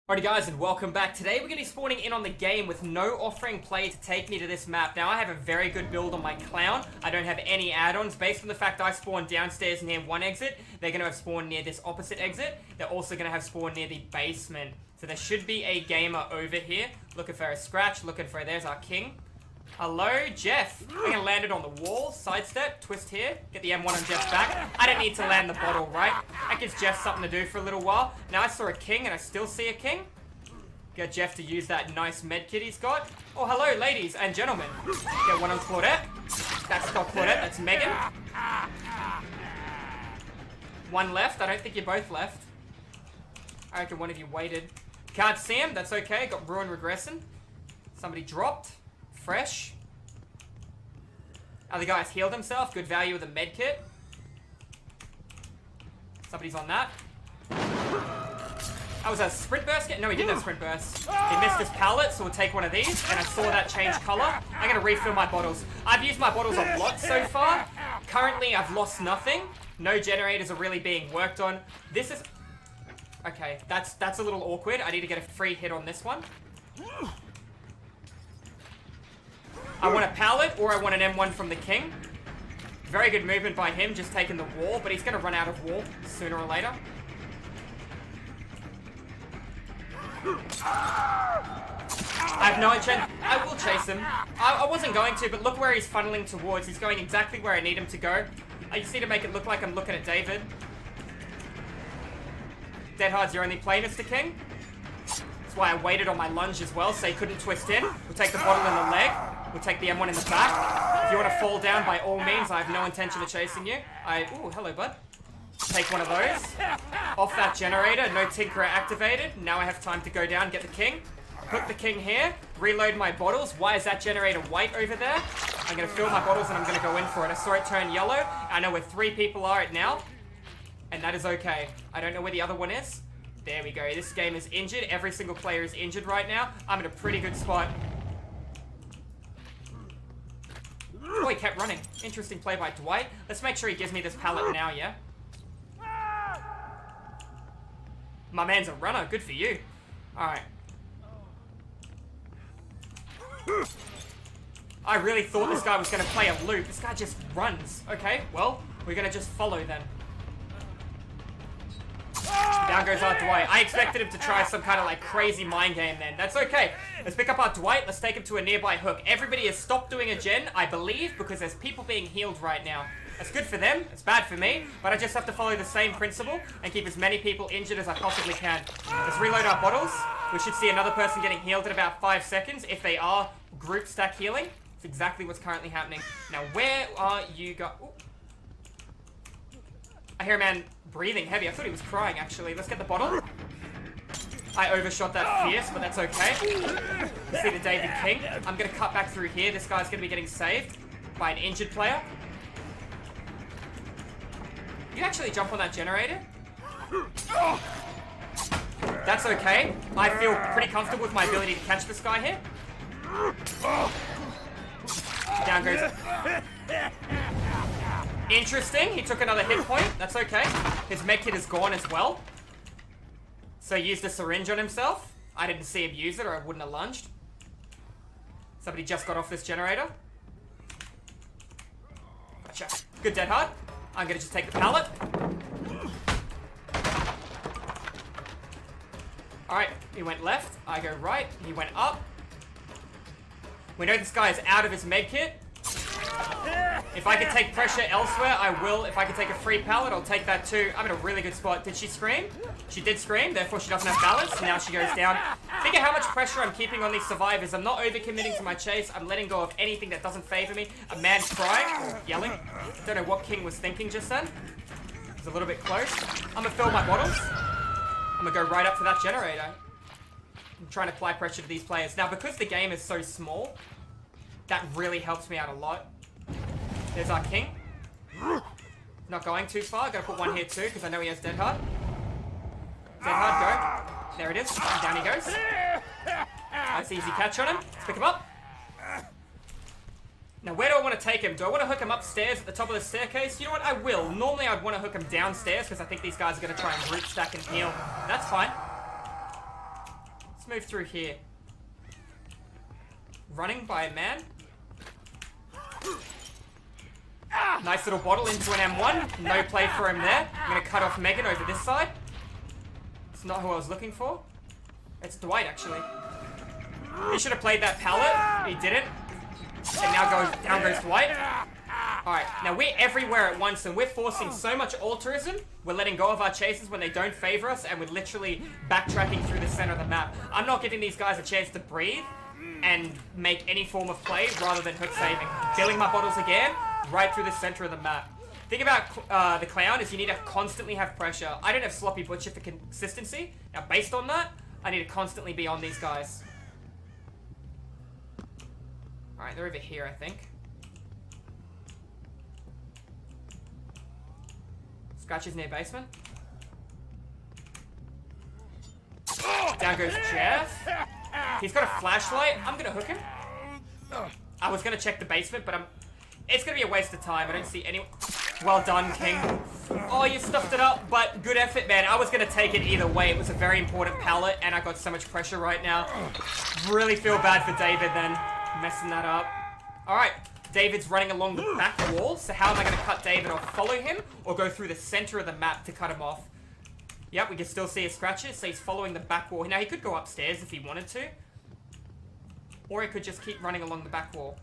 Alrighty guys, and welcome back. Today we're going to be spawning in on the game with no offering play to take me to this map. Now I have a very good build on my clown. I don't have any add-ons. Based on the fact I spawned downstairs near one exit, they're going to have spawned near this opposite exit. They're also going to have spawned near the basement. So there should be a gamer over here. Looking for a scratch, looking for, there's our king. Hello, Jeff. I'm going to land it on the wall, sidestep, twist here, get the M1 on Jeff's back. I don't need to land the bottle, right? That gives Jeff something to do for a little while. Now I saw a king and I still see a king. Get Jeff to use that nice med kit he's got. Oh, hello, ladies and gentlemen. Get one on Claudette. That's not Claudette, that's Megan. One left. I don't think you both left. I reckon one of you waited. Can't see him, that's okay. Got ruin regressing. Somebody dropped. Fresh. Other guy's healed himself. Good value with a med kit. Somebody's on that. That was a sprint burst? No, he didn't have sprint burst. He missed his pallet, so we'll take one of these. And I saw that change color. I'm going to refill my bottles. I've used my bottles a lot so far. Currently, I've lost nothing. No generators are really being worked on. This is... Okay, that's a little awkward. I need to get a free hit on this one. I want a pallet, or I want an M1 from the king. Very good movement by him, just taking the wall, but he's going to run out of wall sooner or later. I have no chance. I will chase him. I wasn't going to, but look where he's funneling towards. He's going exactly where I need him to go. I just need to make it look like I'm looking at David. Dead Hard's your only play, Mr. King. That's why I waited on my lunge as well, so he couldn't twist in. We'll take the bottle in the leg. We'll take the M1 in the back. If you want to fall down, by all means, I have no intention of chasing you. Ooh, hello, bud. Take one of those. Off that generator, no Tinkerer activated. Now I have time to go down, get the king. Put the king here. Reload my bottles. Why is that generator white over there? I'm going to fill my bottles and I'm going to go in for it. I saw it turn yellow. I know where 3 people are right now. And that is okay. I don't know where the other one is. There we go. This game is injured. Every single player is injured right now. I'm in a pretty good spot. Oh, he kept running. Interesting play by Dwight. Let's make sure he gives me this pallet now, yeah? My man's a runner. Good for you. Alright. I really thought this guy was going to play a loop. This guy just runs. Okay, well, we're going to just follow then. Down goes our Dwight. I expected him to try some kind of like crazy mind game then. That's okay. Let's pick up our Dwight. Let's take him to a nearby hook. Everybody has stopped doing a gen, I believe, because there's people being healed right now. That's good for them. It's bad for me. But I just have to follow the same principle and keep as many people injured as I possibly can. Let's reload our bottles. We should see another person getting healed in about 5 seconds. If they are group stack healing, it's exactly what's currently happening. Now, where are you guys? I hear a man breathing heavy. I thought he was crying, actually. Let's get the bottle. I overshot that fierce, but that's okay. See the David King. I'm going to cut back through here. This guy's going to be getting saved by an injured player. You actually jump on that generator? That's okay. I feel pretty comfortable with my ability to catch this guy here. Down goes... Interesting. He took another hit point. That's okay. His medkit is gone as well. So he used a syringe on himself. I didn't see him use it or I wouldn't have lunged. Somebody just got off this generator. Gotcha. Good, Dead Hard. I'm going to just take the pallet. Alright, he went left. I go right. He went up. We know this guy is out of his medkit. If I can take pressure elsewhere, I will. If I can take a free pallet, I'll take that too. I'm in a really good spot. Did she scream? She did scream, therefore she doesn't have balance. Now she goes down. Think of how much pressure I'm keeping on these survivors. I'm not overcommitting to my chase. I'm letting go of anything that doesn't favor me. A man crying, yelling. Don't know what King was thinking just then. It was a little bit close. I'm gonna fill my bottles. I'm gonna go right up to that generator. I'm trying to apply pressure to these players. Now, because the game is so small, that really helps me out a lot. There's our king. Not going too far. Gotta put one here too, because I know he has Dead Hard. Dead Hard, go. There it is. And down he goes. Nice easy catch on him. Let's pick him up. Now, where do I want to take him? Do I want to hook him upstairs at the top of the staircase? You know what? I will. Normally, I'd want to hook him downstairs, because I think these guys are going to try and group stack and heal. That's fine. Let's move through here. Running by a man. Nice little bottle into an M1. No play for him there. I'm going to cut off Megan over this side. It's not who I was looking for. It's Dwight, actually. He should have played that pallet. He didn't. And now down goes Dwight. Alright, now we're everywhere at once and we're forcing so much altruism. We're letting go of our chases when they don't favor us and we're literally backtracking through the center of the map. I'm not giving these guys a chance to breathe and make any form of play rather than hook saving. Filling my bottles again, right through the center of the map. Thing about the clown is you need to constantly have pressure. I don't have Sloppy Butcher for consistency. Now based on that, I need to constantly be on these guys. Alright, they're over here, I think. Scratches near basement. Down goes Jeff. He's got a flashlight. I'm gonna hook him. I was gonna check the basement, but it's gonna be a waste of time. I don't see anyone. Well done, King. Oh, you stuffed it up, but good effort, man. I was gonna take it either way. It was a very important pallet, and I got so much pressure right now. Really feel bad for David then, messing that up. All right. David's running along the back wall, so how am I going to cut David off? Follow him, or go through the center of the map to cut him off? Yep, we can still see his scratches, so he's following the back wall. Now, he could go upstairs if he wanted to. Or he could just keep running along the back wall.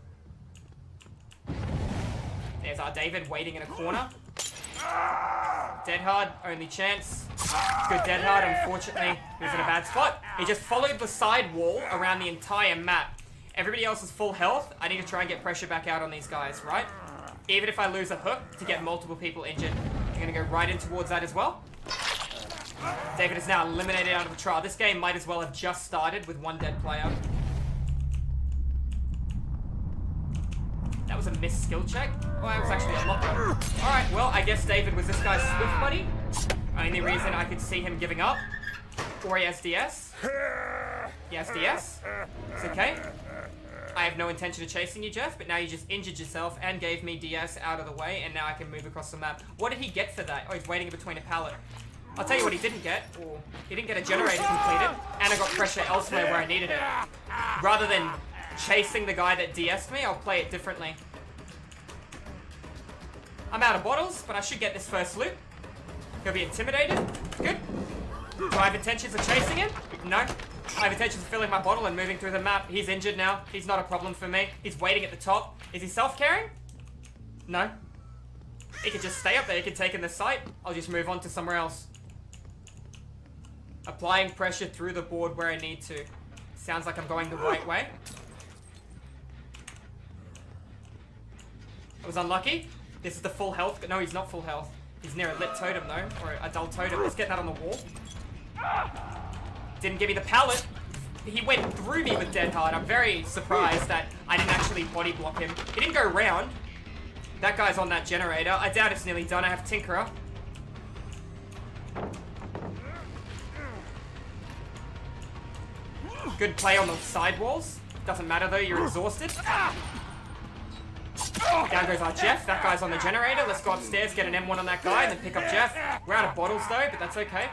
There's our David waiting in a corner. Dead hard, only chance. Good dead hard, unfortunately, he was in a bad spot. He just followed the side wall around the entire map. Everybody else is full health. I need to try and get pressure back out on these guys, right? Even if I lose a hook to get multiple people injured. I'm going to go right in towards that as well. David is now eliminated out of the trial. This game might as well have just started with one dead player. That was a missed skill check. Oh, that was actually a locker. Alright, well, I guess David was this guy's Swift buddy. Only reason I could see him giving up. Or he has DS. He has DS. It's okay. I have no intention of chasing you, Jeff, but now you just injured yourself and gave me DS out of the way, and now I can move across the map. What did he get for that? Oh, he's waiting in between a pallet. I'll tell you what he didn't get. He didn't get a generator completed, and I got pressure elsewhere where I needed it. Rather than chasing the guy that DS'd me, I'll play it differently. I'm out of bottles, but I should get this first loot. He'll be intimidated. Good. Do I have intentions of chasing him? No. I have intentions of filling my bottle and moving through the map. He's injured now. He's not a problem for me. He's waiting at the top. Is he self-carrying? No. He could just stay up there. He could take in the site. I'll just move on to somewhere else. Applying pressure through the board where I need to. Sounds like I'm going the right way. I was unlucky. This is the full health. No, he's not full health. He's near a lit totem, though. Or a dull totem. Let's get that on the wall. Didn't give me the pallet. He went through me with dead hard. I'm very surprised that I didn't actually body block him. He didn't go round. That guy's on that generator. I doubt it's nearly done. I have Tinkerer. Good play on the side walls. Doesn't matter though, you're exhausted. Down goes our Jeff. That guy's on the generator. Let's go upstairs, get an M1 on that guy, and then pick up Jeff. We're out of bottles though, but that's okay.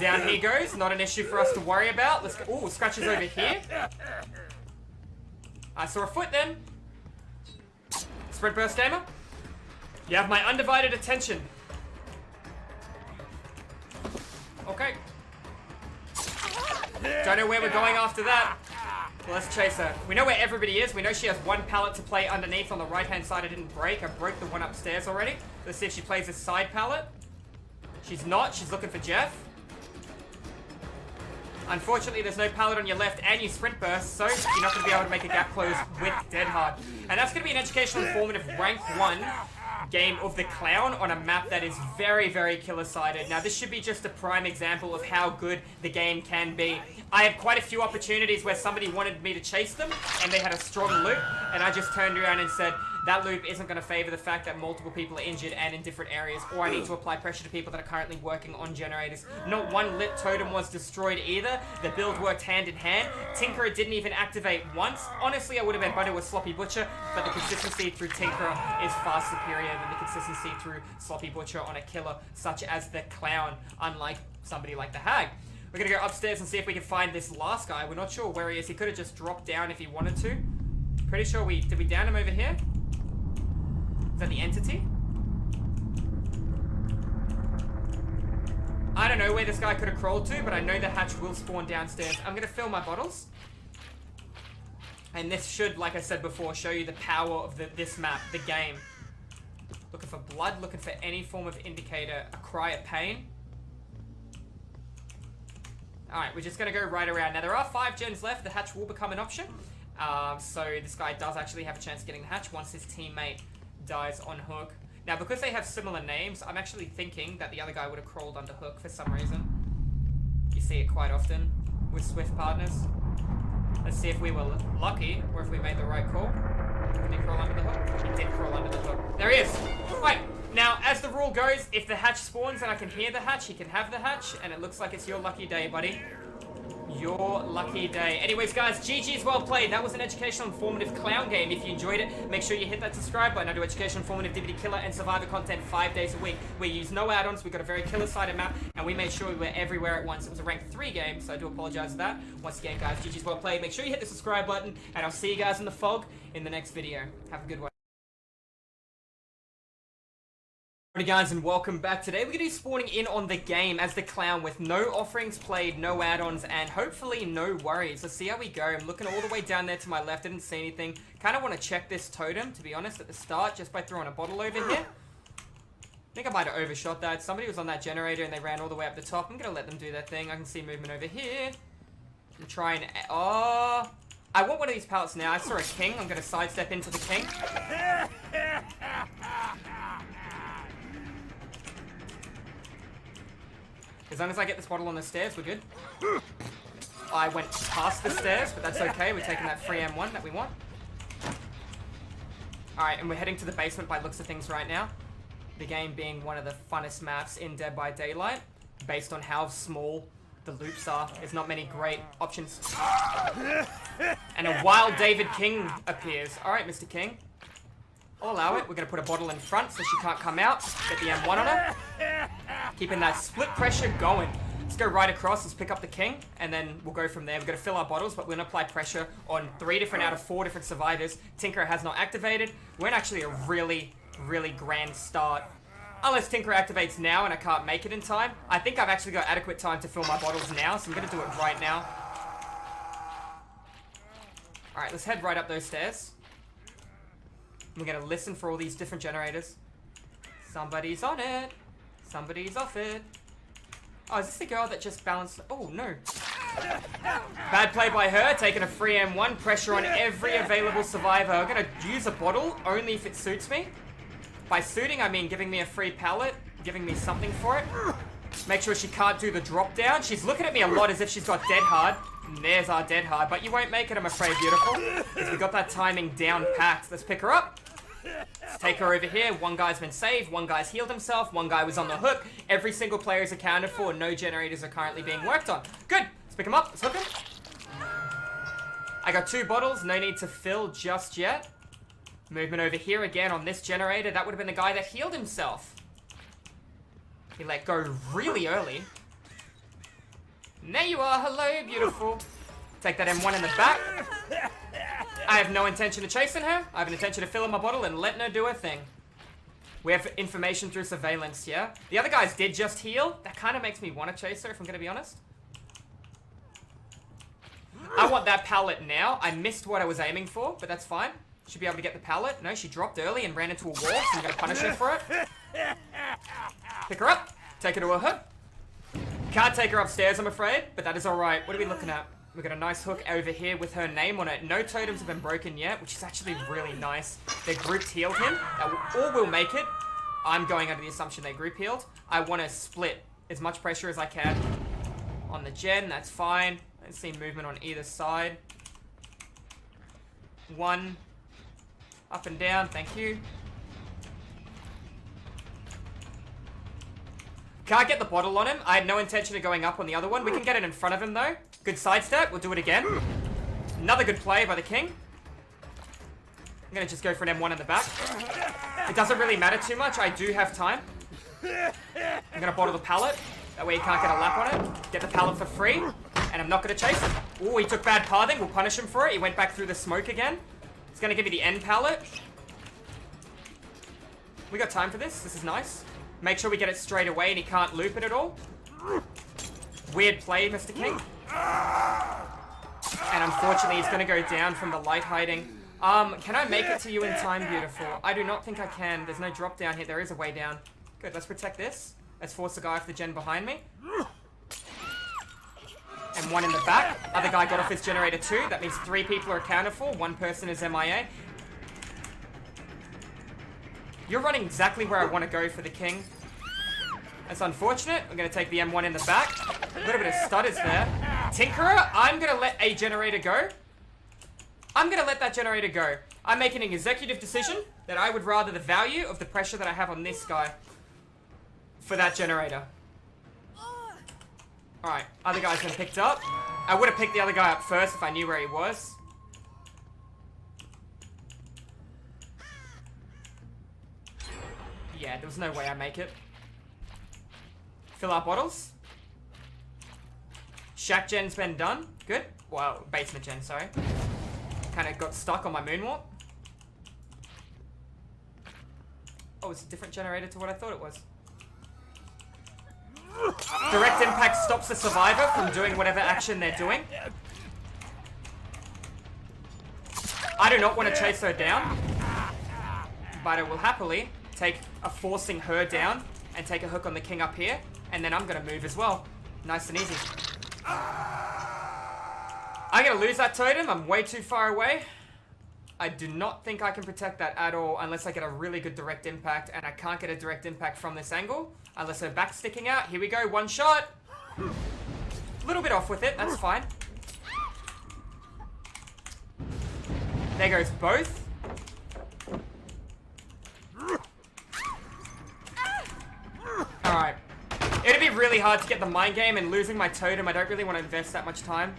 Down he goes. Not an issue for us to worry about. Let's go. Ooh, scratches over here. I saw a foot then. Sprint burst gamer. You have my undivided attention. Okay. Don't know where we're going after that. Well, let's chase her. We know where everybody is. We know she has one pallet to play underneath on the right-hand side. I didn't break. I broke the one upstairs already. Let's see if she plays this side pallet. She's not. She's looking for Jeff. Unfortunately, there's no pallet on your left and you sprint burst, so you're not going to be able to make a gap close with Dead Hard. And that's going to be an educational informative rank 1 game of the Clown on a map that is very, very killer-sided. Now, this should be just a prime example of how good the game can be. I had quite a few opportunities where somebody wanted me to chase them, and they had a strong loot, and I just turned around and said, that loop isn't going to favor the fact that multiple people are injured and in different areas, or I need to apply pressure to people that are currently working on generators. Not one lit totem was destroyed either. The build worked hand in hand. Tinkerer didn't even activate once. Honestly, I would have been better with Sloppy Butcher, but the consistency through Tinkerer is far superior than the consistency through Sloppy Butcher on a killer such as the Clown, unlike somebody like the Hag. We're going to go upstairs and see if we can find this last guy. We're not sure where he is. He could have just dropped down if he wanted to. Pretty sure did we down him over here? Is that the entity? I don't know where this guy could have crawled to, but I know the hatch will spawn downstairs. I'm going to fill my bottles. And this should, like I said before, show you the power of this map, the game. Looking for blood, looking for any form of indicator. A cry of pain. Alright, we're just going to go right around. Now, there are 5 gens left. The hatch will become an option. So this guy does actually have a chance of getting the hatch once his teammate dies on hook. Now, because they have similar names, I'm actually thinking that the other guy would have crawled under hook for some reason. You see it quite often with Swift partners. Let's see if we were lucky or if we made the right call. Did he crawl under the hook? He did crawl under the hook. There he is. Right. Now, as the rule goes, if the hatch spawns and I can hear the hatch, he can have the hatch, and it looks like it's your lucky day, buddy. Your lucky day. Anyways, guys, GG's well played. That was an educational, informative clown game. If you enjoyed it, make sure you hit that subscribe button. I do educational, informative, DVD killer, and survivor content 5 days a week. We use no add-ons. We got a very killer-sided map, and we made sure we were everywhere at once. It was a rank 3 game, so I do apologize for that. Once again, guys, GG's well played. Make sure you hit the subscribe button, and I'll see you guys in the fog in the next video. Have a good one. Alrighty guys, and welcome back. Today we're going to be spawning in on the game as the Clown with no offerings played, no add-ons, and hopefully no worries. Let's see how we go. I'm looking all the way down there to my left. I didn't see anything. Kind of want to check this totem, to be honest, at the start, just by throwing a bottle over here. I think I might have overshot that. Somebody was on that generator and they ran all the way up the top. I'm going to let them do their thing. I can see movement over here. I'm trying to... Oh... I want one of these pallets now. I saw a king. I'm going to sidestep into the king. As long as I get this bottle on the stairs, we're good. I went past the stairs, but that's okay. We're taking that free M1 that we want. Alright, and we're heading to the basement by looks of things right now. The game being one of the funnest maps in Dead by Daylight, based on how small the loops are. There's not many great options. And a wild David King appears. Alright, Mr. King. I'll allow it. We're going to put a bottle in front so she can't come out. Get the M1 on her. Keeping that split pressure going. Let's go right across. Let's pick up the king. And then we'll go from there. We're going to fill our bottles, but we're going to apply pressure on 3 different out of 4 different survivors. Tinkerer has not activated. We're in actually a really, really grand start. Unless Tinkerer activates now and I can't make it in time. I think I've actually got adequate time to fill my bottles now, so I'm going to do it right now. Alright, let's head right up those stairs. We're going to listen for all these different generators. Somebody's on it. Somebody's off it. Oh, is this the girl that just balanced? Oh, no. Bad play by her. Taking a free M1. Pressure on every available survivor. I'm going to use a bottle only if it suits me. By suiting, I mean giving me a free pallet. Giving me something for it. Make sure she can't do the drop down. She's looking at me a lot as if she's got dead hard. And there's our dead hard. But you won't make it, I'm afraid, beautiful. Because we got that timing down packed. Let's pick her up. Let's take her over here. One guy's been saved. One guy's healed himself. One guy was on the hook. Every single player is accounted for. No generators are currently being worked on. Good. Let's pick him up. Let's hook him. I got 2 bottles. No need to fill just yet. Movement over here again on this generator. That would have been the guy that healed himself. He let go really early. And there you are. Hello, beautiful. Take that M1 in the back. I have no intention of chasing her. I have an intention of filling my bottle and letting her do her thing. We have information through surveillance, yeah? The other guys did just heal. That kind of makes me want to chase her, if I'm going to be honest. I want that pallet now. I missed what I was aiming for, but that's fine. Should be able to get the pallet. No, she dropped early and ran into a wall, so I'm going to punish her for it. Pick her up. Take her to her hook. Can't take her upstairs, I'm afraid, but that is alright. What are we looking at? We've got a nice hook over here with her name on it. No totems have been broken yet, which is actually really nice. Their group healed him. Or will make it. I'm going under the assumption they group healed. I want to split as much pressure as I can on the gen. That's fine. I don't see movement on either side. One. Up and down, thank you. Can't get the bottle on him. I had no intention of going up on the other one. We can get it in front of him, though. Good sidestep. We'll do it again. Another good play by the king. I'm going to just go for an M1 in the back. It doesn't really matter too much. I do have time. I'm going to bottle the pallet. That way he can't get a lap on it. Get the pallet for free. And I'm not going to chase him. Oh, he took bad pathing. We'll punish him for it. He went back through the smoke again. He's going to give me the end pallet. We got time for this. This is nice. Make sure we get it straight away and he can't loop it at all. Weird play, Mr. King. And unfortunately, he's going to go down from the light hiding. Can I make it to you in time, beautiful? I do not think I can. There's no drop down here. There is a way down. Good, let's protect this. Let's force the guy off the gen behind me. And one in the back. Other guy got off his generator too. That means 3 people are accounted for. 1 person is MIA. You're running exactly where I want to go for the king. That's unfortunate. I'm going to take the M1 in the back. A little bit of stutters there. Tinkerer, I'm going to let a generator go. I'm going to let that generator go. I'm making an executive decision that I would rather the value of the pressure that I have on this guy for that generator. Alright, other guy's been picked up. I would have picked the other guy up first if I knew where he was. Yeah, there was no way I make it. Fill our bottles. Shack gen's been done. Good. Well, basement gen, sorry. Kind of got stuck on my moonwalk. Oh, it's a different generator to what I thought it was. Direct impact stops the survivor from doing whatever action they're doing. I do not want to chase her down. But I will happily take a forcing her down and take a hook on the king up here. And then I'm going to move as well. Nice and easy. I'm going to lose that totem. I'm way too far away. I do not think I can protect that at all unless I get a really good direct impact. And I can't get a direct impact from this angle unless her back's sticking out. Here we go. 1 shot. A little bit off with it. That's fine. There goes both. Alright. It'd be really hard to get the mind game, and losing my totem, I don't really want to invest that much time.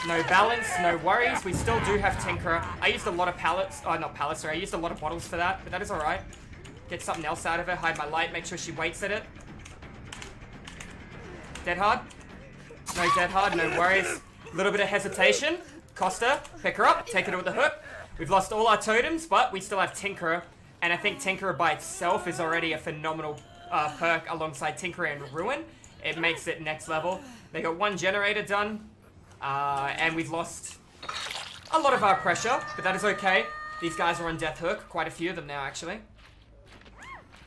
No balance, no worries. We still do have Tinkerer. I used a lot of pallets. Oh, not pallets, sorry. I used a lot of bottles for that, but that is alright. Get something else out of her. Hide my light. Make sure she waits at it. Dead hard? No dead hard, no worries. A little bit of hesitation. Costa, pick her up. Take her with the hook. We've lost all our totems, but we still have Tinkerer. And I think Tinkerer by itself is already a phenomenal perk alongside Tinkerer and Ruin. It makes it next level. They got 1 generator done. And we've lost a lot of our pressure, but that is okay. These guys are on death hook. Quite a few of them now, actually.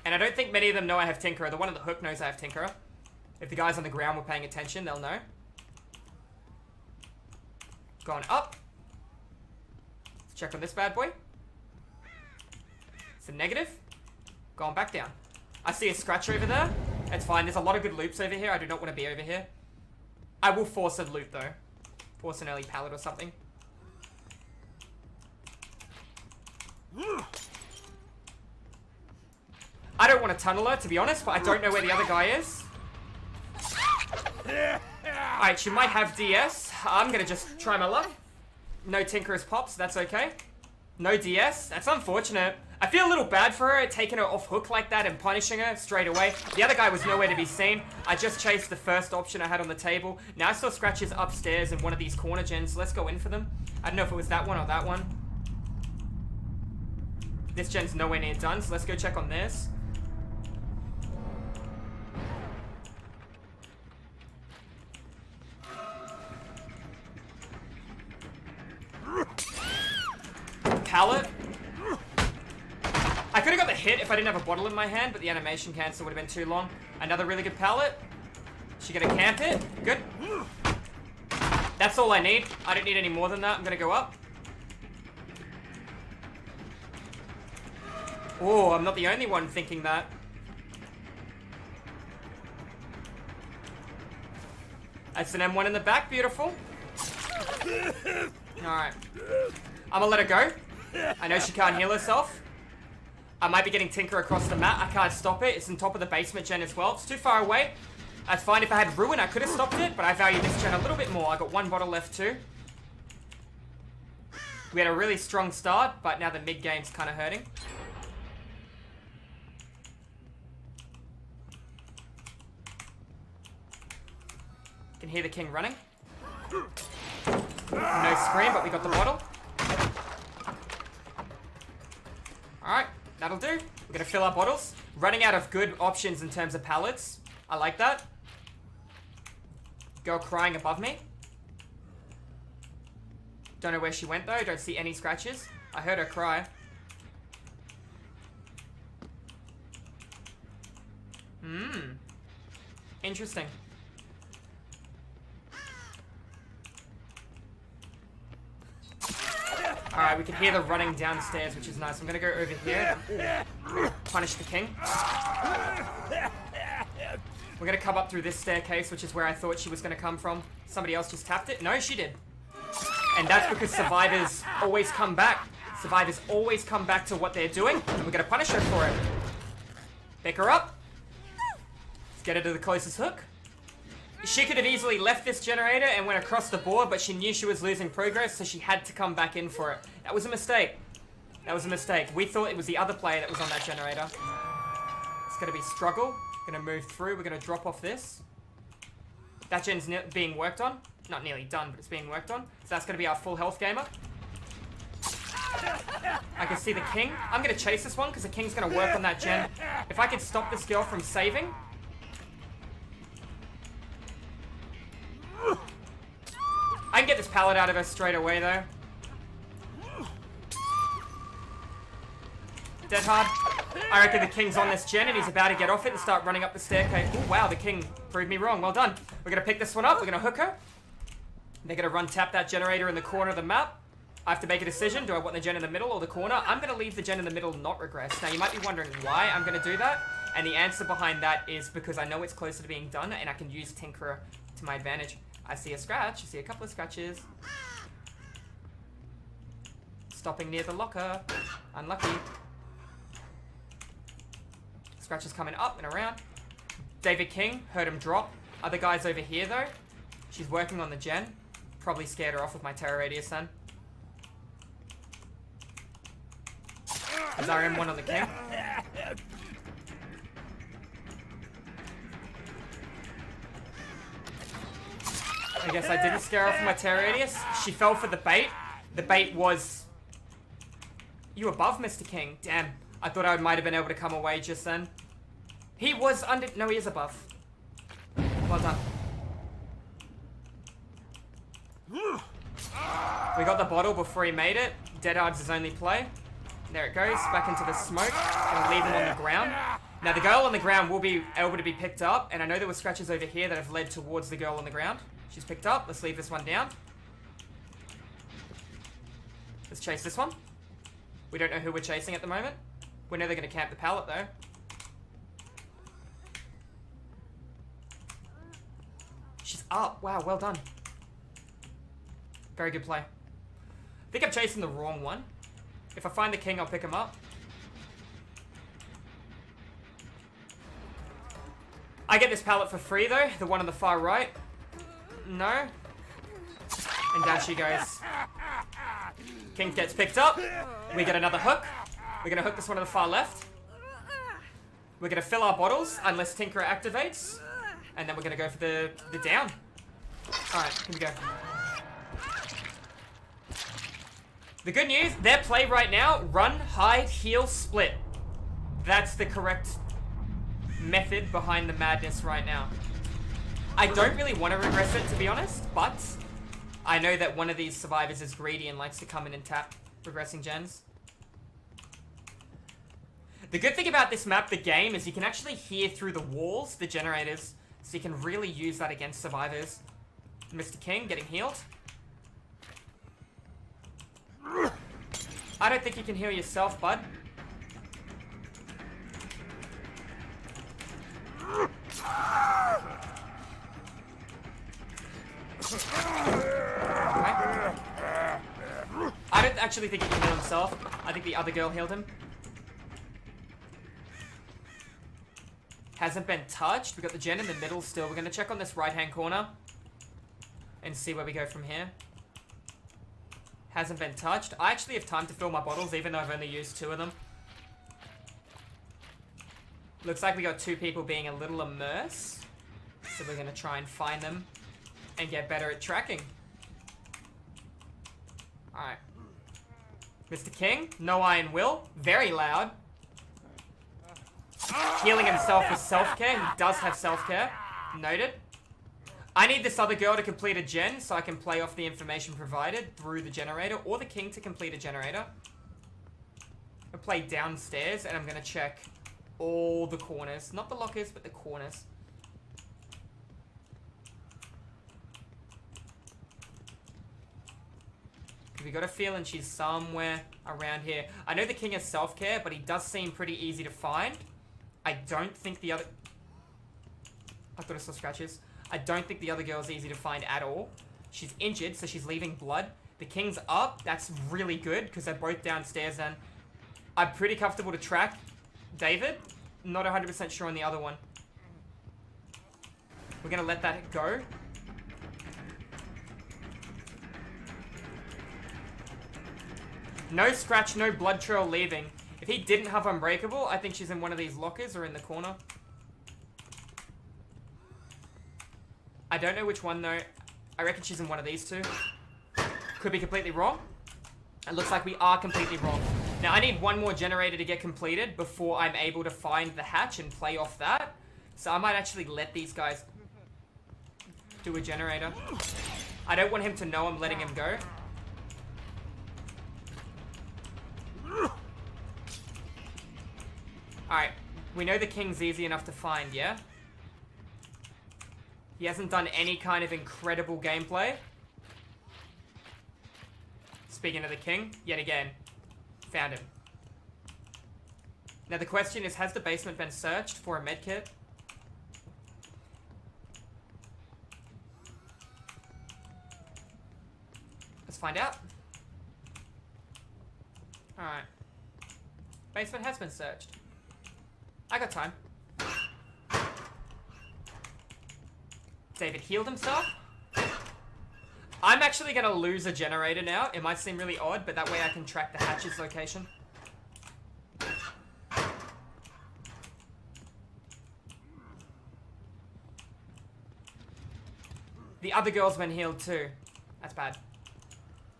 And I don't think many of them know I have Tinkerer. The one on the hook knows I have Tinkerer. If the guys on the ground were paying attention, they'll know. Going up. Let's check on this bad boy. It's a negative. Going back down. I see a scratch over there. It's fine. There's a lot of good loops over here. I do not want to be over here. I will force a loop, though. Force an early pallet or something. I don't want to tunnel her, to be honest, but I don't know where the other guy is. Alright, she might have DS. I'm going to just try my luck. No Tinkerer's pops, that's okay. No DS. That's unfortunate. I feel a little bad for her, taking her off hook like that and punishing her straight away. The other guy was nowhere to be seen. I just chased the first option I had on the table. Now I saw scratches upstairs in one of these corner gens. Let's go in for them. I don't know if it was that one or that one. This gen's nowhere near done, so let's go check on this. Pallet. I could have got the hit if I didn't have a bottle in my hand, but the animation cancel would have been too long. Another really good pallet. She gonna camp it. Good. That's all I need. I don't need any more than that. I'm gonna go up. Oh, I'm not the only one thinking that. That's an M1 in the back. Beautiful. Alright. I'm gonna let her go. I know she can't heal herself. I might be getting Tinker across the map. I can't stop it. It's on top of the basement gen as well. It's too far away. That's fine. If I had Ruin, I could have stopped it, but I value this gen a little bit more. I got 1 bottle left too. We had a really strong start, but now the mid game's kind of hurting. Can hear the king running. No scream, but we got the bottle. Alright, that'll do. We're gonna fill our bottles. Running out of good options in terms of pallets. I like that. Girl crying above me. Don't know where she went though. Don't see any scratches. I heard her cry. Interesting. Alright, we can hear the running downstairs, which is nice. I'm gonna go over here. Punish the king. We're gonna come up through this staircase, which is where I thought she was gonna come from. Somebody else just tapped it. No, she did. And that's because survivors always come back. Survivors always come back to what they're doing, and we're gonna punish her for it. Pick her up. Let's get her to the closest hook. She could have easily left this generator and went across the board, but she knew she was losing progress, so she had to come back in for it. That was a mistake. That was a mistake. We thought it was the other player that was on that generator. It's gonna be struggle. Gonna move through. We're gonna drop off this. That gen's being worked on. Not nearly done, but it's being worked on. So that's gonna be our full health gamer. I can see the king. I'm gonna chase this one because the king's gonna work on that gen. If I can stop this girl from saving. I can get this pallet out of her straight away though. Dead hard. I reckon the king's on this gen and he's about to get off it and start running up the staircase. Oh wow, the king proved me wrong. Well done. We're gonna pick this one up. We're gonna hook her. They're gonna run tap that generator in the corner of the map. I have to make a decision. Do I want the gen in the middle or the corner? I'm gonna leave the gen in the middle, not regress. Now you might be wondering why I'm gonna do that. And the answer behind that is because I know it's closer to being done and I can use Tinkerer to my advantage. I see a scratch. I see a couple of scratches. Stopping near the locker. Unlucky. Scratches coming up and around. David King, heard him drop. Other guys over here though. She's working on the gen. Probably scared her off with my terror radius then. There's RM1 on the king. I guess I didn't scare her off with my terror radius. She fell for the bait. The bait was... You above, Mr. King? Damn. I thought I might have been able to come away just then. He was under... No, he is above. Well done. We got the bottle before he made it. Dead Hard's his only play. There it goes. Back into the smoke. Gonna leave him on the ground. Now, the girl on the ground will be able to be picked up. And I know there were scratches over here that have led towards the girl on the ground. She's picked up. Let's leave this one down. Let's chase this one. We don't know who we're chasing at the moment. We know they're going to camp the pallet, though. She's up. Wow, well done. Very good play. I think I'm chasing the wrong one. If I find the king, I'll pick him up. I get this pallet for free, though. The one on the far right. No. And down she goes. King gets picked up. We get another hook. We're going to hook this one on the far left. We're going to fill our bottles, unless Tinkerer activates. And then we're going to go for the down. Alright, here we go. The good news, their play right now, run, hide, heal, split. That's the correct method behind the madness right now. I don't really want to regress it, to be honest, but I know that one of these survivors is greedy and likes to come in and tap regressing gens. The good thing about this map, the game, is you can actually hear through the walls, the generators, so you can really use that against survivors. Mr. King getting healed. I don't think you can heal yourself, bud. Okay. actually think he can heal himself. I think the other girl healed him. Hasn't been touched. We've got the gen in the middle still. We're going to check on this right-hand corner and see where we go from here. Hasn't been touched. I actually have time to fill my bottles, even though I've only used 2 of them. Looks like we got 2 people being a little immersed. So we're going to try and find them and get better at tracking. Alright. Mr. King, no iron will. Very loud. Healing himself with self-care. He does have self-care. Noted. I need this other girl to complete a gen so I can play off the information provided through the generator, or the king to complete a generator. I'll play downstairs and I'm going to check all the corners. Not the lockers, but the corners. We got a feeling she's somewhere around here. I know the king has self-care, but he does seem pretty easy to find. I don't think the other... I thought I saw scratches. I don't think the other girl's easy to find at all. She's injured, so she's leaving blood. The king's up. That's really good, because they're both downstairs then. I'm pretty comfortable to track David. Not 100% sure on the other one. We're going to let that go. No scratch, no blood trail leaving. If he didn't have Unbreakable, I think she's in one of these lockers or in the corner. I don't know which one though. I reckon she's in one of these 2. Could be completely wrong. It looks like we are completely wrong. Now I need one more generator to get completed before I'm able to find the hatch and play off that. So I might actually let these guys do a generator. I don't want him to know I'm letting him go. Alright, we know the king's easy enough to find, yeah? He hasn't done any kind of incredible gameplay. Speaking of the king, yet again, found him. Now the question is, has the basement been searched for a medkit? Let's find out. Alright. Basement has been searched. I got time. David healed himself. I'm actually going to lose a generator now. It might seem really odd, but that way I can track the hatch's location. The other girl's been healed too. That's bad.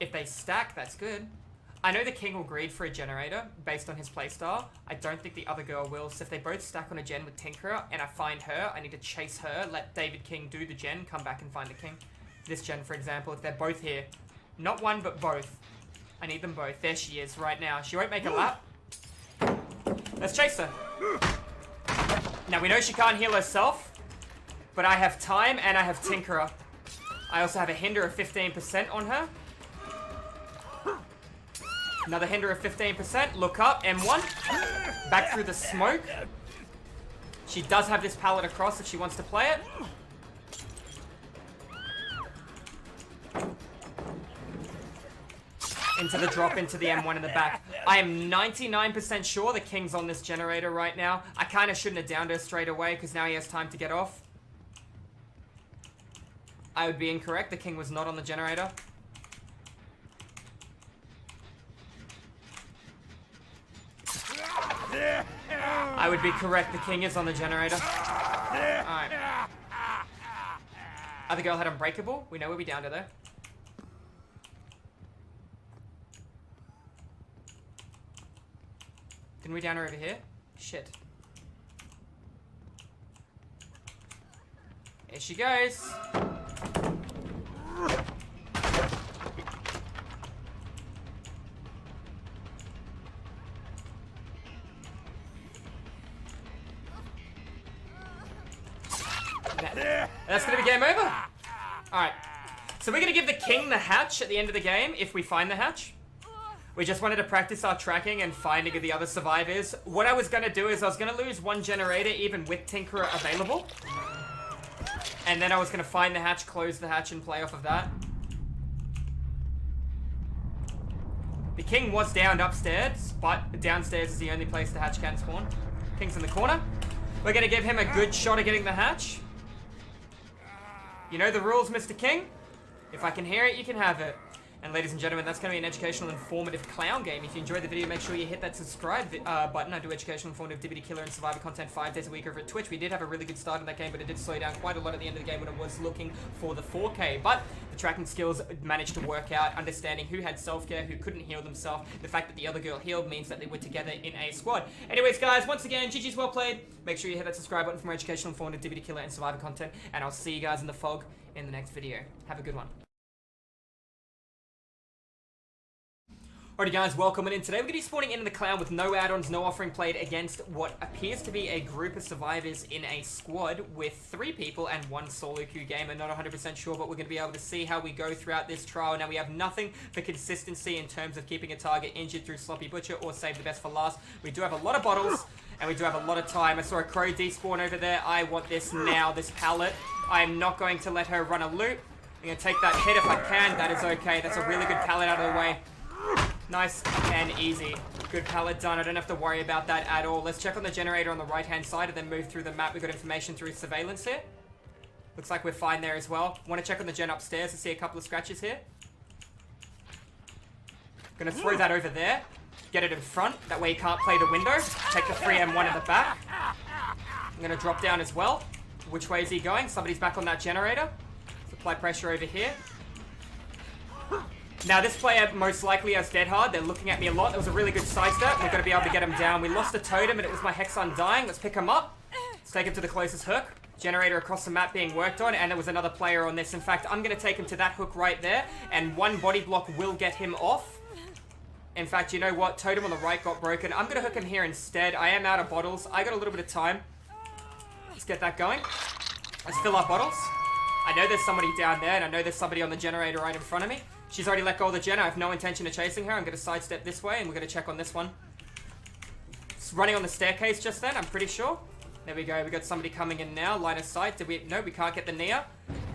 If they stack, that's good. I know the king will greed for a generator based on his playstyle. I don't think the other girl will. So if they both stack on a gen with Tinkerer and I find her, I need to chase her, let David King do the gen, come back and find the king. This gen, for example, if they're both here. Not one, but both. I need them both. There she is right now. She won't make a lap. Let's chase her. Now, we know she can't heal herself, but I have time and I have Tinkerer. I also have a hinder of 15% on her. Another hinder of 15%. Look up, M1. Back through the smoke. She does have this pallet across if she wants to play it. Into the drop, into the M1 in the back. I am 99% sure the king's on this generator right now. I kind of shouldn't have downed her straight away because now he has time to get off. I would be incorrect. The king was not on the generator. I would be correct. The king is on the generator. Alright. Other girl had Unbreakable. We know where we downed her there. Didn't we down her over here? Shit. Here she goes. That's gonna be game over. Alright. So we're gonna give the king the hatch at the end of the game if we find the hatch. We just wanted to practice our tracking and finding the other survivors. What I was gonna do is I was gonna lose one generator even with Tinkerer available. And then I was gonna find the hatch, close the hatch, and play off of that. The king was downed upstairs, but downstairs is the only place the hatch can spawn. King's in the corner. We're going to give him a good shot at getting the hatch. You know the rules, Mr. King? If I can hear it, you can have it. And ladies and gentlemen, that's going to be an educational, informative clown game. If you enjoyed the video, make sure you hit that subscribe button. I do educational, informative, dibbity killer, and survivor content 5 days a week over at Twitch. We did have a really good start in that game, but it did slow down quite a lot at the end of the game when it was looking for the 4K. But the tracking skills managed to work out, understanding who had self-care, who couldn't heal themselves. The fact that the other girl healed means that they were together in a squad. Anyways, guys, once again, GG's well played. Make sure you hit that subscribe button for more educational, informative, dibbity killer, and survivor content. And I'll see you guys in the fog in the next video. Have a good one. Alrighty guys, welcome in. Today we're going to be spawning in the clown with no add-ons, no offering, played against what appears to be a group of survivors in a squad with 3 people and 1 solo queue gamer. Not 100% sure, but we're going to be able to see how we go throughout this trial. Now we have nothing for consistency in terms of keeping a target injured through Sloppy Butcher or Save the Best for Last. We do have a lot of bottles and we do have a lot of time. I saw a crow despawn over there. I want this now, this pallet. I am not going to let her run a loop. I'm going to take that hit if I can. That is okay. That's a really good pallet out of the way. Nice and easy. Good pallet done. I don't have to worry about that at all. Let's check on the generator on the right-hand side and then move through the map. We've got information through surveillance here. Looks like we're fine there as well. Want to check on the gen upstairs to see a couple of scratches here. Gonna throw that over there. Get it in front. That way you can't play the window. Take the 3M1 in the back. I'm gonna drop down as well. Which way is he going? Somebody's back on that generator. Let's apply pressure over here. Now this player most likely has dead hard. They're looking at me a lot. That was a really good sidestep. We're going to be able to get him down. We lost a totem and it was my Hex Undying. Let's pick him up. Let's take him to the closest hook. Generator across the map being worked on, and there was another player on this. In fact, I'm going to take him to that hook right there, and 1 body block will get him off. In fact, you know what? Totem on the right got broken. I'm going to hook him here instead. I am out of bottles. I got a little bit of time. Let's get that going. Let's fill our bottles. I know there's somebody down there, and I know there's somebody on the generator right in front of me. She's already let go of the gen. I have no intention of chasing her. I'm going to sidestep this way, and we're going to check on this one. It's running on the staircase just then, I'm pretty sure. There we go. We got somebody coming in now. Line of sight. Did we? No, we can't get the Nia.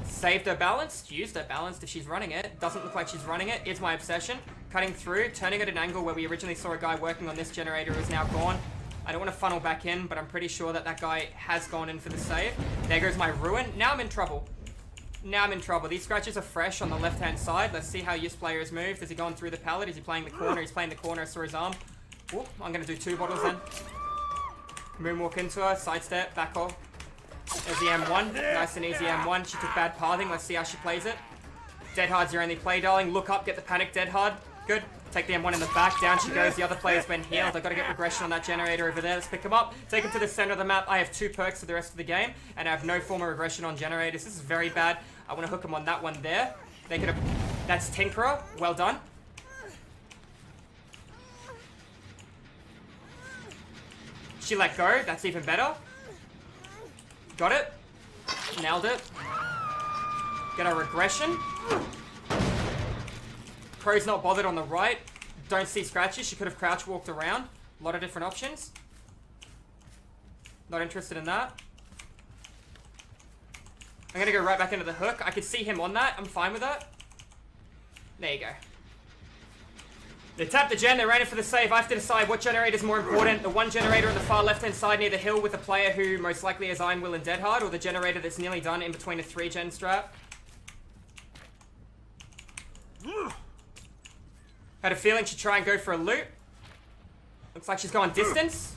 Saved her balance. Used her balance if she's running it. Doesn't look like she's running it. Is my obsession. Cutting through. Turning at an angle where we originally saw a guy working on this generator who is now gone. I don't want to funnel back in, but I'm pretty sure that that guy has gone in for the save. There goes my ruin. Now I'm in trouble. Now I'm in trouble. These scratches are fresh on the left-hand side. Let's see how Yus player has moved. Has he gone through the pallet? Is he playing the corner? He's playing the corner. I saw his arm. Whoop. I'm going to do 2 bottles then. Moonwalk into her. Sidestep. Back off. There's the M1. Nice and easy M1. She took bad pathing. Let's see how she plays it. Dead Hard's your only play, darling. Look up. Get the panic, Dead Hard. Good. Take the M1 in the back. Down she goes. The other player's been healed. I've got to get regression on that generator over there. Let's pick him up. Take him to the center of the map. I have 2 perks for the rest of the game, and I have no form of regression on generators. This is very bad. I want to hook him on that one there. They could have... That's Tinkerer. Well done. She let go. That's even better. Got it. Nailed it. Get a regression. Crow's not bothered on the right. Don't see scratches. She could have crouch walked around. A lot of different options. Not interested in that. I'm going to go right back into the hook. I could see him on that. I'm fine with that. There you go. They tapped the gen. They're running for the save. I have to decide what generator is more important. The one generator on the far left-hand side near the hill with a player who most likely has Iron Will and Dead Hard, or the generator that's nearly done in between a 3-gen strat. Had a feeling she'd try and go for a loop. Looks like she's going distance.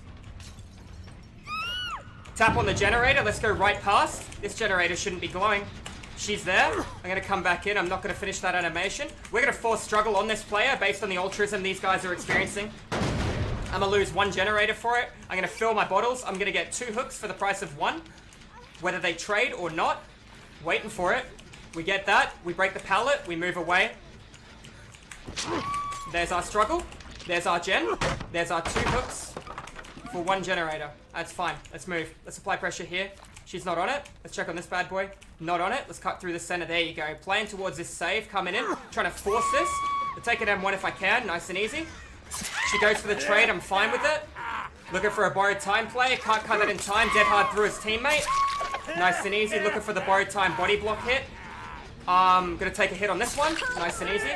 Tap on the generator. Let's go right past. This generator shouldn't be glowing. She's there. I'm going to come back in. I'm not going to finish that animation. We're going to force struggle on this player based on the altruism these guys are experiencing. I'm going to lose 1 generator for it. I'm going to fill my bottles. I'm going to get 2 hooks for the price of 1. Whether they trade or not. Waiting for it. We get that. We break the pallet. We move away. There's our struggle. There's our gen. There's our 2 hooks for 1 generator. That's fine. Let's move. Let's apply pressure here. She's not on it. Let's check on this bad boy. Not on it. Let's cut through the center. There you go. Playing towards this save. Coming in. Trying to force this. I'll take it M1 if I can. Nice and easy. She goes for the trade. I'm fine with it. Looking for a borrowed time play. Can't cut it in time. Dead Hard through his teammate. Nice and easy. Looking for the borrowed time body block hit. Gonna take a hit on this one. Nice and easy.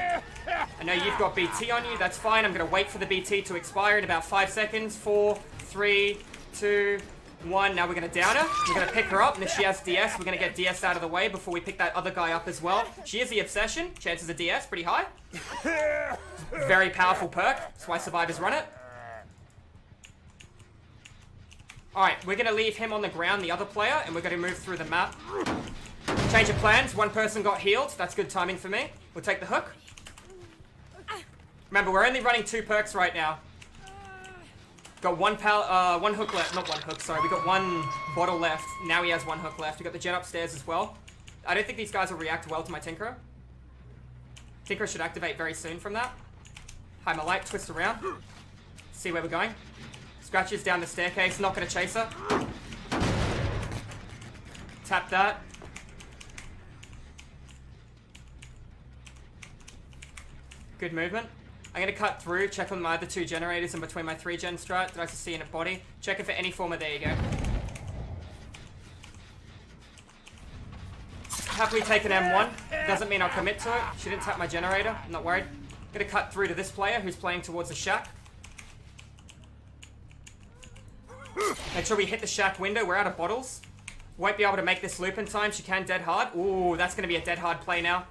I know you've got BT on you. That's fine. I'm going to wait for the BT to expire in about 5 seconds. 4, 3, 2, 1. Now we're going to down her. We're going to pick her up. And if she has DS, we're going to get DS out of the way before we pick that other guy up as well. She is the Obsession. Chances of DS, pretty high. Very powerful perk. That's why survivors run it. Alright, we're going to leave him on the ground, the other player, and we're going to move through the map. Change of plans. One person got healed. That's good timing for me. We'll take the hook. Remember, we're only running 2 perks right now. Got one hook left. Not one hook, sorry. We got 1 bottle left. Now he has 1 hook left. We got the gen upstairs as well. I don't think these guys will react well to my Tinkerer. Tinkerer should activate very soon from that. Hide my light. Twist around. See where we're going. Scratches down the staircase. Not going to chase her. Tap that. Good movement. I'm going to cut through, check on my other 2 generators in between my 3 gen strat that I can see in a body. Checking for any form of, there you go. Happily take an M1. Doesn't mean I'll commit to it. She didn't tap my generator. I'm not worried. I'm going to cut through to this player who's playing towards the shack. Make sure we hit the shack window. We're out of bottles. Won't be able to make this loop in time. She can dead hard. Ooh, that's going to be a dead hard play now.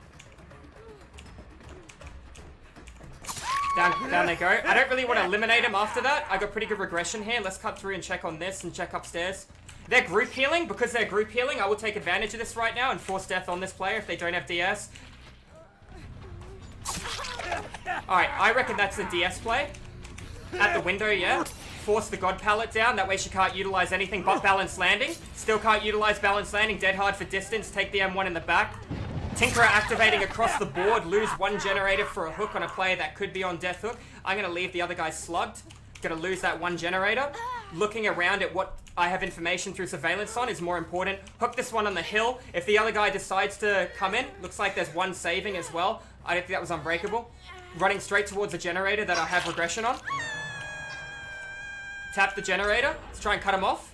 Down they go. I don't really want to eliminate him after that. I got pretty good regression here. Let's cut through and check on this and check upstairs. They're group healing. Because they're group healing, I will take advantage of this right now and force death on this player if they don't have DS. Alright, I reckon that's a DS play. At the window, yeah. Force the God Pallet down. That way she can't utilize anything but Balanced Landing. Still can't utilize Balanced Landing. Dead hard for distance. Take the M1 in the back. Tinkerer activating across the board. Lose 1 generator for a hook on a player that could be on death hook. I'm going to leave the other guy slugged. Going to lose that 1 generator. Looking around at what I have information through surveillance on is more important. Hook this one on the hill. If the other guy decides to come in, looks like there's 1 saving as well. I don't think that was unbreakable. Running straight towards the generator that I have regression on. Tap the generator. Let's try and cut him off.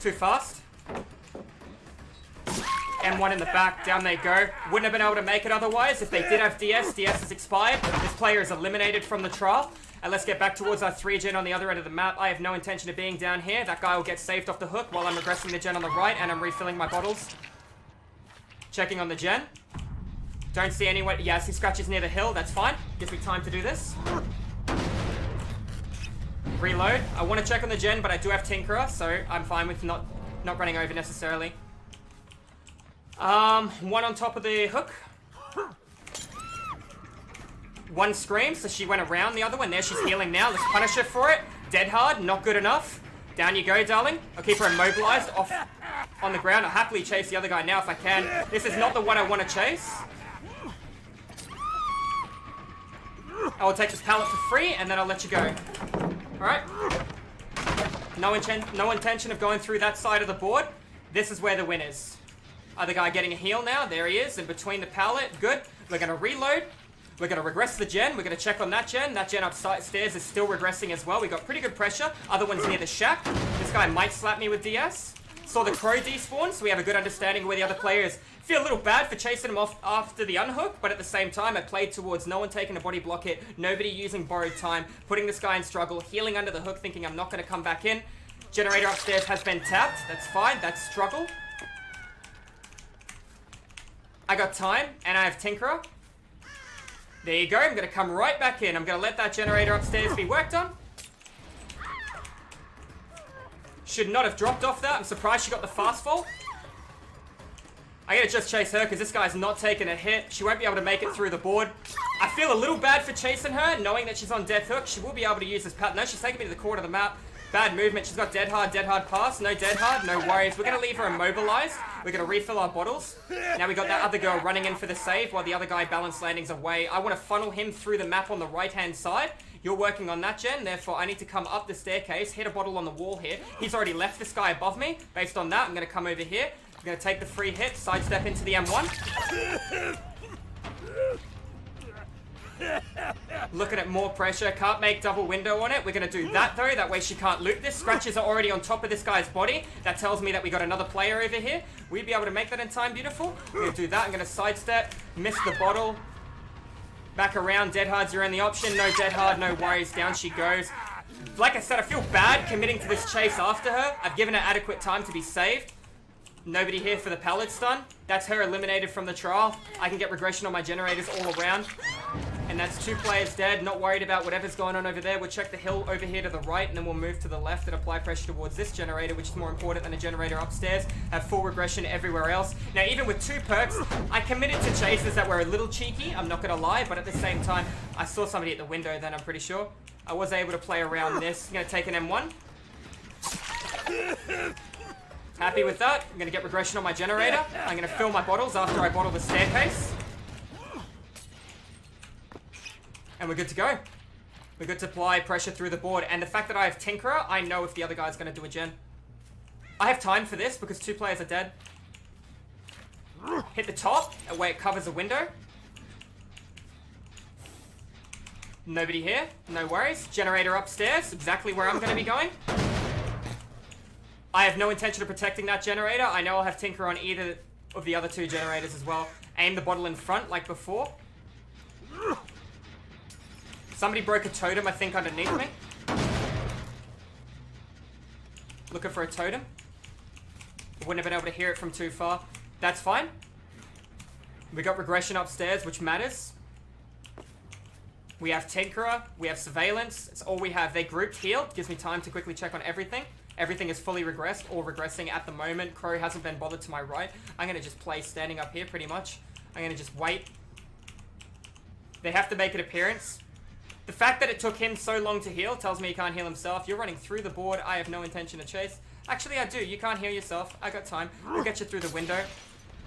Too fast. M1 in the back. Down they go. Wouldn't have been able to make it otherwise. If they did have DS, DS is expired. This player is eliminated from the trial. And let's get back towards our 3 gen on the other end of the map. I have no intention of being down here. That guy will get saved off the hook while I'm regressing the gen on the right and I'm refilling my bottles. Checking on the gen. Don't see anyone. Yeah, I see scratches near the hill. That's fine. Gives me time to do this. Reload. I want to check on the gen, but I do have Tinkerer, so I'm fine with not running over necessarily. 1 on top of the hook. 1 scream, so she went around the other one. There, she's healing now. Let's punish her for it. Dead hard, not good enough. Down you go, darling. I'll keep her immobilized off on the ground. I'll happily chase the other guy now if I can. This is not the one I want to chase. I will take this pallet for free, and then I'll let you go. Alright. No intention of going through that side of the board. This is where the win is. Other guy getting a heal now. There he is, in between the pallet. Good. We're going to reload. We're going to regress the gen. We're going to check on that gen. That gen upstairs is still regressing as well. We got pretty good pressure. Other one's near the shack. This guy might slap me with DS. Saw the crow despawn, so we have a good understanding of where the other player is. Feel a little bad for chasing him off after the unhook, but at the same time, I played towards no one taking a body block hit, nobody using borrowed time, putting this guy in struggle, healing under the hook, thinking I'm not going to come back in. Generator upstairs has been tapped. That's fine. That's struggle. I got time, and I have Tinkerer. There you go. I'm going to come right back in. I'm going to let that generator upstairs be worked on. Should not have dropped off that. I'm surprised she got the fast fall. I gotta just chase her because this guy's not taking a hit. She won't be able to make it through the board. I feel a little bad for chasing her, knowing that she's on death hook. She will be able to use this pattern. No, she's taking me to the corner of the map. Bad movement. She's got dead hard pass. No dead hard, no worries. We're gonna leave her immobilized. We're gonna refill our bottles. Now we got that other girl running in for the save while the other guy balance landings away. I want to funnel him through the map on the right-hand side. You're working on that gen, therefore I need to come up the staircase, hit a bottle on the wall here. He's already left this guy above me. Based on that, I'm gonna come over here. I'm gonna take the free hit, sidestep into the M1. Looking at more pressure. Can't make double window on it. We're going to do that, though. That way she can't loot this. Scratches are already on top of this guy's body. That tells me that we got another player over here. We'd be able to make that in time. Beautiful. We're going to do that. I'm going to sidestep. Miss the bottle. Back around. Dead Hard's your only option. No Dead Hard. No worries. Down she goes. Like I said, I feel bad committing to this chase after her. I've given her adequate time to be saved. Nobody here for the pallet stun. That's her eliminated from the trial. I can get regression on my generators all around. And that's 2 players dead. Not worried about whatever's going on over there. We'll check the hill over here to the right, and then we'll move to the left and apply pressure towards this generator, which is more important than a generator upstairs. Have full regression everywhere else. Now, even with 2 perks, I committed to chases that were a little cheeky. I'm not going to lie, but at the same time, I saw somebody at the window then, I'm pretty sure. I was able to play around this. I'm going to take an M1. Happy with that. I'm going to get regression on my generator. I'm going to fill my bottles after I bottle the staircase. And we're good to go. We're good to apply pressure through the board. And the fact that I have Tinkerer, I know if the other guy's going to do a gen. I have time for this because 2 players are dead. Hit the top, where it covers a window. Nobody here. No worries. Generator upstairs. Exactly where I'm going to be going. I have no intention of protecting that generator. I know I'll have Tinker on either of the other 2 generators as well. Aim the bottle in front like before. Somebody broke a totem, I think, underneath me. Looking for a totem. Wouldn't have been able to hear it from too far. That's fine. We got regression upstairs, which matters. We have Tinkerer. We have Surveillance. It's all we have. They grouped healed. Gives me time to quickly check on everything. Everything is fully regressed or regressing at the moment. Crow hasn't been bothered to my right. I'm going to just play standing up here pretty much. I'm going to just wait. They have to make an appearance. The fact that it took him so long to heal tells me he can't heal himself. You're running through the board. I have no intention to chase. Actually, I do. You can't heal yourself. I got time. We'll get you through the window.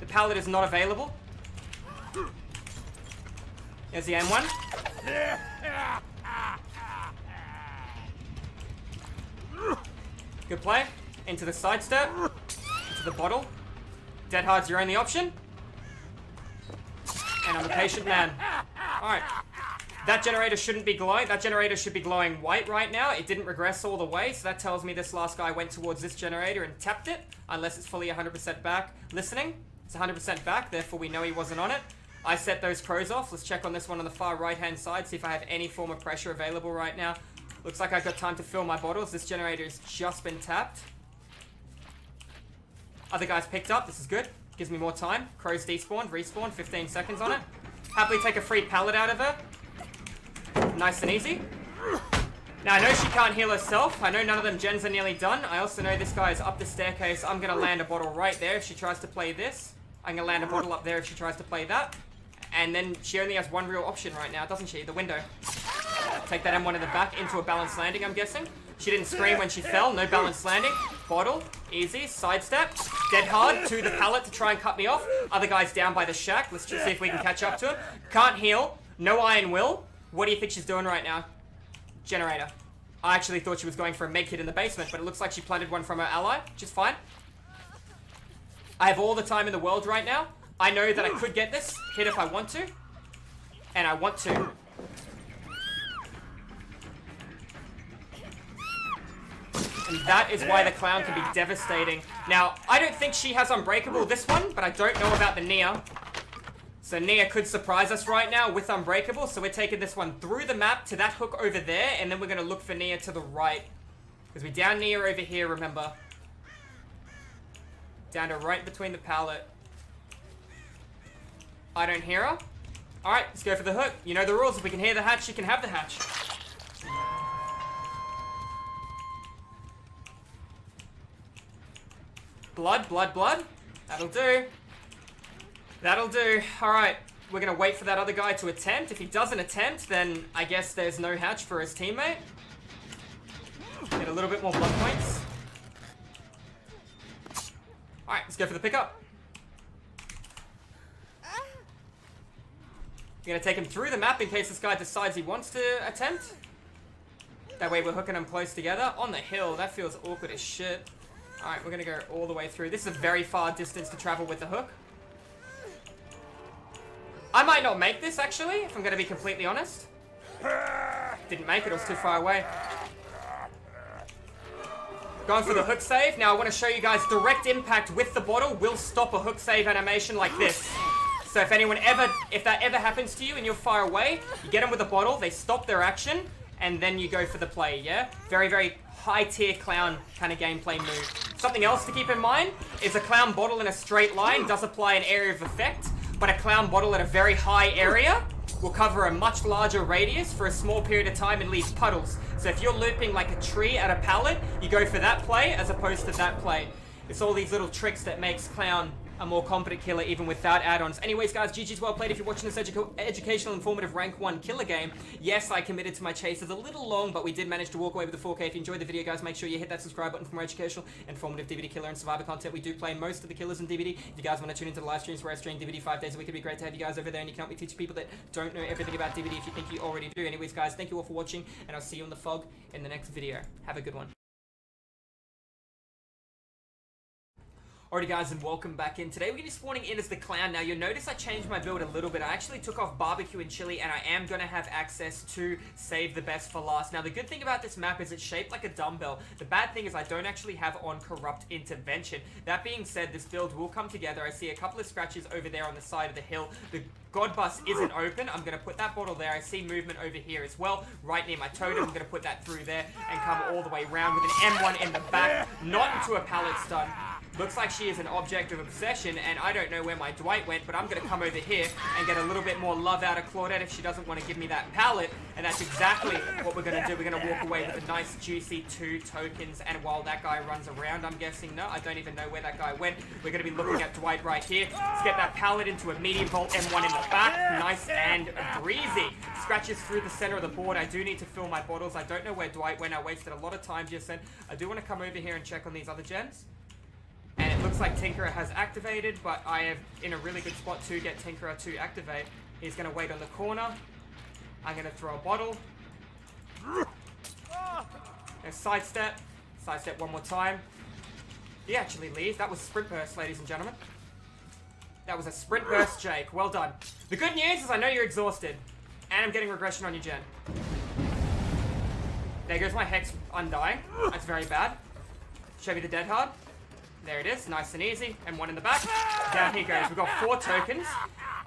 The pallet is not available. There's the M1. Good play. Into the sidestep. Into the bottle. Dead Hard's your only option. And I'm a patient man. Alright. That generator shouldn't be glowing. That generator should be glowing white right now. It didn't regress all the way, so that tells me this last guy went towards this generator and tapped it. Unless it's fully 100% back. Listening. It's 100% back, therefore we know he wasn't on it. I set those crows off. Let's check on this one on the far right-hand side, see if I have any form of pressure available right now. Looks like I've got time to fill my bottles. This generator has just been tapped. Other guys picked up. This is good. Gives me more time. Crows despawned, respawned, 15 seconds on it. Happily take a free pallet out of her. Nice and easy. Now, I know she can't heal herself. I know none of them gens are nearly done. I also know this guy is up the staircase. I'm going to land a bottle right there if she tries to play this. I'm going to land a bottle up there if she tries to play that. And then she only has one real option right now, doesn't she? The window. Take that M1 in the back into a balanced landing, I'm guessing. She didn't scream when she fell. No balanced landing. Bottle. Easy. Sidestep. Dead Hard to the pallet to try and cut me off. Other guy's down by the shack. Let's just see if we can catch up to him. Can't heal. No Iron Will. What do you think she's doing right now? Generator. I actually thought she was going for a medkit in the basement, but it looks like she planted one from her ally, which is fine. I have all the time in the world right now. I know that I could get this hit if I want to. And I want to. And that is why the clown can be devastating. Now, I don't think she has Unbreakable this one, but I don't know about the Nia. So Nia could surprise us right now with Unbreakable. So we're taking this one through the map to that hook over there. And then we're going to look for Nia to the right. Because we down Nia over here, remember. Down to right between the pallet. I don't hear her. Alright, let's go for the hook. You know the rules. If we can hear the hatch, you can have the hatch. Blood, blood, blood. That'll do. That'll do. Alright, we're going to wait for that other guy to attempt. If he doesn't attempt, then I guess there's no hatch for his teammate. Get a little bit more blood points. Alright, let's go for the pickup. We're going to take him through the map in case this guy decides he wants to attempt. That way we're hooking them close together. On the hill, that feels awkward as shit. Alright, we're going to go all the way through. This is a very far distance to travel with the hook. I might not make this, actually, if I'm going to be completely honest. Didn't make it, it was too far away. Going for the hook save. Now I want to show you guys direct impact with the bottle will stop a hook save animation like this. So if that ever happens to you and you're far away, you get them with a bottle, they stop their action, and then you go for the play, yeah? Very, very high tier clown kind of gameplay move. Something else to keep in mind is a clown bottle in a straight line does apply an area of effect, but a clown bottle at a very high area will cover a much larger radius for a small period of time and leave puddles. So if you're looping like a tree at a pallet, you go for that play as opposed to that play. It's all these little tricks that makes clown a more competent killer even without add-ons. Anyways, guys, GG's well played if you're watching this educational, informative rank 1 killer game. Yes, I committed to my chases a little long, but we did manage to walk away with the 4K. If you enjoyed the video, guys, make sure you hit that subscribe button for more educational, informative DVD killer and survivor content. We do play most of the killers in DVD. If you guys want to tune into the live streams where I stream DVD 5 days a week, it'd be great to have you guys over there, and you can help me teach people that don't know everything about DVD if you think you already do. Anyways, guys, thank you all for watching, and I'll see you in the fog in the next video. Have a good one. Alrighty guys, and welcome back in. Today we're going to be spawning in as the clown. Now you'll notice I changed my build a little bit. I actually took off barbecue and chili, and I am going to have access to save the best for last. Now the good thing about this map is it's shaped like a dumbbell. The bad thing is I don't actually have on corrupt intervention. That being said, this build will come together. I see a couple of scratches over there on the side of the hill. The God bus isn't open. I'm going to put that bottle there. I see movement over here as well, right near my totem. I'm going to put that through there and come all the way around with an M1 in the back, not into a pallet stun. Looks like she is an object of obsession, and I don't know where my Dwight went, but I'm going to come over here and get a little bit more love out of Claudette if she doesn't want to give me that pallet, and that's exactly what we're going to do. We're going to walk away with a nice, juicy 2 tokens, and while that guy runs around, I'm guessing, no, I don't even know where that guy went. We're going to be looking at Dwight right here. Let's get that pallet into a medium vault M1 in the back. Nice and breezy. Scratches through the center of the board. I do need to fill my bottles. I don't know where Dwight went. I wasted a lot of time just then. I do want to come over here and check on these other gens. And it looks like Tinkerer has activated, but I am in a really good spot to get Tinkerer to activate. He's going to wait on the corner. I'm going to throw a bottle. And sidestep. Sidestep one more time. He actually leaves. That was sprint burst, ladies and gentlemen. That was a sprint burst, Jake. Well done. The good news is I know you're exhausted. And I'm getting regression on you, Jen. There goes my Hex undying. That's very bad. Show me the dead hard. There it is, nice and easy, and one in the back. Down he goes. We've got 4 tokens.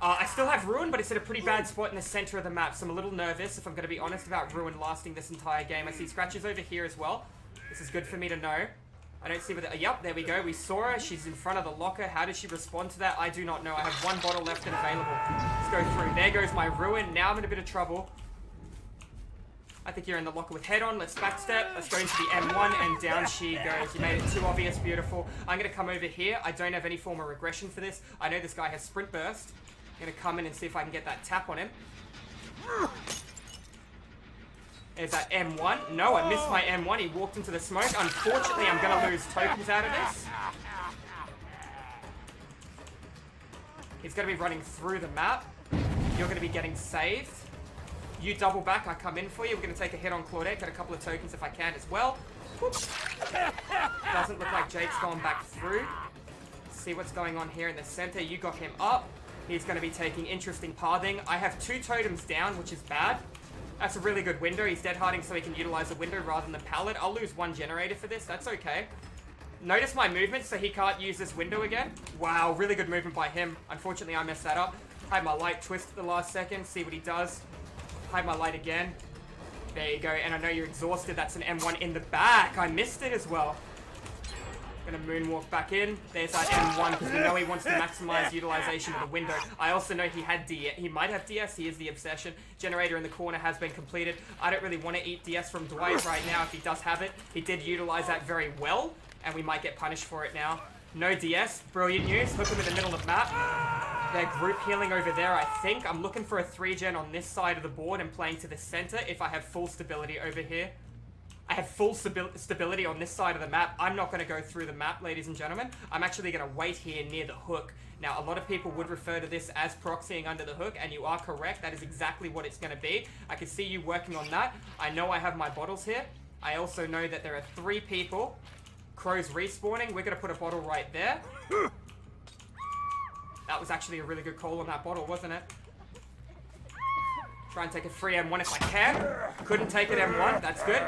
I still have Ruin, but it's at a pretty bad spot in the center of the map, so I'm a little nervous, if I'm going to be honest, about Ruin lasting this entire game. I see scratches over here as well. This is good for me to know. I don't see whether... Yep, there we go. We saw her. She's in front of the locker. How does she respond to that? I do not know. I have 1 bottle left and available. Let's go through. There goes my Ruin. Now I'm in a bit of trouble. I think you're in the locker with head on. Let's backstep. Let's go into the M1, and down she goes. You made it too obvious. Beautiful. I'm going to come over here. I don't have any form of regression for this. I know this guy has sprint burst. I'm going to come in and see if I can get that tap on him. There's that M1. No, I missed my M1. He walked into the smoke. Unfortunately, I'm going to lose tokens out of this. He's going to be running through the map. You're going to be getting saved. You double back, I come in for you. We're going to take a hit on Claudette, get a couple of tokens if I can as well. Whoop. Doesn't look like Jake's going back through. See what's going on here in the center. You got him up. He's going to be taking interesting pathing. I have 2 totems down, which is bad. That's a really good window. He's dead harding so he can utilize the window rather than the pallet. I'll lose 1 generator for this. That's okay. Notice my movement so he can't use this window again. Wow, really good movement by him. Unfortunately, I messed that up. Had my light twist at the last second. See what he does. Hide my light again. There you go, and I know you're exhausted. That's an M1 in the back. I missed it as well. Gonna moonwalk back in. There's that M1 because we know he wants to maximize utilization of the window. I also know he had DS. He might have DS. He is the obsession. Generator in the corner has been completed. I don't really want to eat DS from Dwight right now if he does have it. He did utilize that very well, and we might get punished for it now. No DS. Brilliant news. Hook him in the middle of the map. They're group healing over there, I think. I'm looking for a 3-gen on this side of the board and playing to the center if I have full stability over here. I have full stability on this side of the map. I'm not going to go through the map, ladies and gentlemen. I'm actually going to wait here near the hook. Now, a lot of people would refer to this as proxying under the hook, and you are correct. That is exactly what it's going to be. I can see you working on that. I know I have my bottles here. I also know that there are 3 people. Crow's respawning. We're going to put a bottle right there. That was actually a really good call on that bottle, wasn't it? Try and take a free M1 if I can. Couldn't take it M1, that's good.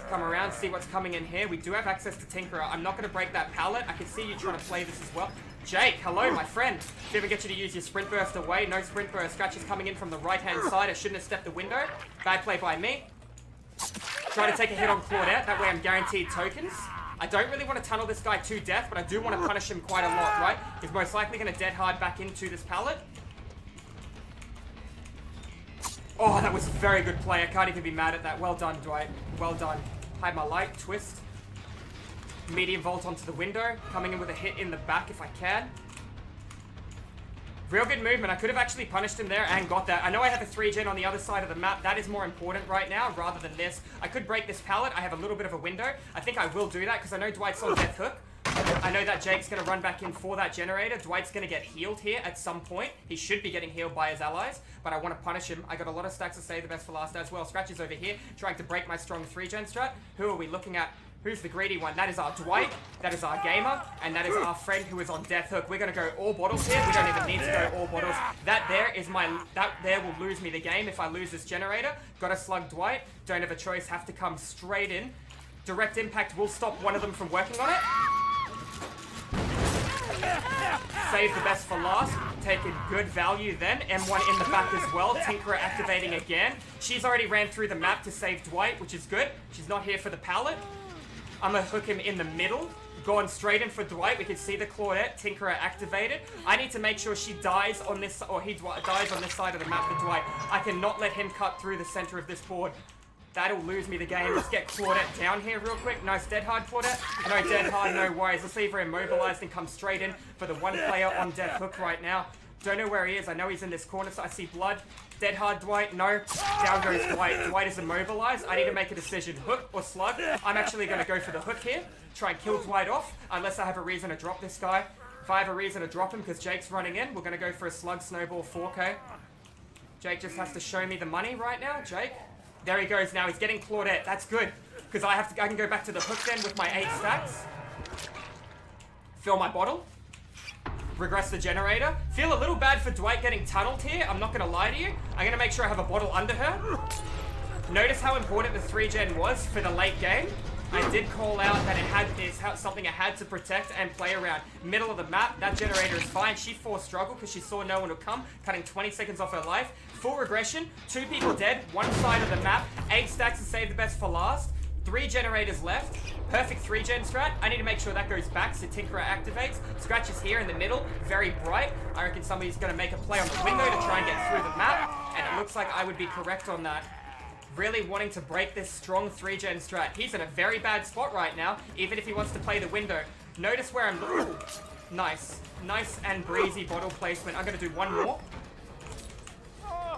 Come around, see what's coming in here. We do have access to Tinkerer. I'm not going to break that pallet. I can see you trying to play this as well. Jake, hello, my friend. Didn't even get you to use your sprint burst away. No sprint burst. Scratches coming in from the right-hand side. I shouldn't have stepped the window. Bad play by me. Try to take a hit on Claudette. That way I'm guaranteed tokens. I don't really want to tunnel this guy to death, but I do want to punish him quite a lot, right? He's most likely going to dead hard back into this pallet. Oh, that was a very good play. I can't even be mad at that. Well done, Dwight. Well done. Hide my light. Twist. Medium vault onto the window. Coming in with a hit in the back if I can. Real good movement. I could have actually punished him there and got that. I know I have a 3-gen on the other side of the map. That is more important right now rather than this. I could break this pallet. I have a little bit of a window. I think I will do that because I know Dwight's on death hook. I know that Jake's going to run back in for that generator. Dwight's going to get healed here at some point. He should be getting healed by his allies, but I want to punish him. I got a lot of stacks to save the best for last as well. Scratch is over here trying to break my strong 3-gen strat. Who are we looking at? Who's the greedy one? That is our Dwight, that is our gamer, and that is our friend who is on death hook. We're going to go all bottles here. We don't even need to go all bottles. That there will lose me the game if I lose this generator. Got to slug Dwight. Don't have a choice. Have to come straight in. Direct impact will stop one of them from working on it. Save the best for last. Taking good value then. M1 in the back as well. Tinkerer activating again. She's already ran through the map to save Dwight, which is good. She's not here for the pallet. I'm going to hook him in the middle. Going straight in for Dwight. We can see the Claudette. Tinkerer activated. I need to make sure she dies on this, or he dies on this side of the map for Dwight. I cannot let him cut through the center of this board. That'll lose me the game. Let's get Claudette down here real quick. Nice dead hard, Claudette. No dead hard, no worries. Let's leave her immobilized and come straight in for the one player on death hook right now. Don't know where he is. I know he's in this corner, so I see blood. Dead hard, Dwight. No. Down goes Dwight. Dwight is immobilized. I need to make a decision. Hook or slug? I'm actually going to go for the hook here. Try and kill Dwight off, unless I have a reason to drop this guy. If I have a reason to drop him because Jake's running in, we're going to go for a slug snowball 4K. Jake just has to show me the money right now. Jake. There he goes now. He's getting Claudette. That's good. Because I can go back to the hook then with my 8 stacks. Fill my bottle. Regress the generator. Feel a little bad for Dwight getting tunneled here. I'm not going to lie to you. I'm going to make sure I have a bottle under her. Notice how important the 3-gen was for the late game. I did call out that it's something I had to protect and play around. Middle of the map, that generator is fine. She forced struggle because she saw no one would come, cutting 20 seconds off her life. Full regression, 2 people dead, one side of the map, 8 stacks to save the best for last, 3 generators left. Perfect 3-gen strat. I need to make sure that goes back so Tinkerer activates. Scratch is here in the middle, very bright. I reckon somebody's going to make a play on the window to try and get through the map, and it looks like I would be correct on that. Really wanting to break this strong 3-gen strat. He's in a very bad spot right now, even if he wants to play the window. Notice where I'm... Ooh, nice. Nice and breezy bottle placement. I'm going to do one more.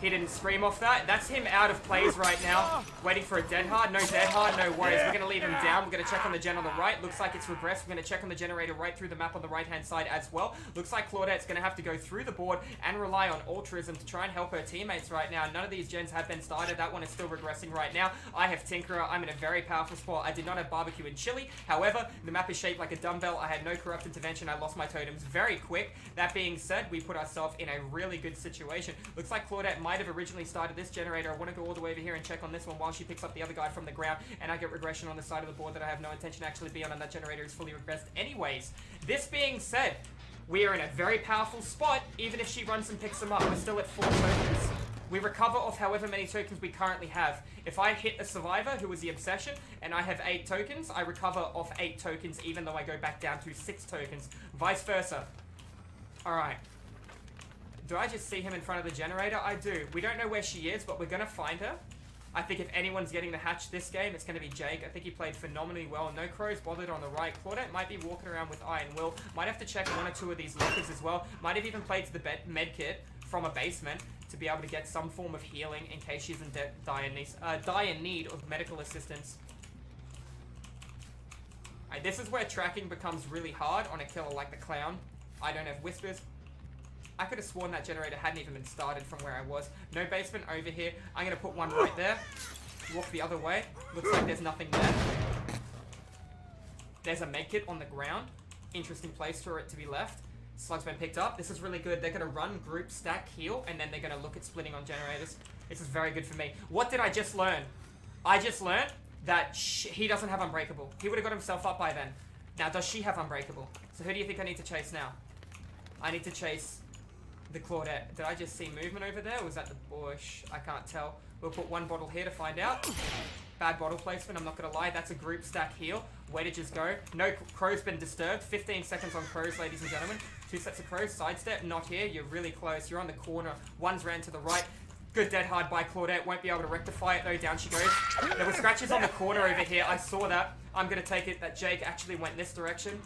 He didn't scream off that. That's him out of plays right now. Waiting for a dead hard. No dead hard, no worries. We're going to leave him down. We're going to check on the gen on the right. Looks like it's regressed. We're going to check on the generator right through the map on the right-hand side as well. Looks like Claudette's going to have to go through the board and rely on altruism to try and help her teammates right now. None of these gens have been started. That one is still regressing right now. I have Tinkerer. I'm in a very powerful spot. I did not have barbecue and chili. However, the map is shaped like a dumbbell. I had no corrupt intervention. I lost my totems very quick. That being said, we put ourselves in a really good situation. Looks like Claudette might have originally started this generator. I want to go all the way over here and check on this one while she picks up the other guy from the ground, and I get regression on the side of the board that I have no intention to actually be on, and that generator is fully regressed anyways. This being said, we are in a very powerful spot. Even if she runs and picks them up, we're still at 4 tokens. We recover off however many tokens we currently have. If I hit a survivor, who was the obsession, and I have 8 tokens, I recover off 8 tokens even though I go back down to 6 tokens. Vice versa. Alright. Do I just see him in front of the generator? I do. We don't know where she is, but we're going to find her. I think if anyone's getting the hatch this game, it's going to be Jake. I think he played phenomenally well. No crows bothered on the right. Claudette might be walking around with Iron Will. Might have to check 1 or 2 of these lockers as well. Might have even played to the med kit from a basement to be able to get some form of healing in case she's in dire need of medical assistance. This is where tracking becomes really hard on a killer like the Clown. I don't have whispers. I could have sworn that generator hadn't even been started from where I was. No basement over here. I'm going to put one right there. Walk the other way. Looks like there's nothing there. There's a medkit on the ground. Interesting place for it to be left. Slug's been picked up. This is really good. They're going to run, group, stack, heal, and then they're going to look at splitting on generators. This is very good for me. What did I just learn? I just learned that he doesn't have Unbreakable. He would have got himself up by then. Now, does she have Unbreakable? So who do you think I need to chase now? I need to chase the Claudette. Did I just see movement over there, or was that the bush? I can't tell. We'll put one bottle here to find out. Bad bottle placement, I'm not going to lie. That's a group stack heal. Way to just go. No crow's been disturbed. 15 seconds on crows, ladies and gentlemen. 2 sets of crows. Sidestep, not here. You're really close. You're on the corner. One's ran to the right. Good dead hard by Claudette. Won't be able to rectify it though. Down she goes. There were scratches on the corner over here. I saw that. I'm going to take it that Jake actually went this direction.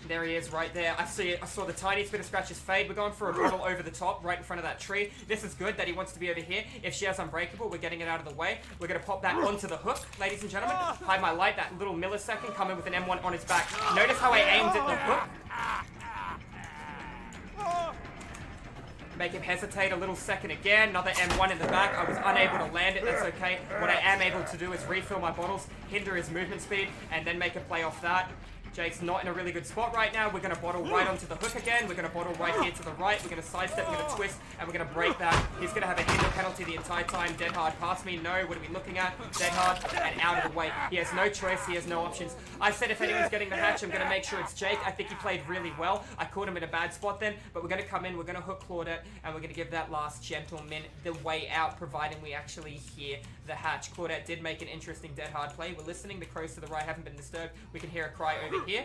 There he is right there. I see it. I saw the tiniest bit of scratches fade. We're going for a bottle over the top, right in front of that tree. This is good that he wants to be over here. If she has Unbreakable, we're getting it out of the way. We're going to pop that onto the hook, ladies and gentlemen. Hide my light, that little millisecond, coming with an M1 on his back. Notice how I aimed at the hook. Make him hesitate a little second again. Another M1 in the back. I was unable to land it. That's okay. What I am able to do is refill my bottles, hinder his movement speed, and then make a play off that. Jake's not in a really good spot right now. We're going to bottle right onto the hook again. We're going to bottle right here to the right. We're going to sidestep, we're going to twist, and we're going to break that. He's going to have a hinder penalty the entire time. Dead hard past me. No. What are we looking at? Dead hard and out of the way. He has no choice. He has no options. I said if anyone's getting the hatch, I'm going to make sure it's Jake. I think he played really well. I caught him in a bad spot then, but we're going to come in. We're going to hook Claudette, and we're going to give that last gentleman the way out, providing we actually hear the hatch. Claudette did make an interesting dead hard play. We're listening. The crows to the right haven't been disturbed. We can hear a cry over here.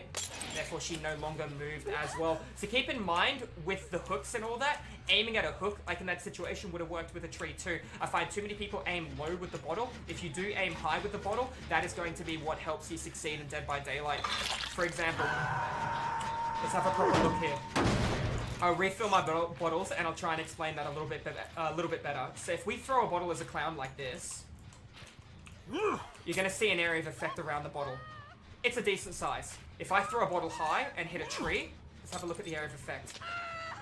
Therefore, she no longer moved as well. So keep in mind, with the hooks and all that, aiming at a hook, like in that situation, would have worked with a tree too. I find too many people aim low with the bottle. If you do aim high with the bottle, that is going to be what helps you succeed in Dead by Daylight. For example, let's have a proper look here. I'll refill my bottles, and I'll try and explain that a little bit better. So if we throw a bottle as a clown like this, you're going to see an area of effect around the bottle. It's a decent size. If I throw a bottle high and hit a tree, let's have a look at the area of effect.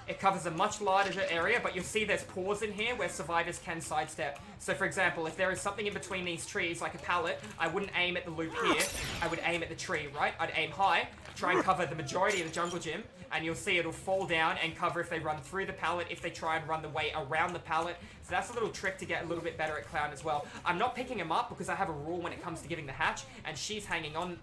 It covers a much larger area, but you'll see there's pores in here where survivors can sidestep. So for example, if there is something in between these trees, like a pallet, I wouldn't aim at the loop here, I would aim at the tree, right? I'd aim high, try and cover the majority of the jungle gym, and you'll see it'll fall down and cover if they run through the pallet, if they try and run the way around the pallet. So that's a little trick to get a little bit better at clown as well. I'm not picking him up because I have a rule when it comes to giving the hatch, and she's hanging on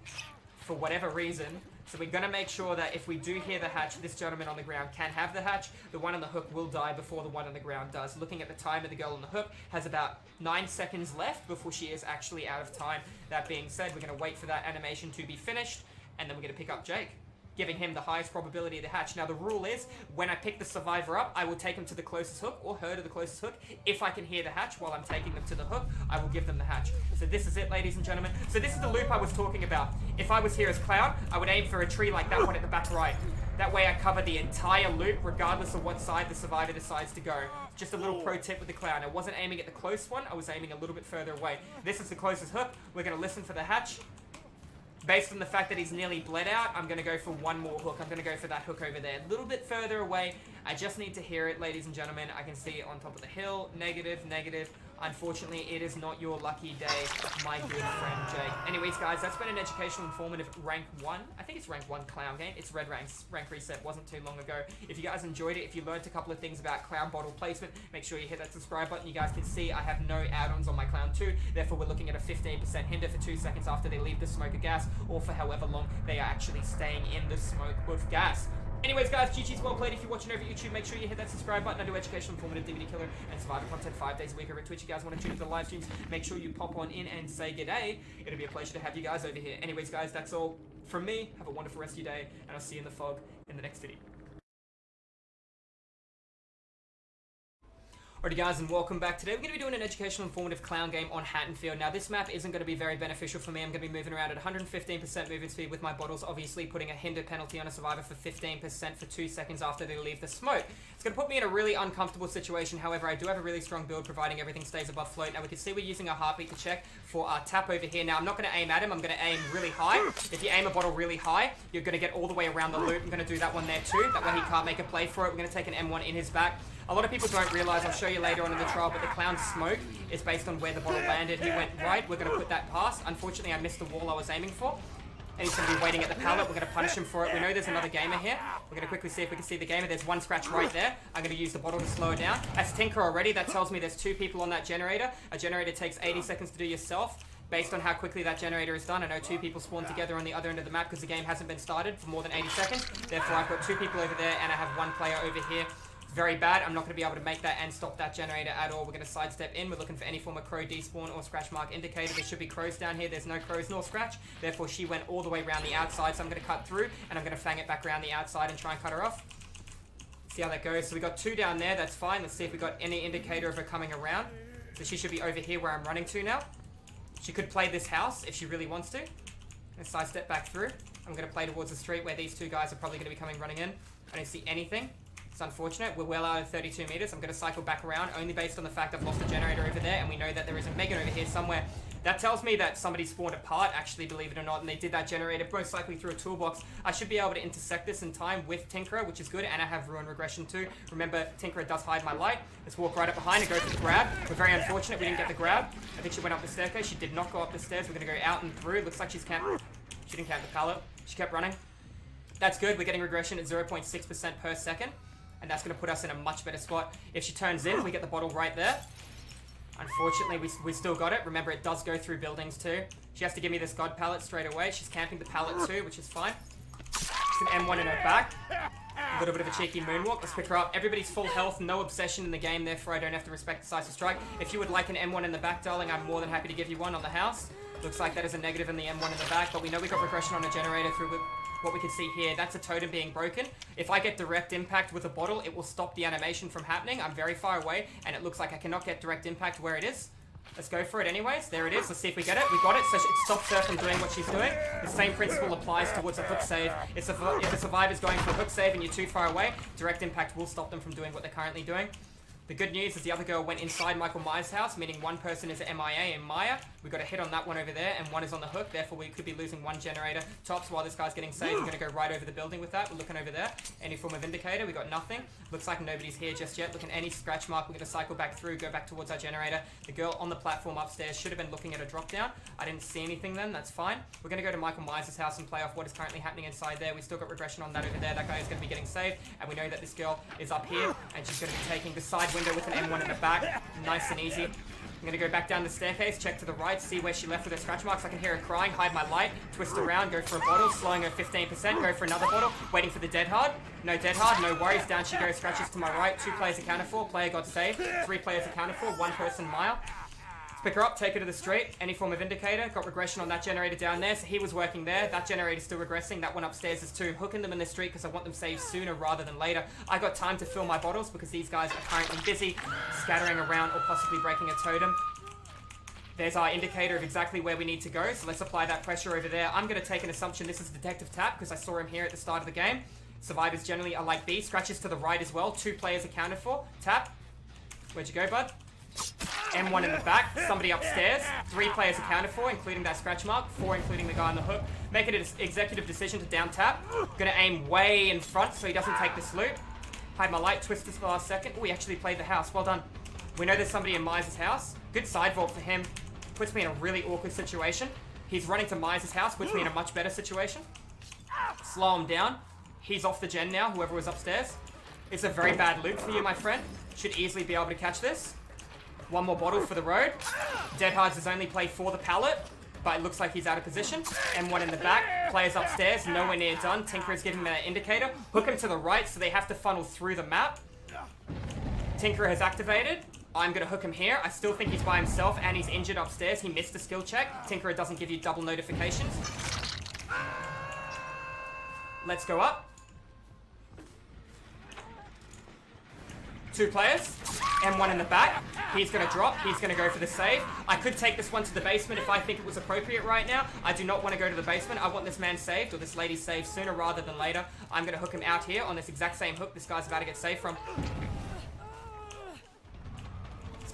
for whatever reason. So we're going to make sure that if we do hear the hatch, this gentleman on the ground can have the hatch. The one on the hook will die before the one on the ground does. Looking at the time of the girl on the hook, has about 9 seconds left before she is actually out of time. That being said, we're going to wait for that animation to be finished, and then we're going to pick up Jake, giving him the highest probability of the hatch. Now the rule is, when I pick the survivor up, I will take him to the closest hook, or her to the closest hook. If I can hear the hatch while I'm taking them to the hook, I will give them the hatch. So this is it, ladies and gentlemen. So this is the loop I was talking about. If I was here as clown, I would aim for a tree like that one at the back right. That way I cover the entire loop, regardless of what side the survivor decides to go. Just a little pro tip with the clown. I wasn't aiming at the close one, I was aiming a little bit further away. This is the closest hook. We're going to listen for the hatch. Based on the fact that he's nearly bled out, I'm going to go for one more hook. I'm going to go for that hook over there. A little bit further away. I just need to hear it, ladies and gentlemen. I can see it on top of the hill. Negative, negative. Unfortunately, it is not your lucky day, my good friend Jake. Anyways, guys, that's been an educational, informative rank 1. I think it's rank 1 clown game. It's red ranks. Rank reset wasn't too long ago. If you guys enjoyed it, if you learned a couple of things about clown bottle placement, make sure you hit that subscribe button. You guys can see I have no add-ons on my clown 2. Therefore, we're looking at a 15% hinder for 2 seconds after they leave the smoke of gas, or for however long they are actually staying in the smoke of gas. Anyways, guys, GG's well played. If you're watching over YouTube, make sure you hit that subscribe button. I do educational, informative, DVD killer, and survivor content 5 days a week over at Twitch. You guys want to tune into the live streams, make sure you pop on in and say g'day. It'll be a pleasure to have you guys over here. Anyways, guys, that's all from me. Have a wonderful rest of your day, and I'll see you in the fog in the next video. Alrighty guys, and welcome back. Today we're going to be doing an educational, informative clown game on Haddonfield. Now this map isn't going to be very beneficial for me. I'm going to be moving around at 115% movement speed with my bottles, obviously putting a hinder penalty on a survivor for 15% for 2 seconds after they leave the smoke. It's going to put me in a really uncomfortable situation. However, I do have a really strong build, providing everything stays above float. Now we can see we're using our heartbeat to check for our tap over here. Now I'm not going to aim at him, I'm going to aim really high. If you aim a bottle really high, you're going to get all the way around the loop. I'm going to do that one there too. That way he can't make a play for it. We're going to take an M1 in his back. A lot of people don't realize, I'll show you later on in the trial, but the clown's smoke is based on where the bottle landed. He went right, we're going to put that past. Unfortunately, I missed the wall I was aiming for. and he's going to be waiting at the pallet. We're going to punish him for it. We know there's another gamer here. We're going to quickly see if we can see the gamer. There's one scratch right there. I'm going to use the bottle to slow it down. That's Tinker already. That tells me there's 2 people on that generator. A generator takes 80 seconds to do yourself. Based on how quickly that generator is done, I know 2 people spawn together on the other end of the map because the game hasn't been started for more than 80 seconds. Therefore, I've got 2 people over there and I have 1 player over here. Very bad. I'm not going to be able to make that and stop that generator at all. We're going to sidestep in. We're looking for any form of crow despawn or scratch mark indicator. There should be crows down here. There's no crows nor scratch. Therefore, she went all the way around the outside. So I'm going to cut through and I'm going to fang it back around the outside and try and cut her off. See how that goes. So we got 2 down there. That's fine. Let's see if we got any indicator of her coming around. So she should be over here where I'm running to now. She could play this house if she really wants to. I'm going to sidestep back through. I'm going to play towards the street where these 2 guys are probably going to be coming running in. I don't see anything. It's unfortunate. We're well out of 32 meters. I'm going to cycle back around only based on the fact I've lost a generator over there and we know that there is a Megan over here somewhere. That tells me that somebody spawned a part, actually, believe it or not, and they did that generator most likely through a toolbox. I should be able to intersect this in time with Tinkerer, which is good, and I have Ruin Regression too. Remember, Tinkerer does hide my light. Let's walk right up behind and go for the grab. We're very unfortunate we didn't get the grab. I think she went up the staircase. She did not go up the stairs. We're going to go out and through. Looks like she's camped. She didn't camp the pallet. She kept running. That's good. We're getting regression at 0.6% per second. And that's going to put us in a much better spot. If she turns in, we get the bottle right there. Unfortunately, we still got it. Remember, it does go through buildings too. She has to give me this god pallet straight away. She's camping the pallet too, which is fine. It's an M1 in her back. A little bit of a cheeky moonwalk. Let's pick her up. Everybody's full health, no obsession in the game, therefore I don't have to respect Decisive Strike. If you would like an M1 in the back, darling, I'm more than happy to give you one on the house. Looks like that is a negative in the M1 in the back, but we know we got regression on a generator through what we can see here. That's a totem being broken. If I get direct impact with a bottle, it will stop the animation from happening. I'm very far away, and it looks like I cannot get direct impact where it is. Let's go for it anyways. There it is. Let's see if we get it. We got it, so it stops her from doing what she's doing. The same principle applies towards a hook save. If the survivor's going for a hook save and you're too far away, direct impact will stop them from doing what they're currently doing. The good news is the other girl went inside Michael Myers' house, meaning one person is MIA in Maya. We got a hit on that one over there, and one is on the hook. Therefore, we could be losing 1 generator tops while this guy's getting saved. We're going to go right over the building with that. We're looking over there. Any form of indicator. We got nothing. Looks like nobody's here just yet. Looking any scratch mark. We're going to cycle back through, go back towards our generator. The girl on the platform upstairs should have been looking at a drop down. I didn't see anything then. That's fine. We're going to go to Michael Myers' house and play off what is currently happening inside there. We still got regression on that over there. That guy is going to be getting saved, and we know that this girl is up here, and she's going to be taking the side window with an M1 in the back. Nice and easy. I'm going to go back down the staircase, check to the right, see where she left with her scratch marks. I can hear her crying, hide my light, twist around, go for a bottle, slowing her 15%, go for another bottle, waiting for the dead hard. No dead hard, no worries, down she goes, scratches to my right, 2 players accounted for, player got saved, 3 players accounted for, 1 person Maya. Let's pick her up, take her to the street, any form of indicator, got regression on that generator down there, so he was working there, that generator's still regressing, that one upstairs is too. Hooking them in the street because I want them saved sooner rather than later. I got time to fill my bottles because these guys are currently busy scattering around or possibly breaking a totem. There's our indicator of exactly where we need to go, so let's apply that pressure over there. I'm going to take an assumption this is Detective Tap because I saw him here at the start of the game. Survivors generally are like B. Scratches to the right as well. 2 players accounted for. Tap. Where'd you go, bud? M1 in the back. Somebody upstairs. 3 players accounted for, including that scratch mark. 4 including the guy on the hook. Make it an executive decision to down tap. Gonna aim way in front so he doesn't take this loot. Hide my light. Twist this for the last second. Oh, he actually played the house. Well done. We know there's somebody in Myers' house. Good side vault for him. Puts me in a really awkward situation. He's running to Myers' house. Puts me in a much better situation. Slow him down. He's off the gen now, whoever was upstairs. It's a very bad loot for you, my friend. Should easily be able to catch this. 1 more bottle for the road. Dead Hards has only played for the pallet, but it looks like he's out of position. M1 in the back. Players upstairs, nowhere near done. Tinker is giving him an indicator. Hook him to the right, so they have to funnel through the map. Tinker has activated. I'm going to hook him here. I still think he's by himself, and he's injured upstairs. He missed a skill check. Tinkerer doesn't give you double notifications. Let's go up. 2 players. M1 in the back. He's going to drop. He's going to go for the save. I could take this one to the basement if I think it was appropriate right now. I do not want to go to the basement. I want this man saved, or this lady saved sooner rather than later. I'm going to hook him out here on this exact same hook this guy's about to get saved from.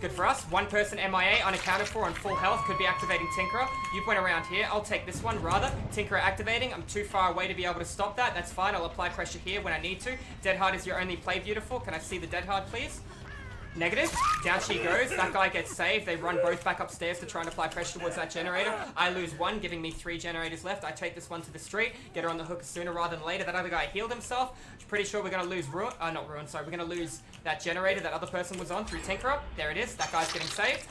Good for us. 1 person MIA, unaccounted for, on full health. Could be activating Tinkerer. You went around here. I'll take this one, rather. Tinkerer activating. I'm too far away to be able to stop that. That's fine. I'll apply pressure here when I need to. Dead Hard is your only play, beautiful. Can I see the Dead Hard, please? Negative. Down she goes. That guy gets saved. They run both back upstairs to try and apply pressure towards that generator. I lose one, giving me 3 generators left. I take this one to the street, get her on the hook sooner rather than later. That other guy healed himself. Pretty sure we're going to lose Ruin. Not Ruin, sorry. We're going to lose that generator that other person was on through Tinkerer. There it is. That guy's getting saved.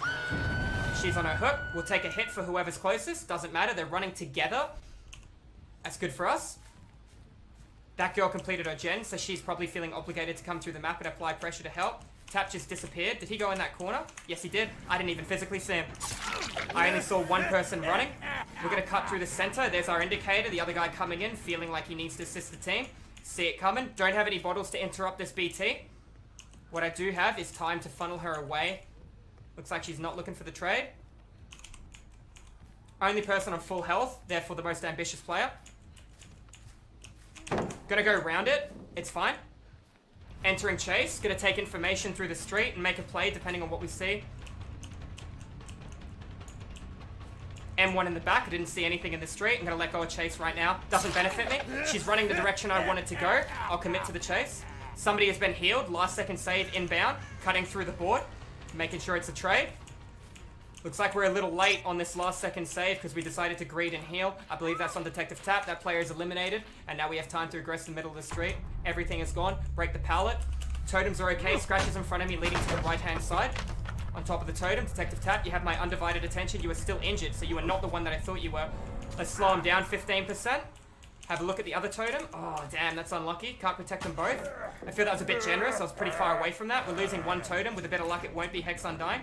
She's on her hook. We'll take a hit for whoever's closest. Doesn't matter. They're running together. That's good for us. That girl completed her gen, so she's probably feeling obligated to come through the map and apply pressure to help. Tap just disappeared. Did he go in that corner? Yes, he did. I didn't even physically see him. I only saw one person running. We're going to cut through the center. There's our indicator. The other guy coming in, feeling like he needs to assist the team. See it coming. Don't have any bottles to interrupt this BT. What I do have is time to funnel her away. Looks like she's not looking for the trade. Only person on full health, therefore the most ambitious player. Gonna go around it. It's fine. Entering chase. Gonna take information through the street and make a play depending on what we see. M1 in the back. I didn't see anything in the street. I'm gonna let go of chase right now. Doesn't benefit me. She's running the direction I wanted to go. I'll commit to the chase. Somebody has been healed. Last second save inbound. Cutting through the board. Making sure it's a trade. Looks like we're a little late on this last second save because we decided to greed and heal. I believe that's on Detective Tap. That player is eliminated. And now we have time to aggress the middle of the street. Everything is gone. Break the pallet. Totems are okay. Scratches in front of me leading to the right-hand side. On top of the totem, Detective Tap, you have my undivided attention. You are still injured, so you are not the one that I thought you were. Let's slow him down 15%. Have a look at the other totem. Oh, damn, that's unlucky. Can't protect them both. I feel that was a bit generous. I was pretty far away from that. We're losing one totem. With a bit of luck, it won't be Hex Undying.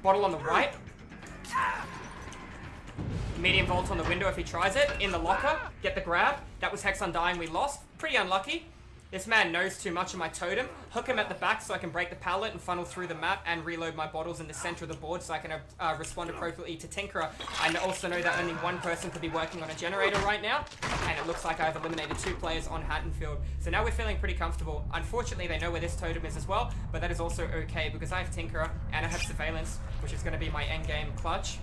Bottle on the right. Medium Vault on the window if he tries it. In the locker. Get the grab. That was Hex Undying we lost. Pretty unlucky. This man knows too much of my totem. Hook him at the back so I can break the pallet and funnel through the map and reload my bottles in the center of the board so I can respond appropriately to Tinkerer. I also know that only one person could be working on a generator right now, and it looks like I've eliminated 2 players on Haddonfield. So now we're feeling pretty comfortable. Unfortunately, they know where this totem is as well, but that is also okay because I have Tinkerer and I have Surveillance, which is going to be my endgame clutch.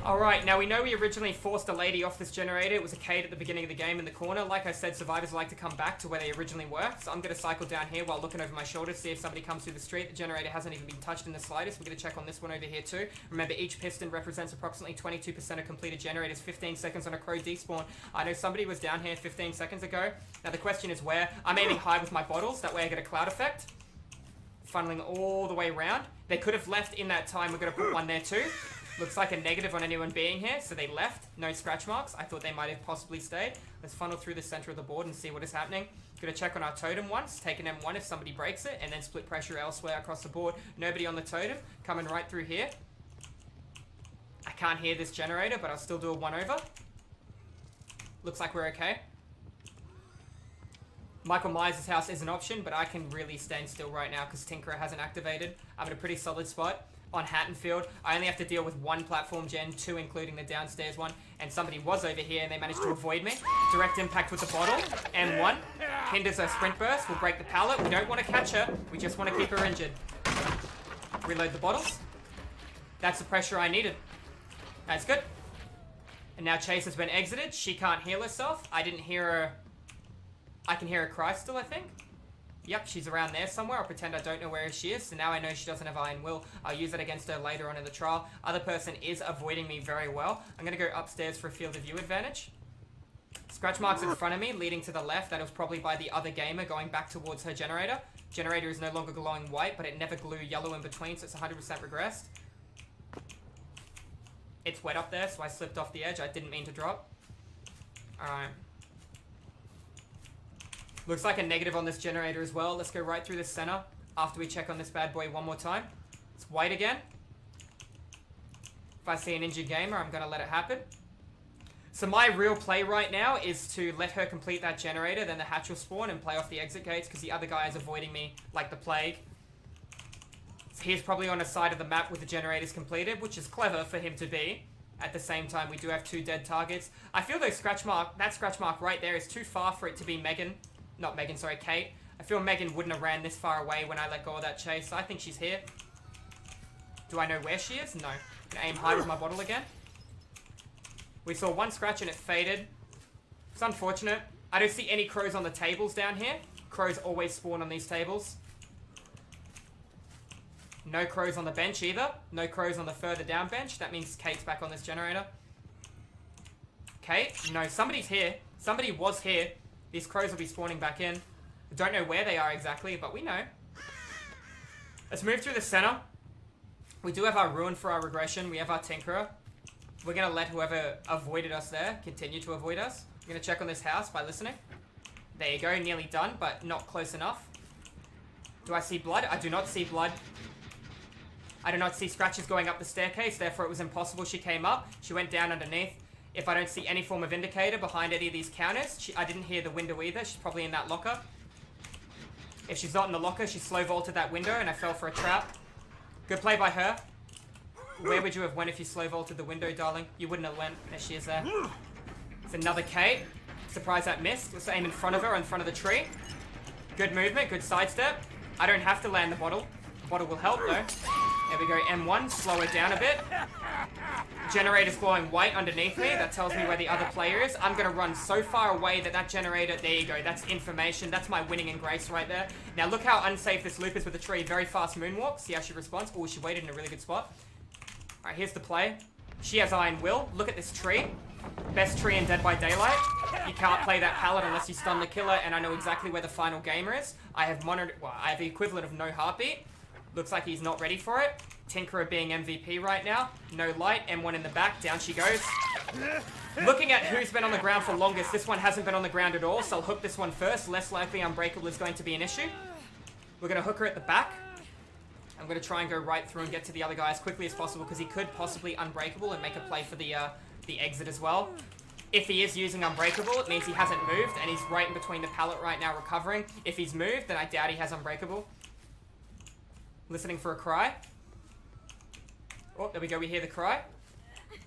Alright, now we know we originally forced a lady off this generator. It was a Kate at the beginning of the game in the corner. Like I said, survivors like to come back to where they originally were. So I'm going to cycle down here while looking over my shoulder to see if somebody comes through the street. The generator hasn't even been touched in the slightest. We're going to check on this one over here too. Remember, each piston represents approximately 22% of completed generators. 15 seconds on a crow despawn. I know somebody was down here 15 seconds ago. Now the question is where. I'm aiming high with my bottles. That way I get a cloud effect. Funneling all the way around. They could have left in that time. We're going to put one there too. Looks like a negative on anyone being here, so they left. No scratch marks. I thought they might have possibly stayed. Let's funnel through the center of the board and see what is happening. Gonna check on our totem once, take an M1 if somebody breaks it, and then split pressure elsewhere across the board. Nobody on the totem. Coming right through here. I can't hear this generator, but I'll still do a 1-over. Looks like we're okay. Michael Myers' house is an option, but I can really stand still right now because Tinkerer hasn't activated. I'm in a pretty solid spot. On Haddonfield, I only have to deal with 1 platform gen, 2 including the downstairs one, and somebody was over here and they managed to avoid me. Direct impact with the bottle, M1, hinders her sprint burst, we'll break the pallet. We don't want to catch her, we just want to keep her injured. Reload the bottles. That's the pressure I needed. That's good. And now Chase has been exited, she can't heal herself. I didn't hear her. I can hear her cry still, I think. Yep, she's around there somewhere. I'll pretend I don't know where she is. So now I know she doesn't have Iron Will. I'll use it against her later on in the trial. Other person is avoiding me very well. I'm going to go upstairs for a field of view advantage. Scratch marks in front of me, leading to the left. That was probably by the other gamer going back towards her generator. Generator is no longer glowing white, but it never glue yellow in between, so it's 100% regressed. It's wet up there, so I slipped off the edge. I didn't mean to drop. Alright. Looks like a negative on this generator as well. Let's go right through the center after we check on this bad boy one more time. It's white again. If I see an injured gamer, I'm going to let it happen. So my real play right now is to let her complete that generator, then the hatch will spawn and play off the exit gates because the other guy is avoiding me like the plague. So he's probably on a side of the map with the generators completed, which is clever for him to be. At the same time, we do have 2 dead targets. I feel that scratch mark right there is too far for it to be Megan. Not Megan, sorry, Kate. I feel Megan wouldn't have ran this far away when I let go of that chase, so I think she's here. Do I know where she is? No. I'm gonna aim high with my bottle again. We saw 1 scratch and it faded. It's unfortunate. I don't see any crows on the tables down here. Crows always spawn on these tables. No crows on the bench either. No crows on the further down bench. That means Kate's back on this generator. Kate? No, somebody's here. Somebody was here. These crows will be spawning back in. I don't know where they are exactly, but we know. Let's move through the center. We do have our ruin for our regression. We have our tinkerer. We're going to let whoever avoided us there continue to avoid us. We're going to check on this house by listening. There you go, nearly done, but not close enough. Do I see blood? I do not see blood. I do not see scratches going up the staircase, therefore it was impossible she came up. She went down underneath. If I don't see any form of indicator behind any of these counters, I didn't hear the window either. She's probably in that locker. If she's not in the locker, she slow vaulted that window and I fell for a trap. Good play by her. Where would you have went if you slow vaulted the window, darling? You wouldn't have went. There she is there. It's another Kate. Surprised that missed. Let's aim in front of her, in front of the tree. Good movement, good sidestep. I don't have to land the bottle. The bottle will help though. There we go, M1, slow it down a bit. Generator's glowing white underneath me. That tells me where the other player is. I'm gonna run so far away that generator, there you go, that's information. That's my winning and grace right there. Now look how unsafe this loop is with the tree. Very fast moonwalk. See how she responds? Oh, she waited in a really good spot. Alright, here's the play. She has Iron Will. Look at this tree. Best tree in Dead by Daylight. You can't play that pallet unless you stun the killer, and I know exactly where the final gamer is. I have monitored, well, I have the equivalent of no heartbeat. Looks like he's not ready for it. Tinkerer being MVP right now. No light, M1 in the back, down she goes. Looking at who's been on the ground for longest, this one hasn't been on the ground at all, so I'll hook this one first. Less likely Unbreakable is going to be an issue. We're going to hook her at the back. I'm going to try and go right through and get to the other guy as quickly as possible because he could possibly Unbreakable and make a play for the exit as well. If he is using Unbreakable, it means he hasn't moved and he's right in between the pallet right now recovering. If he's moved, then I doubt he has Unbreakable. Listening for a cry. Oh, there we go, we hear the cry.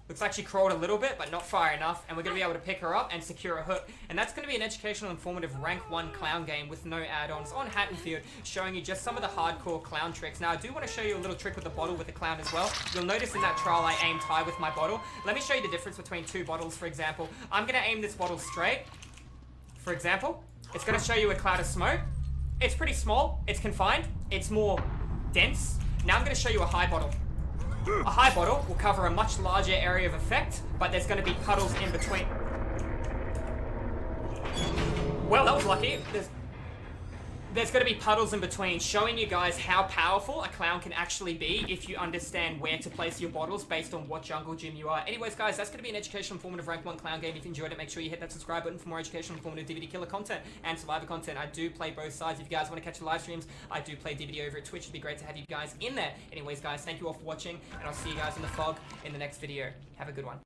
Looks like she crawled a little bit, but not far enough, and we're going to be able to pick her up and secure a hook. And that's going to be an educational, informative rank 1 clown game with no add-ons on Haddonfield, showing you just some of the hardcore clown tricks. Now, I do want to show you a little trick with the bottle with the clown as well. You'll notice in that trial I aimed high with my bottle. Let me show you the difference between two bottles, for example. I'm going to aim this bottle straight. For example, it's going to show you a cloud of smoke. It's pretty small, it's confined, it's more dense. Now I'm going to show you a high bottle. A high bottle will cover a much larger area of effect, but there's going to be puddles in between. Well, that was lucky. There's going to be puddles in between, showing you guys how powerful a clown can actually be if you understand where to place your bottles based on what jungle gym you are. Anyways, guys, that's going to be an educational, informative rank 1 clown game. If you enjoyed it, make sure you hit that subscribe button for more educational, informative DVD killer content and survivor content. I do play both sides. If you guys want to catch the live streams, I do play DVD over at Twitch. It'd be great to have you guys in there. Anyways, guys, thank you all for watching, and I'll see you guys in the fog in the next video. Have a good one.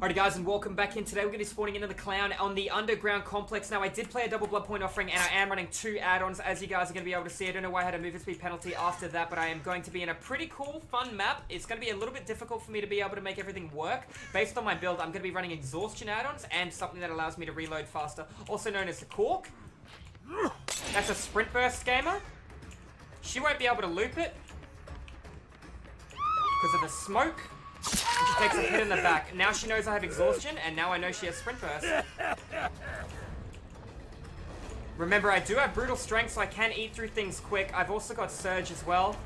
Alrighty guys, and welcome back in. Today we're going to be spawning into the clown on the underground complex. Now I did play a double blood point offering and I am running 2 add-ons, as you guys are going to be able to see. I don't know why I had a movement speed penalty after that, but I am going to be in a pretty cool, fun map. It's going to be a little bit difficult for me to be able to make everything work. Based on my build, I'm going to be running exhaustion add-ons and something that allows me to reload faster, also known as the cork. That's a sprint burst gamer. She won't be able to loop it because of the smoke. And she takes a hit in the back. Now she knows I have exhaustion, and now I know she has sprint burst. Remember, I do have brutal strength, so I can eat through things quick. I've also got surge as well.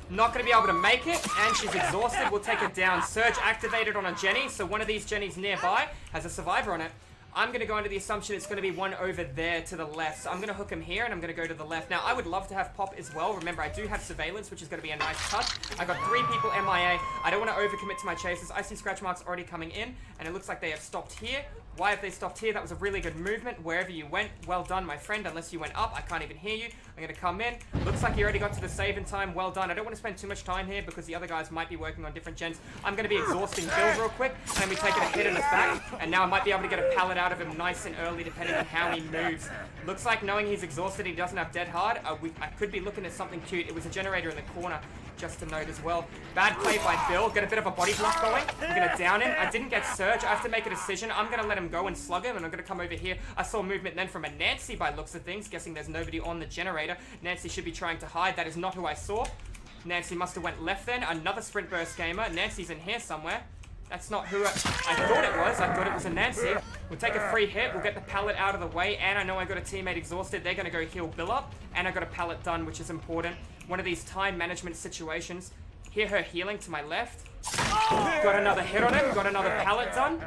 Not going to be able to make it, and she's exhausted. We'll take it down. Surge activated on a Jenny, so one of these Jennies nearby has a survivor on it. I'm going to go under the assumption it's going to be one over there to the left. So I'm going to hook him here, and I'm going to go to the left. Now, I would love to have Pop as well. Remember, I do have surveillance, which is going to be a nice touch. I got 3 people MIA. I don't want to overcommit to my chases. I see scratch marks already coming in, and it looks like they have stopped here. Why have they stopped here? That was a really good movement. Wherever you went, well done, my friend. Unless you went up, I can't even hear you. I'm going to come in. Looks like you already got to the save in time. Well done. I don't want to spend too much time here because the other guys might be working on different gens. I'm going to be exhausting Bill real quick, and then we take it a hit in his back. And now I might be able to get a pallet out of him nice and early, depending on how he moves. Looks like knowing he's exhausted, he doesn't have dead hard. I could be looking at something cute. It was a generator in the corner, just to note as well. Bad play by Bill. Get a bit of a body block going. We're going to down him. I didn't get surge. I have to make a decision. I'm going to let him go and slug him, and I'm going to come over here. I saw movement then from a Nancy by looks of things. Guessing there's nobody on the generator. Nancy should be trying to hide. That is not who I saw. Nancy must have went left then. Another sprint burst gamer. Nancy's in here somewhere. That's not who I thought it was. I thought it was a Nancy. We'll take a free hit. We'll get the pallet out of the way. And I know I got a teammate exhausted. They're going to go heal Bill up. And I got a pallet done, which is important. One of these time management situations. Hear her healing to my left. Got another hit on him. Got another pallet done.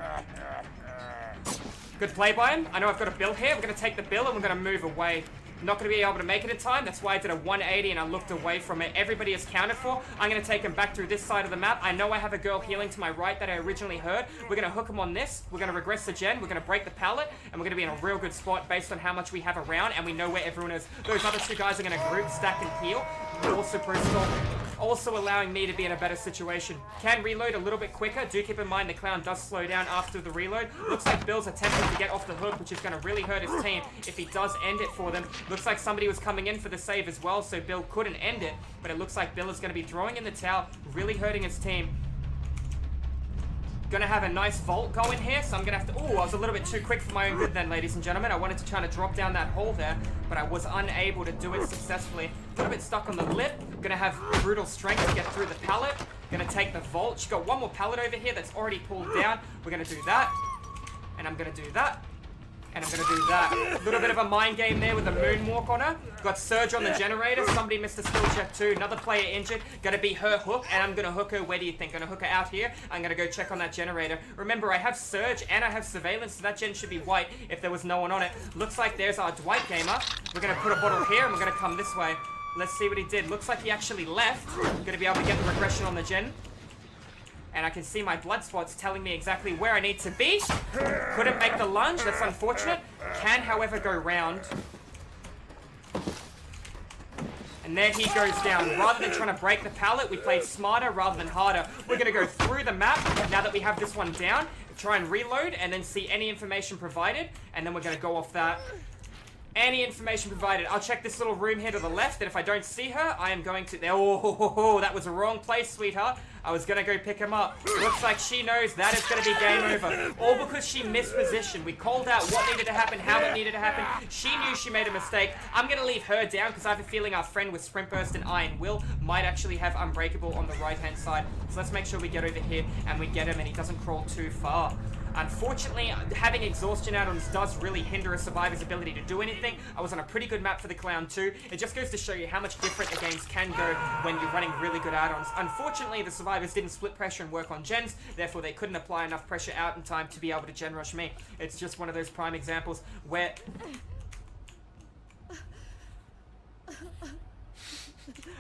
Good play by him. I know I've got a Bill here. We're going to take the Bill and we're going to move away. Not going to be able to make it in time. That's why I did a 180 and I looked away from it. Everybody is counted for. I'm going to take him back through this side of the map. I know I have a girl healing to my right that I originally heard. We're going to hook him on this. We're going to regress the gen. We're going to break the pallet. And we're going to be in a real good spot based on how much we have around. And we know where everyone is. Those other two guys are going to group, stack, and heal. Also Bristol. Also allowing me to be in a better situation. Can reload a little bit quicker. Do keep in mind the clown does slow down after the reload. Looks like Bill's attempting to get off the hook, which is going to really hurt his team if he does end it for them. Looks like somebody was coming in for the save as well, so Bill couldn't end it. But it looks like Bill is going to be throwing in the towel, really hurting his team. Gonna have a nice vault going here, so I'm gonna have to... Oh, I was a little bit too quick for my own good then, ladies and gentlemen. I wanted to try to drop down that hole there, but I was unable to do it successfully. A little bit stuck on the lip. Gonna have brutal strength to get through the pallet. Gonna take the vault. She's got one more pallet over here that's already pulled down. We're gonna do that. And I'm gonna do that. And I'm going to do that. A little bit of a mind game there with the moonwalk on her. Got Surge on the generator. Somebody missed a skill check too. Another player injured. Going to be her hook. And I'm going to hook her. Where do you think? Going to hook her out here. I'm going to go check on that generator. Remember, I have Surge and I have Surveillance. So that gen should be white if there was no one on it. Looks like there's our Dwight gamer. We're going to put a bottle here and we're going to come this way. Let's see what he did. Looks like he actually left. Going to be able to get the regression on the gen. And I can see my blood spots telling me exactly where I need to be. Couldn't make the lunge, that's unfortunate. Can, however, go round. And there he goes down. Rather than trying to break the pallet, we played smarter rather than harder. We're going to go through the map now that we have this one down. Try and reload and then see any information provided. And then we're going to go off that. Any information provided. I'll check this little room here to the left, and if I don't see her, I am going to... Oh, that was a wrong place, sweetheart. I was going to go pick him up. Looks like she knows that is going to be game over. All because she missed position. We called out what needed to happen, how it needed to happen. She knew she made a mistake. I'm going to leave her down because I have a feeling our friend with Sprint Burst and Iron Will might actually have Unbreakable on the right-hand side. So let's make sure we get over here and we get him and he doesn't crawl too far. Unfortunately, having exhaustion add-ons does really hinder a survivor's ability to do anything. I was on a pretty good map for the clown too. It just goes to show you how much different the games can go when you're running really good add-ons. Unfortunately, the survivors didn't split pressure and work on gens, therefore they couldn't apply enough pressure out in time to be able to gen rush me. It's just one of those prime examples where...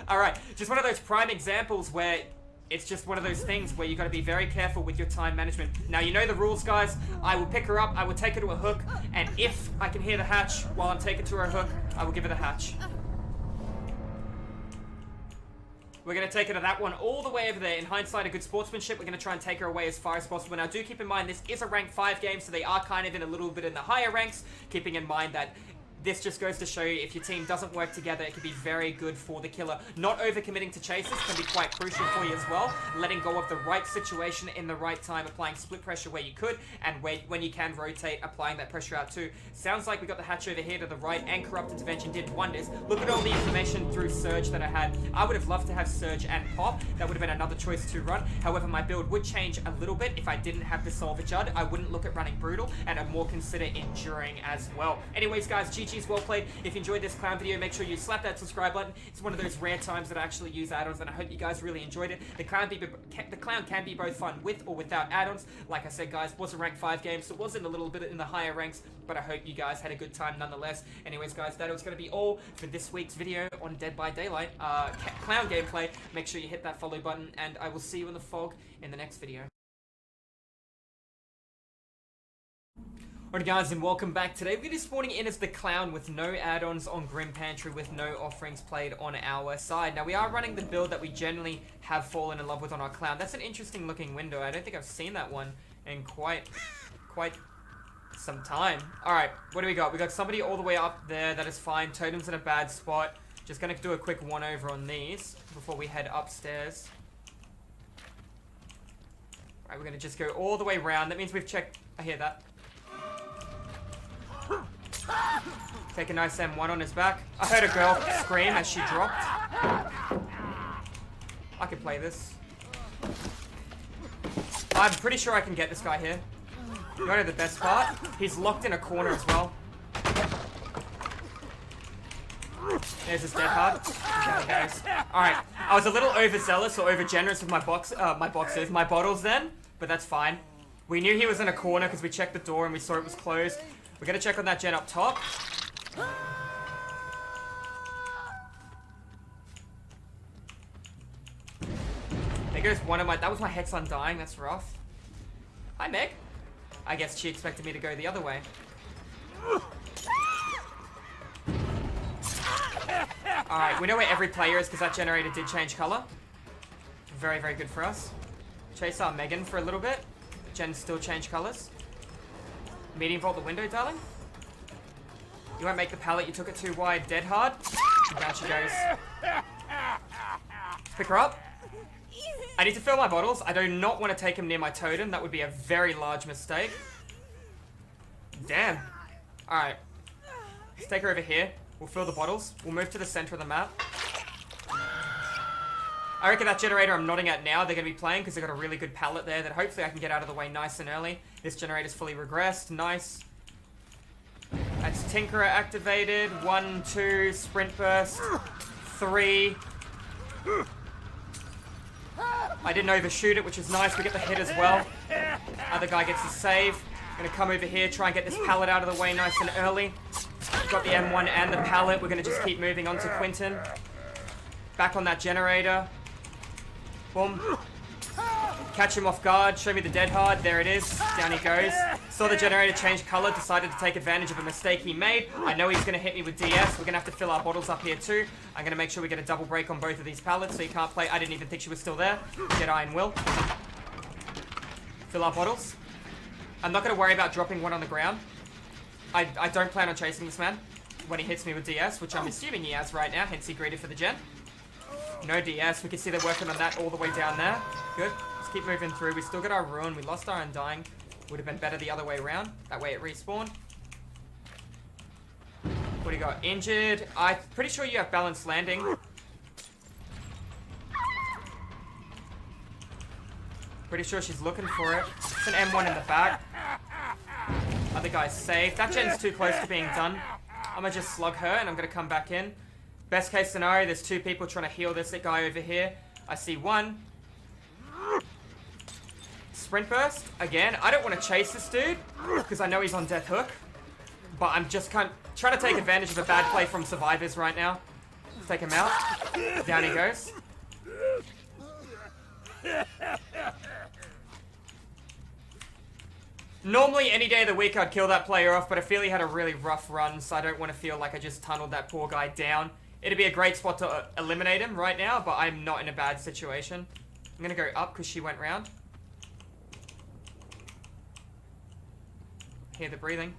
Alright, just one of those prime examples where... It's just one of those things where you got to be very careful with your time management. Now, you know the rules, guys. I will pick her up, I will take her to a hook, and if I can hear the hatch while I'm taking to her hook, I will give her the hatch. We're going to take her to that one all the way over there. In hindsight, a good sportsmanship. We're going to try and take her away as far as possible. Now, do keep in mind, this is a rank 5 game, so they are kind of in a little bit in the higher ranks, keeping in mind that this just goes to show you if your team doesn't work together, it can be very good for the killer. Not overcommitting to chases can be quite crucial for you as well. Letting go of the right situation in the right time, applying split pressure where you could, and when you can rotate, applying that pressure out too. Sounds like we got the hatch over here to the right, and Corrupt Intervention did wonders. Look at all the information through Surge that I had. I would have loved to have Surge and Pop. That would have been another choice to run. However, my build would change a little bit if I didn't have the Salvage UD. I wouldn't look at running Brutal, and I'd more consider Enduring as well. Anyways, guys, GG's well played. If you enjoyed this clown video, make sure you slap that subscribe button. It's one of those rare times that I actually use add-ons, and I hope you guys really enjoyed it. The clown can be both fun with or without add-ons. Like I said, guys, was a rank 5 game, so it wasn't a little bit in the higher ranks, but I hope you guys had a good time nonetheless. Anyways, guys, that was going to be all for this week's video on Dead by Daylight clown gameplay. Make sure you hit that follow button, and I will see you in the fog in the next video. Alright guys, and welcome back. Today we're just spawning in as the clown with no add-ons on Grim Pantry, with no offerings played on our side. Now we are running the build that we generally have fallen in love with on our clown. That's an interesting looking window. I don't think I've seen that one in quite some time. Alright, what do we got? We got somebody all the way up there. That is fine. Totem's in a bad spot. Just gonna do a quick one over on these before we head upstairs. Alright, we're gonna just go all the way around. That means we've checked... I hear that. Take a nice M1 on his back. I heard a girl scream as she dropped. I could play this. I'm pretty sure I can get this guy here. You know the best part? He's locked in a corner as well. There's his dead hard. There he goes. Alright, I was a little overzealous or overgenerous with my bottles then, but that's fine. We knew he was in a corner because we checked the door and we saw it was closed. We're gonna check on that gen up top. There goes one of my... That was my Hex Undying, that's rough. Hi, Meg. I guess she expected me to go the other way. Alright, we know where every player is because that generator did change color. Very, very good for us. Chase our Megan for a little bit. Gen still changed colors. Medium vault the window, darling. You won't make the pallet, you took it too wide. Dead hard. Down she goes. Let's pick her up. I need to fill my bottles. I do not want to take him near my totem. That would be a very large mistake. Damn. Alright. Let's take her over here. We'll fill the bottles. We'll move to the center of the map. I reckon that generator I'm nodding at now, they're going to be playing because they've got a really good pallet there that hopefully I can get out of the way nice and early. This generator's fully regressed. Nice. That's Tinkerer activated. 1, 2, sprint burst. 3. I didn't overshoot it, which is nice. We get the hit as well. Other guy gets the save. Gonna come over here, try and get this pallet out of the way nice and early. Got the M1 and the pallet. We're gonna just keep moving on to Quinton. Back on that generator. Boom. Catch him off guard. Show me the dead hard. There it is. Down he goes. Saw the generator change color. Decided to take advantage of a mistake he made. I know he's going to hit me with DS. We're going to have to fill our bottles up here too. I'm going to make sure we get a double break on both of these pallets so you can't play. I didn't even think she was still there. Jedi and Will. Fill our bottles. I'm not going to worry about dropping one on the ground. I don't plan on chasing this man when he hits me with DS, which I'm assuming he has right now. Hence he greeted for the gen. No DS. We can see they're working on that all the way down there. Good. Let's keep moving through. We still got our Ruin. We lost our Undying. Would have been better the other way around. That way it respawned. What do you got? Injured. I'm pretty sure you have balanced landing. Pretty sure she's looking for it. It's an M1 in the back. Other guy's safe. That gen's too close to being done. I'm gonna just slug her and I'm gonna come back in. Best case scenario, there's 2 people trying to heal this guy over here. I see 1. Sprint burst, again. I don't want to chase this dude, because I know he's on death hook. But I'm just trying to take advantage of a bad play from survivors right now. Let's take him out. Down he goes. Normally, any day of the week, I'd kill that player off, but I feel he had a really rough run, so I don't want to feel like I just tunneled that poor guy down. It'd be a great spot to eliminate him right now, but I'm not in a bad situation. I'm gonna go up because she went round. Hear the breathing.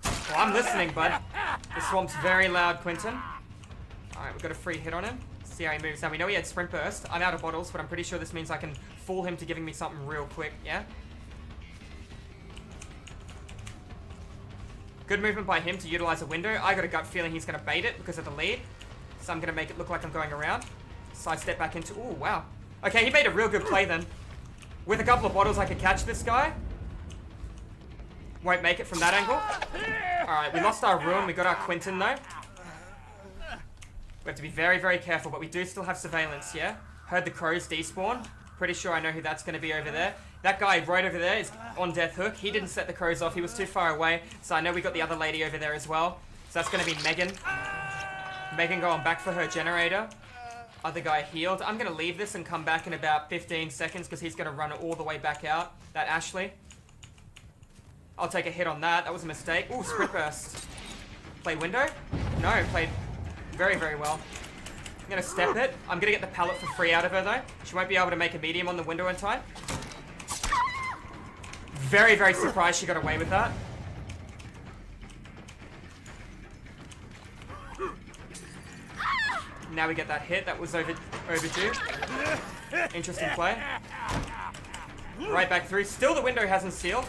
Well, I'm listening, bud. The swamp's very loud, Quinton. Alright, we've got a free hit on him. See how he moves. Now, we know he had sprint burst. I'm out of bottles, but I'm pretty sure this means I can fool him to giving me something real quick, yeah? Good movement by him to utilize a window. I got a gut feeling he's going to bait it because of the lead. So I'm going to make it look like I'm going around. Side step back into... Ooh, wow. Okay, he made a real good play then. With a couple of bottles, I could catch this guy. Won't make it from that angle. Alright, we lost our Ruin. We got our Quinton, though. We have to be very, very careful, but we do still have surveillance, yeah? Heard the crows despawn. Pretty sure I know who that's going to be over there. That guy right over there is on death hook. He didn't set the crows off. He was too far away. So I know we got the other lady over there as well. So that's going to be Megan. Megan going back for her generator. Other guy healed. I'm going to leave this and come back in about 15 seconds because he's going to run it all the way back out. That Ashley. I'll take a hit on that. That was a mistake. Ooh, sprint burst. Play window? No, played very, very well. I'm going to step it. I'm going to get the pallet for free out of her, though. She won't be able to make a medium on the window in time. Very, very surprised she got away with that. Now we get that hit. That was overdue. Interesting play. Right back through. Still the window hasn't sealed.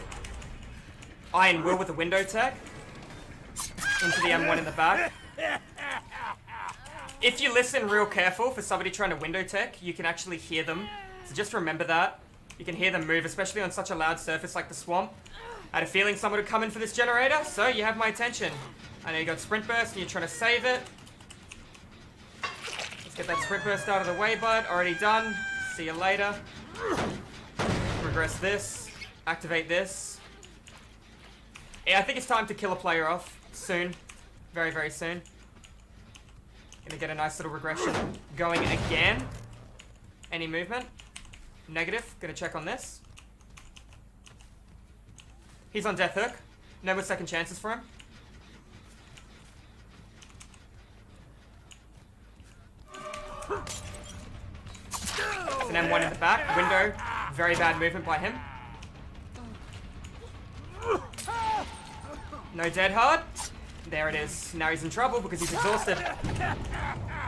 Iron Will with the window tech. Into the M1 in the back. If you listen real careful for somebody trying to window tech, you can actually hear them. So just remember that. You can hear them move, especially on such a loud surface like the swamp. I had a feeling someone would come in for this generator, so you have my attention. I know you got sprint burst and you're trying to save it. Let's get that sprint burst out of the way, bud. Already done. See you later. Regress this. Activate this. Yeah, I think it's time to kill a player off. Soon. Very, very soon. Gonna get a nice little regression going again. Any movement? Negative. Gonna check on this. He's on death hook. No more second chances for him. It's an M1 in the back. Window. Very bad movement by him. No dead hard. There it is. Now he's in trouble because he's exhausted.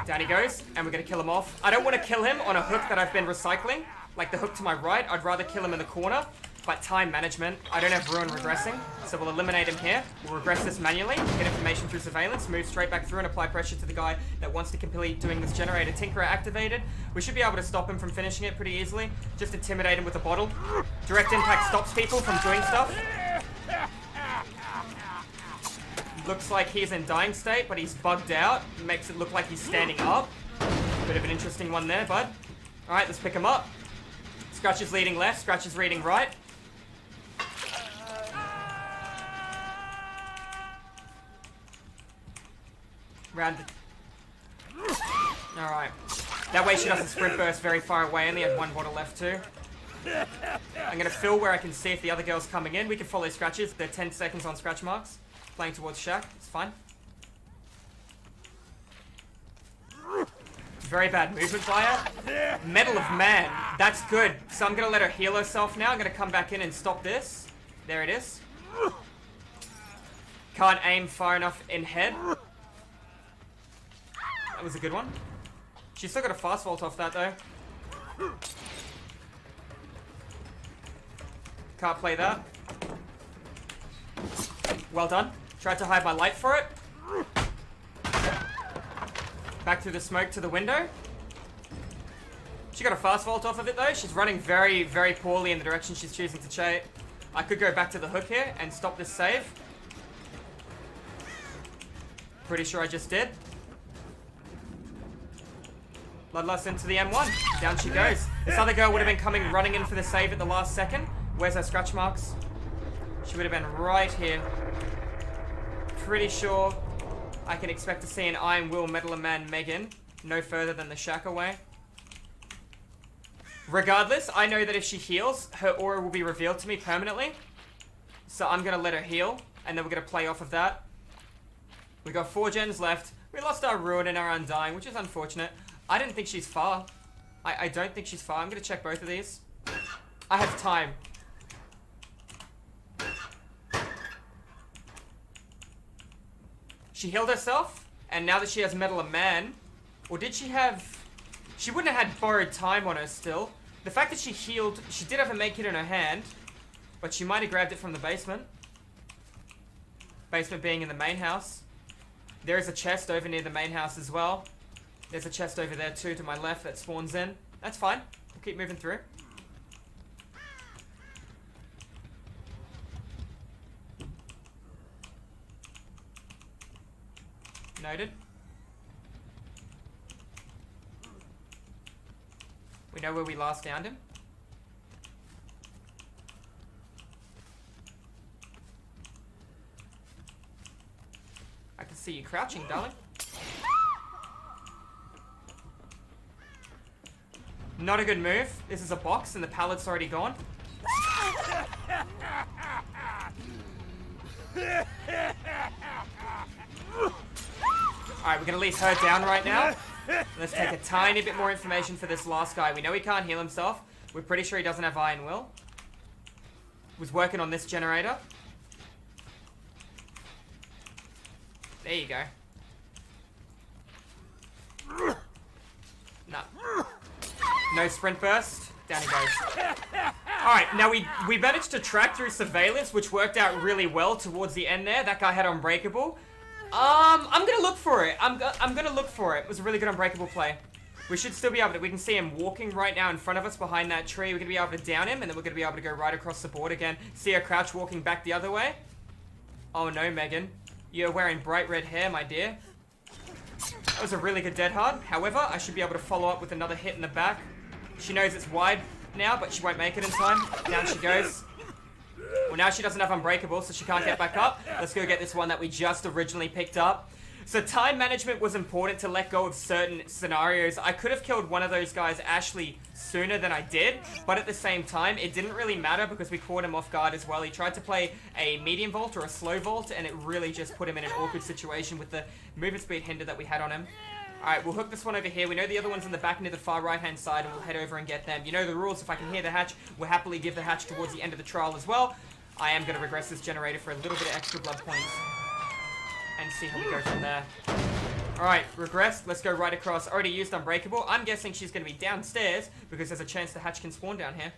Down he goes, and we're going to kill him off. I don't want to kill him on a hook that I've been recycling, like the hook to my right. I'd rather kill him in the corner, but time management. I don't have ruin regressing, so we'll eliminate him here. We'll regress this manually, get information through surveillance, move straight back through and apply pressure to the guy that wants to complete doing this generator. Tinkerer activated. We should be able to stop him from finishing it pretty easily. Just intimidate him with a bottle. Direct impact stops people from doing stuff. Looks like he's in dying state, but he's bugged out. Makes it look like he's standing up. Bit of an interesting one there, bud. Alright, let's pick him up. Scratch is leading left, Scratch is reading right. Round the... Alright. That way she doesn't sprint burst very far away. Only had one bottle left too. I'm gonna fill where I can see if the other girl's coming in. We can follow Scratches. They're 10 seconds on scratch marks. Playing towards Shaq. It's fine. Very bad movement by her. Medal of Man. That's good. So I'm going to let her heal herself now. I'm going to come back in and stop this. There it is. Can't aim far enough in head. That was a good one. She's still got a fast vault off that though. Can't play that. Well done. Tried to hide my light for it. Back through the smoke to the window. She got a fast vault off of it though. She's running very, very poorly in the direction she's choosing to chase. I could go back to the hook here and stop this save. Pretty sure I just did. Bloodlust into the M1. Down she goes. This other girl would have been coming running in for the save at the last second. Where's her scratch marks? She would have been right here. Pretty sure I can expect to see an Iron Will Metal of Man Megan no further than the shack away. Regardless, I know that if she heals, her aura will be revealed to me permanently. So I'm going to let her heal, and then we're going to play off of that. We got 4 gens left. We lost our Ruin and our Undying, which is unfortunate. I didn't think she's far. I don't think she's far. I'm going to check both of these. I have time. She healed herself, and now that she has Metal of Man, or did she have... She wouldn't have had borrowed time on her still. The fact that she healed, she did have a make kit in her hand, but she might have grabbed it from the basement. Basement being in the main house. There is a chest over near the main house as well. There's a chest over there too to my left that spawns in. That's fine. We'll keep moving through. Noted. We know where we last downed him. I can see you crouching, darling. Not a good move. This is a box and the pallet's already gone. Alright, we're gonna leave her down right now. Let's take a tiny bit more information for this last guy. We know he can't heal himself. We're pretty sure he doesn't have Iron Will. Was working on this generator. There you go. No. No sprint burst. Down he goes. Alright, now we managed to track through surveillance, which worked out really well towards the end there. That guy had Unbreakable. I'm gonna look for it. I'm gonna look for it. It was a really good unbreakable play. We should still be able to, we can see him walking right now in front of us behind that tree. We're gonna be able to down him, and then we're gonna be able to go right across the board again. See her crouch walking back the other way. Oh no, Megan. You're wearing bright red hair, my dear. That was a really good dead hard. However, I should be able to follow up with another hit in the back. She knows it's wide now, but she won't make it in time. Down she goes. Well, now she doesn't have unbreakable, so she can't get back up. Let's go get this one that we just originally picked up. So time management was important to let go of certain scenarios. I could have killed one of those guys, Ashley, sooner than I did, but at the same time, it didn't really matter because we caught him off guard as well. He tried to play a medium vault or a slow vault, and it really just put him in an awkward situation with the movement speed hinder that we had on him. Alright, we'll hook this one over here. We know the other one's in the back near the far right-hand side, and we'll head over and get them. You know the rules. If I can hear the hatch, we'll happily give the hatch towards the end of the trial as well. I am going to regress this generator for a little bit of extra blood points and see how we go from there. Alright, regressed. Let's go right across. Already used unbreakable. I'm guessing she's going to be downstairs because there's a chance the hatch can spawn down here.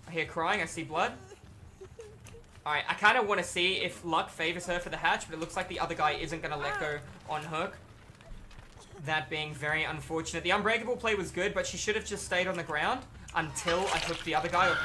I hear crying. I see blood. Alright, I kind of want to see if luck favors her for the hatch, but it looks like the other guy isn't going to let go on hook. That being very unfortunate. The unbreakable play was good, but she should have just stayed on the ground until I hooked the other guy, or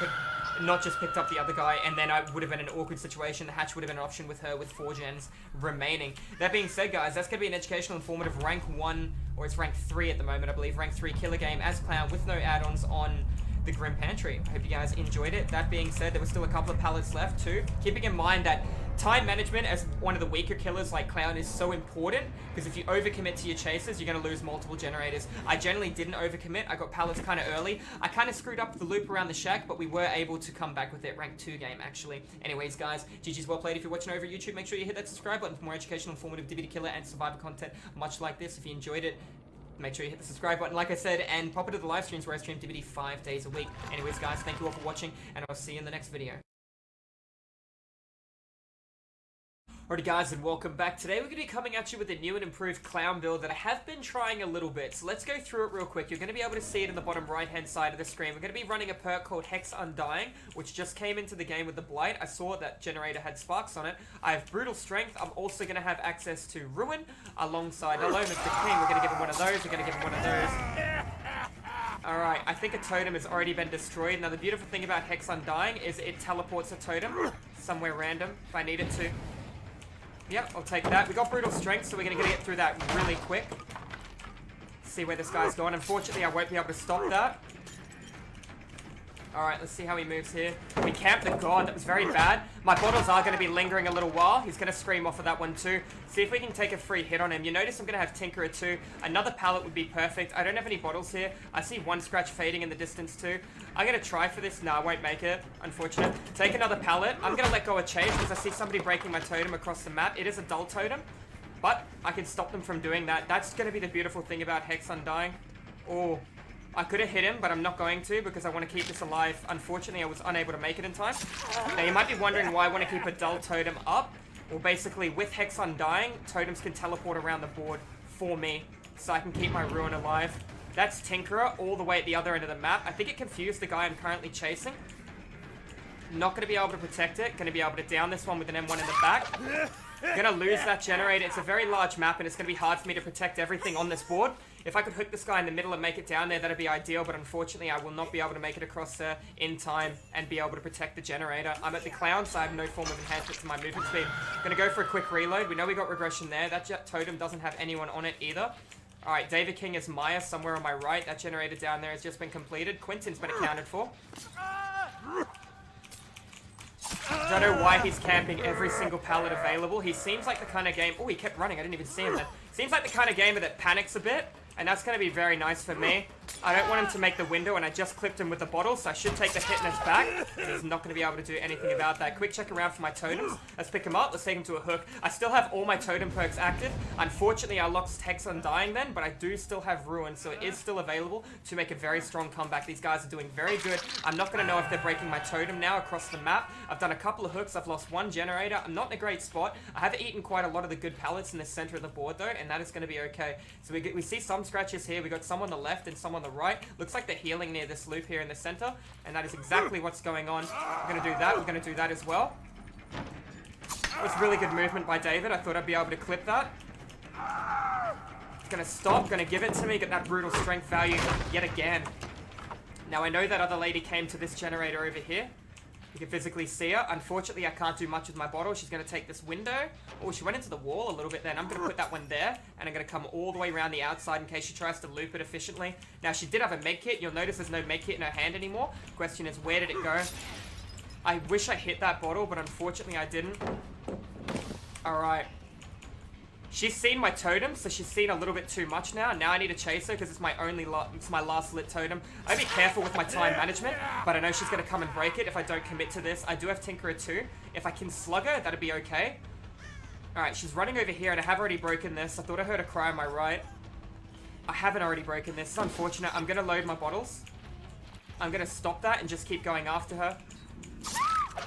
not just picked up the other guy, and then I would have been in an awkward situation. The hatch would have been an option with her with 4 gens remaining. That being said, guys, that's going to be an educational, informative rank 1, or it's rank 3 at the moment, I believe. Rank 3 killer game as Clown with no add-ons on the Grim Pantry. I hope you guys enjoyed it. That being said, there was still a couple of pallets left too. Keeping in mind that time management as one of the weaker killers like Clown is so important, because if you overcommit to your chases, you're going to lose multiple generators. I generally didn't overcommit. I got pallets kind of early. I kind of screwed up the loop around the shack, but we were able to come back with it. Rank 2 game, actually. Anyways, guys, GG's well played. If you're watching over YouTube, make sure you hit that subscribe button for more educational, informative DVD killer and survivor content much like this. If you enjoyed it, make sure you hit the subscribe button, like I said, and pop into the live streams where I stream DVD 5 days a week. Anyways, guys, thank you all for watching, and I'll see you in the next video. Alrighty guys, and welcome back. Today we're going to be coming at you with a new and improved Clown build that I have been trying a little bit. So let's go through it real quick. You're going to be able to see it in the bottom right hand side of the screen. We're going to be running a perk called Hex Undying, which just came into the game with the Blight. I saw that generator had sparks on it. I have Brutal Strength. I'm also going to have access to Ruin alongside, hello Mr. King, we're going to give him one of those, we're going to give him one of those. Alright, I think a totem has already been destroyed. Now the beautiful thing about Hex Undying is it teleports a totem somewhere random if I need it to. Yep, I'll take that. We got Brutal Strength, so we're going to get through that really quick. See where this guy's going. Unfortunately, I won't be able to stop that. Alright, let's see how he moves here. We camped the god. That was very bad. My bottles are going to be lingering a little while. He's going to scream off of that one too. See if we can take a free hit on him. You notice I'm going to have Tinkerer too. Another pallet would be perfect. I don't have any bottles here. I see one scratch fading in the distance too. I'm going to try for this. No, I won't make it. Unfortunate. Take another pallet. I'm going to let go of Chase because I see somebody breaking my totem across the map. It is a dull totem, but I can stop them from doing that. That's going to be the beautiful thing about Hex Undying. Oh, I could have hit him, but I'm not going to because I want to keep this alive. Unfortunately, I was unable to make it in time. Now, you might be wondering why I want to keep a dull totem up. Well, basically, with Hex Undying, totems can teleport around the board for me, so I can keep my Ruin alive. That's Tinkerer all the way at the other end of the map. I think it confused the guy I'm currently chasing. Not going to be able to protect it. Going to be able to down this one with an M1 in the back. Gonna lose that generator. It's a very large map and it's gonna be hard for me to protect everything on this board. If I could hook this guy in the middle and make it down there, that'd be ideal, but unfortunately I will not be able to make it across there in time and be able to protect the generator. I'm at the Clown, so I have no form of enhancement to my movement speed. Gonna go for a quick reload. We know we got regression there. That totem doesn't have anyone on it either. Alright, David King is Maya somewhere on my right. That generator down there has just been completed. Quinton's been accounted for. Don't know why he's camping every single pallet available. He seems like the kind of game... Oh, he kept running. I didn't even see him then. Seems like the kind of gamer that panics a bit. And that's going to be very nice for me. I don't want him to make the window, and I just clipped him with the bottle, so I should take the hit in his back. And he's not going to be able to do anything about that. Quick check around for my totems. Let's pick him up. Let's take him to a hook. I still have all my totem perks active. Unfortunately, I lost Hex Undying then, but I do still have Ruin, so it is still available to make a very strong comeback. These guys are doing very good. I'm not going to know if they're breaking my totem now across the map. I've done a couple of hooks. I've lost one generator. I'm not in a great spot. I have eaten quite a lot of the good pallets in the center of the board, though, and that is going to be okay. So we see some scratches here. We got some on the left and some on the right. Looks like they're healing near this loop here in the center, and that is exactly what's going on. We're going to do that. We're going to do that as well. It was really good movement by David. I thought I'd be able to clip that. Gonna stop, gonna give it to me, get that brutal strength value yet again. Now I know that other lady came to this generator over here. You can physically see her. Unfortunately, I can't do much with my bottle. She's gonna take this window. Oh, she went into the wall a little bit then. I'm gonna put that one there, and I'm gonna come all the way around the outside in case she tries to loop it efficiently. Now, she did have a med kit. You'll notice there's no med kit in her hand anymore. Question is, where did it go? I wish I hit that bottle, but unfortunately I didn't. Alright. She's seen my totem, so she's seen a little bit too much now. Now I need to chase her because it's my last lit totem. I'd be careful with my time management, but I know she's going to come and break it if I don't commit to this. I do have Tinkerer too. If I can slug her, that'd be okay. Alright, she's running over here, and I have already broken this. I thought I heard a cry on my right. I haven't already broken this. It's unfortunate. I'm going to load my bottles. I'm going to stop that and just keep going after her.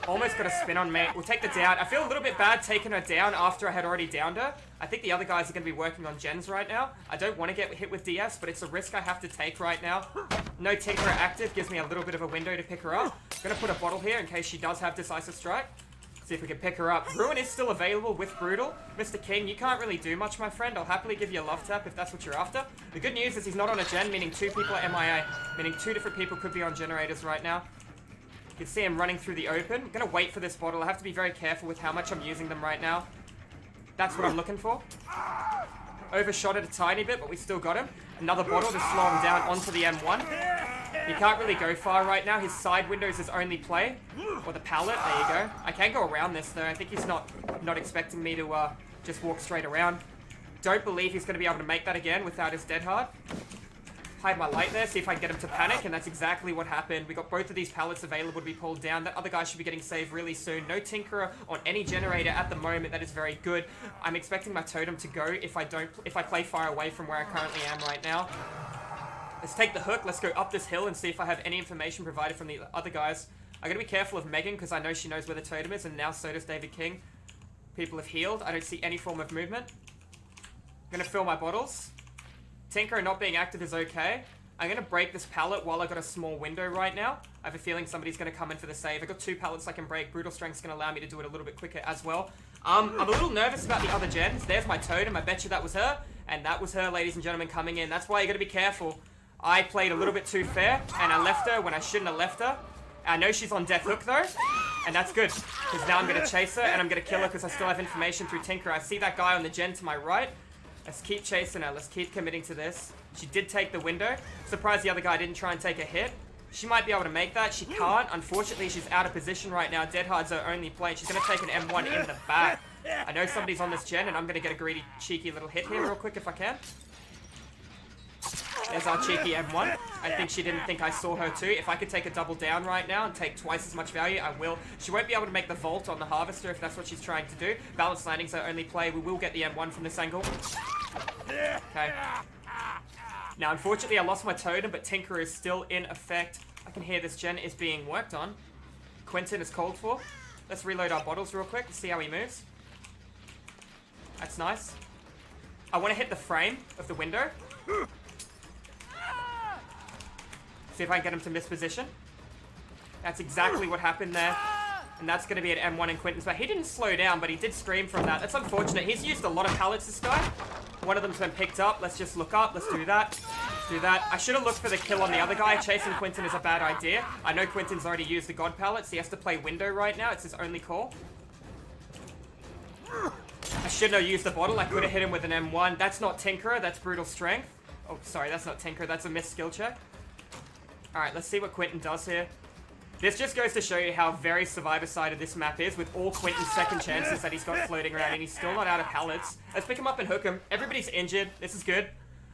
Almost got a spin on me. We'll take the down. I feel a little bit bad taking her down after I had already downed her. I think the other guys are going to be working on gens right now. I don't want to get hit with DS, but it's a risk I have to take right now. No Tinkerer active gives me a little bit of a window to pick her up. Going to put a bottle here in case she does have Decisive Strike. See if we can pick her up. Ruin is still available with Brutal. Mr. King, you can't really do much, my friend. I'll happily give you a love tap if that's what you're after. The good news is he's not on a gen, meaning 2 people are MIA. Meaning 2 different people could be on generators right now. You can see him running through the open. I'm going to wait for this bottle. I have to be very careful with how much I'm using them right now. That's what I'm looking for. Overshot it a tiny bit, but we still got him. Another bottle to slow him down onto the M1. He can't really go far right now. His side window is his only play. Or the pallet. There you go. I can go around this, though. I think he's not expecting me to just walk straight around. Don't believe he's going to be able to make that again without his dead hard. Hide my light there, see if I can get him to panic, and that's exactly what happened. We got both of these pallets available to be pulled down. That other guy should be getting saved really soon. No Tinkerer on any generator at the moment. That is very good. I'm expecting my totem to go if I play far away from where I currently am right now. Let's take the hook. Let's go up this hill and see if I have any information provided from the other guys. I'm going to be careful of Megan because I know she knows where the totem is, and now so does David King. People have healed. I don't see any form of movement. I'm going to fill my bottles. Tinkerer not being active is okay. I'm going to break this pallet while I've got a small window right now. I have a feeling somebody's going to come in for the save. I've got 2 pallets I can break. Brutal Strength's going to allow me to do it a little bit quicker as well. I'm a little nervous about the other gens. There's my totem. I bet you that was her. And that was her, ladies and gentlemen, coming in. That's why you got to be careful. I played a little bit too fair, and I left her when I shouldn't have left her. I know she's on death hook, though. And that's good, because now I'm going to chase her, and I'm going to kill her because I still have information through Tinkerer. I see that guy on the gen to my right. Let's keep chasing her. Let's keep committing to this. She did take the window. Surprised the other guy didn't try and take a hit. She might be able to make that. She can't. Unfortunately, she's out of position right now. Dead Hard's her only play. She's going to take an M1 in the back. I know somebody's on this gen, and I'm going to get a greedy, cheeky little hit here real quick if I can. There's our cheeky M1. I think she didn't think I saw her too. If I could take a double down right now and take twice as much value, I will. She won't be able to make the vault on the harvester if that's what she's trying to do. Balanced landing's her only play. We will get the M1 from this angle. Okay. Now, unfortunately, I lost my totem, but Tinkerer is still in effect. I can hear this gen is being worked on. Quentin is called for. Let's reload our bottles real quick and see how he moves. That's nice. I want to hit the frame of the window. See if I can get him to misposition. That's exactly what happened there. And that's going to be an M1 in Quentin's back. He didn't slow down, but he did scream from that. That's unfortunate. He's used a lot of pallets, this guy. One of them's been picked up. Let's just look up. Let's do that. Let's do that. I should have looked for the kill on the other guy. Chasing Quentin is a bad idea. I know Quentin's already used the God pallets. He has to play window right now. It's his only call. I shouldn't have used the bottle. I could have hit him with an M1. That's not Tinkerer. That's Brutal Strength. Oh, sorry. That's not Tinkerer. That's a missed skill check. Alright, let's see what Quentin does here. This just goes to show you how very survivor-sided this map is with all Quentin's second chances that he's got floating around, and he's still not out of pallets. Let's pick him up and hook him. Everybody's injured. This is good.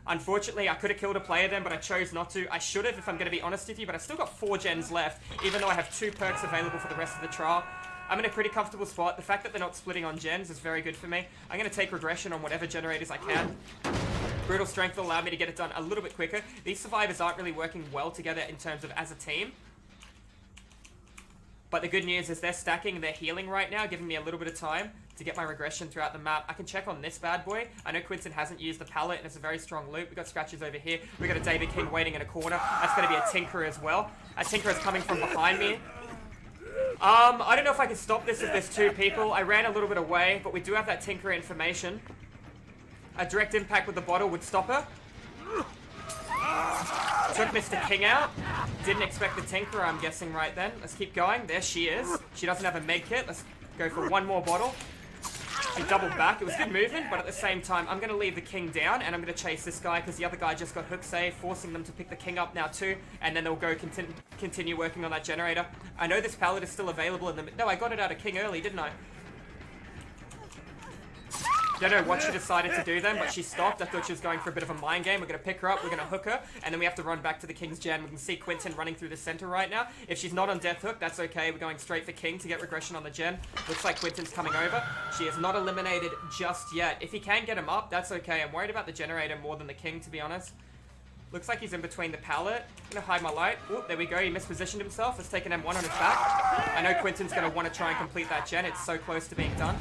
Unfortunately, I could have killed a player then, but I chose not to. I should have, if I'm going to be honest with you, but I still got 4 gens left, even though I have 2 perks available for the rest of the trial. I'm in a pretty comfortable spot. The fact that they're not splitting on gens is very good for me. I'm going to take regression on whatever generators I can. Brutal Strength will allow me to get it done a little bit quicker. These survivors aren't really working well together in terms of as a team. But the good news is they're stacking, they're healing right now, giving me a little bit of time to get my regression throughout the map. I can check on this bad boy. I know Quentin hasn't used the pallet, and it's a very strong loop. We've got scratches over here. We've got a David King waiting in a corner. That's going to be a Tinkerer as well. A Tinkerer is coming from behind me. I don't know if I can stop this if there's 2 people. I ran a little bit away, but we do have that Tinkerer information. A direct impact with the bottle would stop her. Took Mr. King out. Didn't expect the Tinkerer, I'm guessing, right then. Let's keep going. There she is. She doesn't have a med kit. Let's go for 1 more bottle. She doubled back. It was good movement, but at the same time, I'm going to leave the King down, and I'm going to chase this guy, because the other guy just got hook save, forcing them to pick the King up now too, and then they'll go continue working on that generator. I know this pallet is still available in the... No, I got it out of King early, didn't I? Don't know what she decided to do then, but she stopped. I thought she was going for a bit of a mind game. We're going to pick her up, we're going to hook her, and then we have to run back to the King's gen. We can see Quentin running through the center right now. If she's not on death hook, that's okay. We're going straight for King to get regression on the gen. Looks like Quentin's coming over. She is not eliminated just yet. If he can get him up, that's okay. I'm worried about the generator more than the King, to be honest. Looks like he's in between the pallet. I'm going to hide my light. Oop, there we go. He mispositioned himself. Let's take an M1 on his back. I know Quentin's going to want to try and complete that gen. It's so close to being done.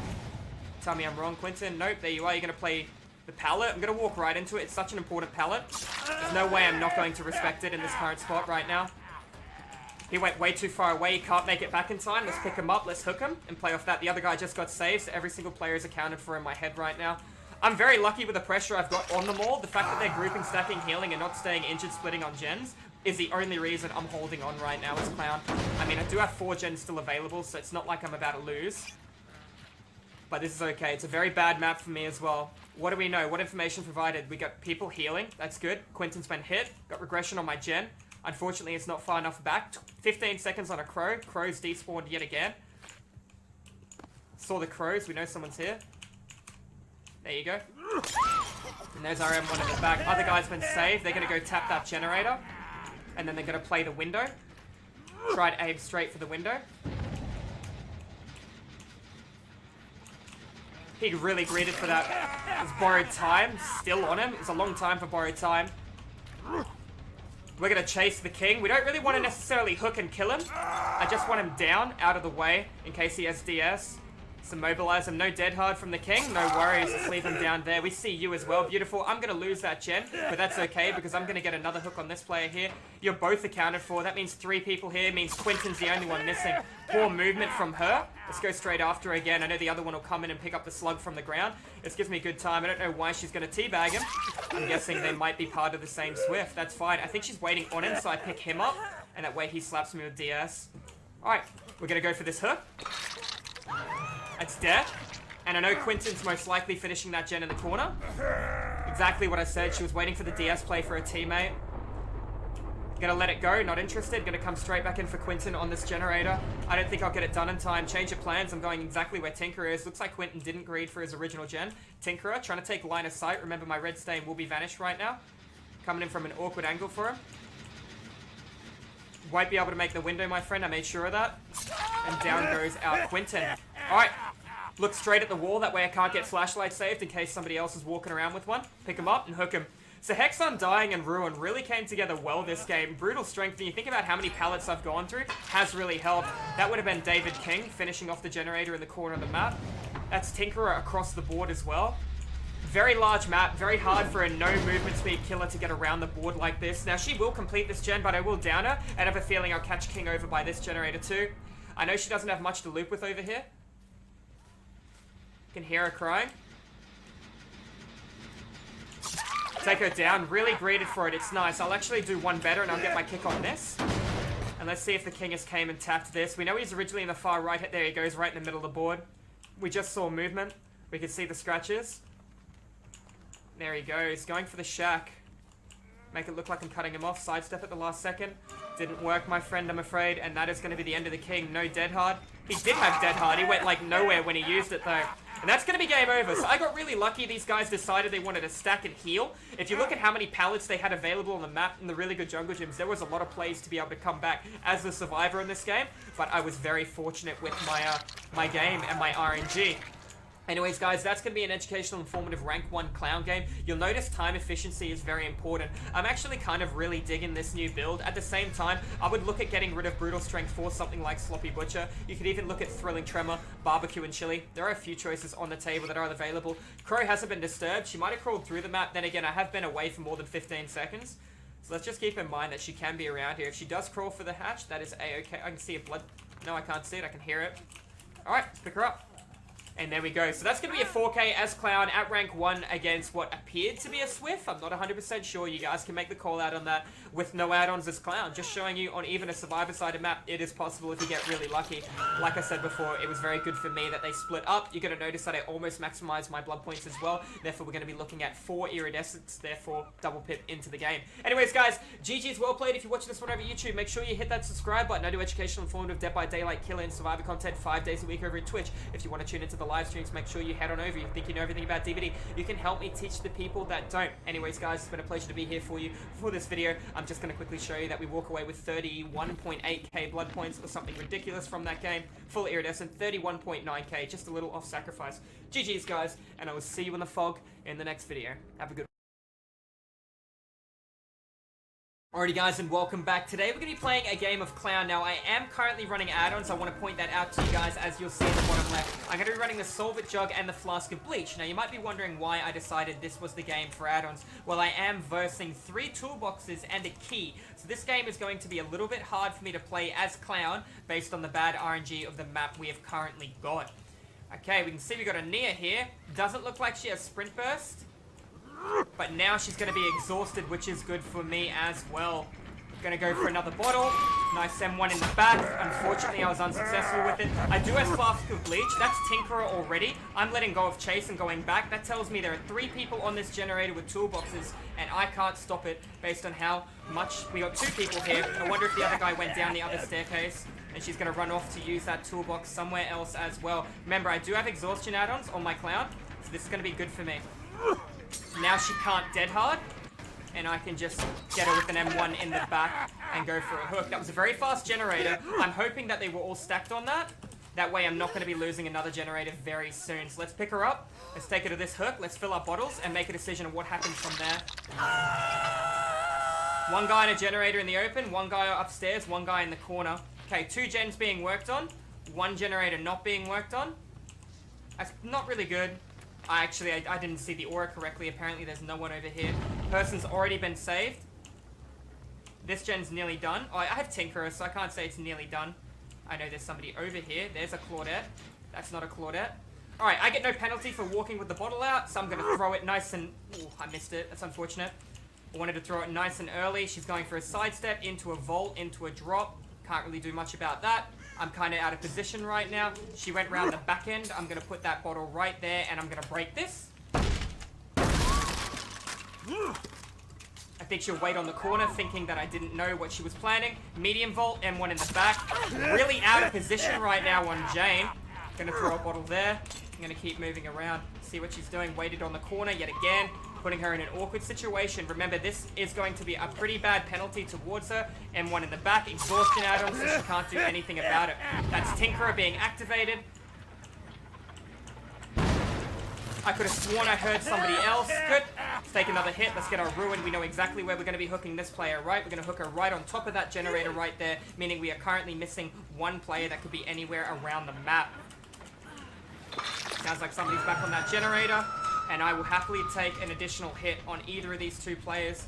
Tell me I'm wrong, Quentin. Nope, there you are. You're going to play the pallet. I'm going to walk right into it. It's such an important pallet. There's no way I'm not going to respect it in this current spot right now. He went way too far away. He can't make it back in time. Let's pick him up. Let's hook him and play off that. The other guy just got saved, so every single player is accounted for in my head right now. I'm very lucky with the pressure I've got on them all. The fact that they're grouping, stacking, healing, and not staying injured, splitting on gens is the only reason I'm holding on right now as Clown. I mean, I do have 4 gens still available, so it's not like I'm about to lose. But this is okay. It's a very bad map for me as well. What do we know? What information provided? We got people healing. That's good. Quentin's been hit. Got regression on my gen. Unfortunately, it's not far enough back. 15 seconds on a crow. Crows despawned yet again. Saw the crows. We know someone's here. There you go. And there's our M1 in the back. Other guy's been saved. They're going to go tap that generator. And then they're going to play the window. Try to aim straight for the window. He really greeted for that. It's borrowed time. Still on him. It's a long time for borrowed time. We're going to chase the King. We don't really want to necessarily hook and kill him. I just want him down, out of the way, in case he has DS. So mobilize him. No dead hard from the King. No worries. Let's leave him down there. We see you as well. Beautiful. I'm going to lose that gen, but that's okay because I'm going to get another hook on this player here. You're both accounted for. That means 3 people here. It means Quentin's the only one missing. Poor movement from her. Let's go straight after her again. I know the other one will come in and pick up the slug from the ground. This gives me good time. I don't know why she's going to teabag him. I'm guessing they might be part of the same Swift. That's fine. I think she's waiting on him, so I pick him up, and that way he slaps me with DS. Alright, we're going to go for this hook. It's dead. And I know Quentin's most likely finishing that gen in the corner. Exactly what I said. She was waiting for the DS play for a teammate. Gonna let it go. Not interested. Gonna come straight back in for Quentin on this generator. I don't think I'll get it done in time. Change of plans. I'm going exactly where Tinkerer is. Looks like Quentin didn't greed for his original gen. Tinkerer trying to take line of sight. Remember, my red stain will be vanished right now. Coming in from an awkward angle for him. Won't be able to make the window, my friend. I made sure of that. And down goes our Quentin. Alright. Look straight at the wall. That way I can't get flashlight saved in case somebody else is walking around with one. Pick him up and hook him. So Hex Undying and Ruin really came together well this game. Brutal Strength, and you think about how many pallets I've gone through, has really helped. That would have been David King finishing off the generator in the corner of the map. That's Tinkerer across the board as well. Very large map, very hard for a no movement speed killer to get around the board like this. Now she will complete this gen, but I will down her, and I have a feeling I'll catch King over by this generator too. I know she doesn't have much to loop with over here. Can hear her crying. Take her down. Really greeted for it. It's nice. I'll actually do one better and I'll get my kick on this. And let's see if the King has came and tapped this. We know he's originally in the far right. There he goes, right in the middle of the board. We just saw movement. We can see the scratches. There he goes. Going for the shack. Make it look like I'm cutting him off. Sidestep at the last second. Didn't work, my friend, I'm afraid. And that is going to be the end of the King. No dead hard. He did have dead hard. He went like nowhere when he used it though. And that's going to be game over. So I got really lucky. These guys decided they wanted to stack and heal. If you look at how many pallets they had available on the map in the really good jungle gyms, there was a lot of plays to be able to come back as the survivor in this game. But I was very fortunate with my game and my RNG. Anyways, guys, that's going to be an educational, informative rank 1 clown game. You'll notice time efficiency is very important. I'm actually kind of really digging this new build. At the same time, I would look at getting rid of Brutal Strength for something like Sloppy Butcher. You could even look at Thrilling Tremor, Barbecue, and Chili. There are a few choices on the table that are available. Crow hasn't been disturbed. She might have crawled through the map. Then again, I have been away for more than 15 seconds. So let's just keep in mind that she can be around here. If she does crawl for the hatch, that is A-okay. I can see a blood No, I can't see it. I can hear it. Alright, let's pick her up. And there we go. So that's going to be a 4K as Clown at rank 1 against what appeared to be a Swift. I'm not 100% sure. You guys can make the call out on that with no add-ons as Clown. Just showing you on even a Survivor-sided map, it is possible if you get really lucky. Like I said before, it was very good for me that they split up. You're going to notice that I almost maximized my blood points as well. Therefore, we're going to be looking at 4 iridescents. Therefore, double pip into the game. Anyways, guys, GG's well played. If you're watching this one over YouTube, make sure you hit that subscribe button. I do educational, informative, Dead by Daylight, killer, and Survivor content 5 days a week over at Twitch. If you want to tune into the live streams, make sure you head on over. You think you know everything about DVD, you can help me teach the people that don't. Anyways, guys, it's been a pleasure to be here for you for this video. I'm just going to quickly show you that we walk away with 31.8k blood points or something ridiculous from that game. Full iridescent, 31.9k, just a little off sacrifice. GG's, guys, and I will see you in the fog in the next video. Have a good one. Alrighty guys, and welcome back. Today we're going to be playing a game of Clown. Now I am currently running add-ons. I want to point that out to you guys as you'll see in the bottom left. I'm going to be running the Solvent Jug and the Flask of Bleach. Now you might be wondering why I decided this was the game for add-ons. Well, I am versing 3 toolboxes and a key. So this game is going to be a little bit hard for me to play as Clown based on the bad RNG of the map we have currently got. Okay, we can see we got a Nia here. Doesn't look like she has Sprint Burst. But now she's going to be exhausted, which is good for me as well. Going to go for another bottle. Nice M1 in the back. Unfortunately, I was unsuccessful with it. I do have Flask of Bleach. That's Tinkerer already. I'm letting go of Chase and going back. That tells me there are 3 people on this generator with toolboxes, and I can't stop it based on how much... We got 2 people here. I wonder if the other guy went down the other staircase, and she's going to run off to use that toolbox somewhere else as well. Remember, I do have exhaustion add-ons on my Clown, so this is going to be good for me. Now she can't dead hard, and I can just get her with an M1 in the back and go for a hook. That was a very fast generator. I'm hoping that they were all stacked on that. That way I'm not going to be losing another generator very soon. So let's pick her up. Let's take her to this hook. Let's fill our bottles and make a decision of what happens from there. 1 guy in a generator in the open, 1 guy upstairs, 1 guy in the corner. Okay, 2 gens being worked on, 1 generator not being worked on. That's not really good. I didn't see the aura correctly. Apparently there's no one over here. Person's already been saved. This gen's nearly done. Oh, I have Tinkerer, so I can't say it's nearly done. I know there's somebody over here. There's a Claudette. That's not a Claudette. Alright, I get no penalty for walking with the bottle out, so I'm going to throw it nice and... Ooh, I missed it. That's unfortunate. I wanted to throw it nice and early. She's going for a sidestep, into a vault, into a drop. Can't really do much about that. I'm kind of out of position right now. She went round the back end. I'm going to put that bottle right there, and I'm going to break this. I think she'll wait on the corner, thinking that I didn't know what she was planning. Medium vault, M1 in the back. Really out of position right now on Jane. Going to throw a bottle there. I'm going to keep moving around, see what she's doing. Waited on the corner yet again, putting her in an awkward situation. Remember, this is going to be a pretty bad penalty towards her. M1 in the back, exhaustion add-on, so she can't do anything about it. That's Tinkerer being activated. I could have sworn I heard somebody else. Good. Let's take another hit. Let's get our ruin. We know exactly where we're going to be hooking this player, right? We're going to hook her right on top of that generator right there, meaning we are currently missing 1 player that could be anywhere around the map. Sounds like somebody's back on that generator, and I will happily take an additional hit on either of these 2 players.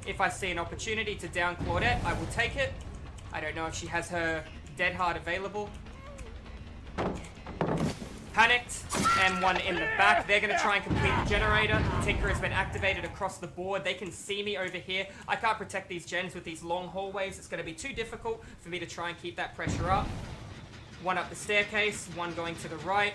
If I see an opportunity to down Claudette, I will take it. I don't know if she has her dead hard available. Panicked, M1 in the back. They're going to try and complete the generator. Tinker has been activated across the board. They can see me over here. I can't protect these gens with these long hallways. It's going to be too difficult for me to try and keep that pressure up. 1 up the staircase, 1 going to the right.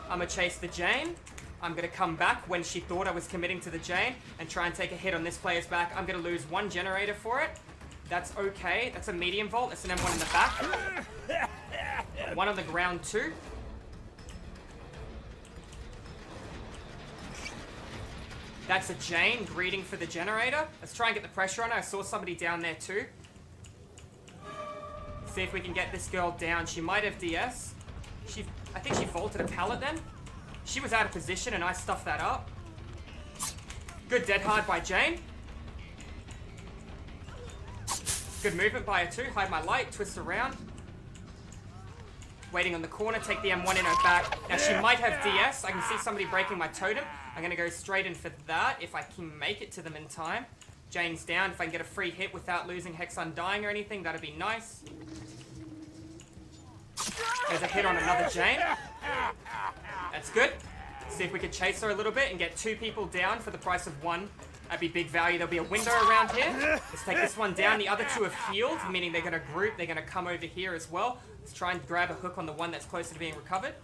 I'm going to chase the Jane. I'm going to come back when she thought I was committing to the Jane and try and take a hit on this player's back. I'm going to lose 1 generator for it. That's okay. That's a medium vault. That's an M1 in the back. 1 on the ground too. That's a Jane greeting for the generator. Let's try and get the pressure on her. I saw somebody down there too. See if we can get this girl down. She might have DS. I think she vaulted a pallet then. She was out of position and I stuffed that up. Good dead hard by Jane. Good movement by her too. Hide my light, twist around. Waiting on the corner, take the M1 in her back. Now she might have DS. I can see somebody breaking my totem. I'm going to go straight in for that if I can make it to them in time. Jane's down. If I can get a free hit without losing Hex Undying or anything, that'd be nice. There's a hit on another Jane. That's good. See if we can chase her a little bit and get 2 people down for the price of 1. That'd be big value. There'll be a window around here. Let's take this one down. The other 2 have healed, meaning they're going to group. They're going to come over here as well. Let's try and grab a hook on the one that's closer to being recovered.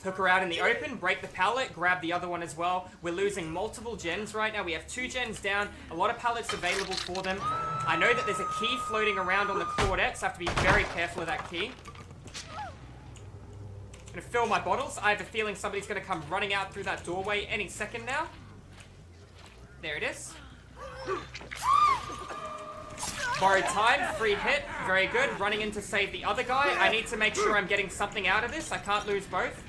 Hook her out in the open, break the pallet, grab the other one as well. We're losing multiple gens right now. We have 2 gens down, a lot of pallets available for them. I know that there's a key floating around on the Claudettes. I have to be very careful of that key. I'm going to fill my bottles. I have a feeling somebody's going to come running out through that doorway any second now. There it is. Borrowed time, free hit, very good. Running in to save the other guy. I need to make sure I'm getting something out of this. I can't lose both.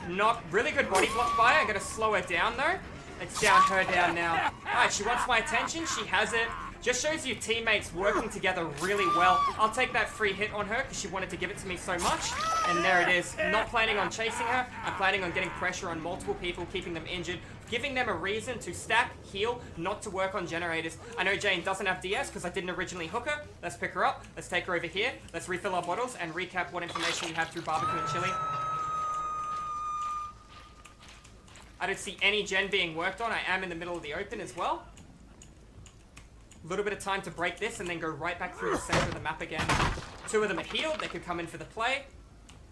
Not really good body block by her. I'm going to slow her down though. Let's down her down now. Alright, she wants my attention. She has it. Just shows you teammates working together really well. I'll take that free hit on her because she wanted to give it to me so much. And there it is. Not planning on chasing her. I'm planning on getting pressure on multiple people, keeping them injured, giving them a reason to stack, heal, not to work on generators. I know Jane doesn't have DS because I didn't originally hook her. Let's pick her up. Let's take her over here. Let's refill our bottles and recap what information we have through barbecue and chili. I don't see any gen being worked on. I am in the middle of the open as well. A little bit of time to break this and then go right back through the center of the map again. 2 of them are healed. They could come in for the play.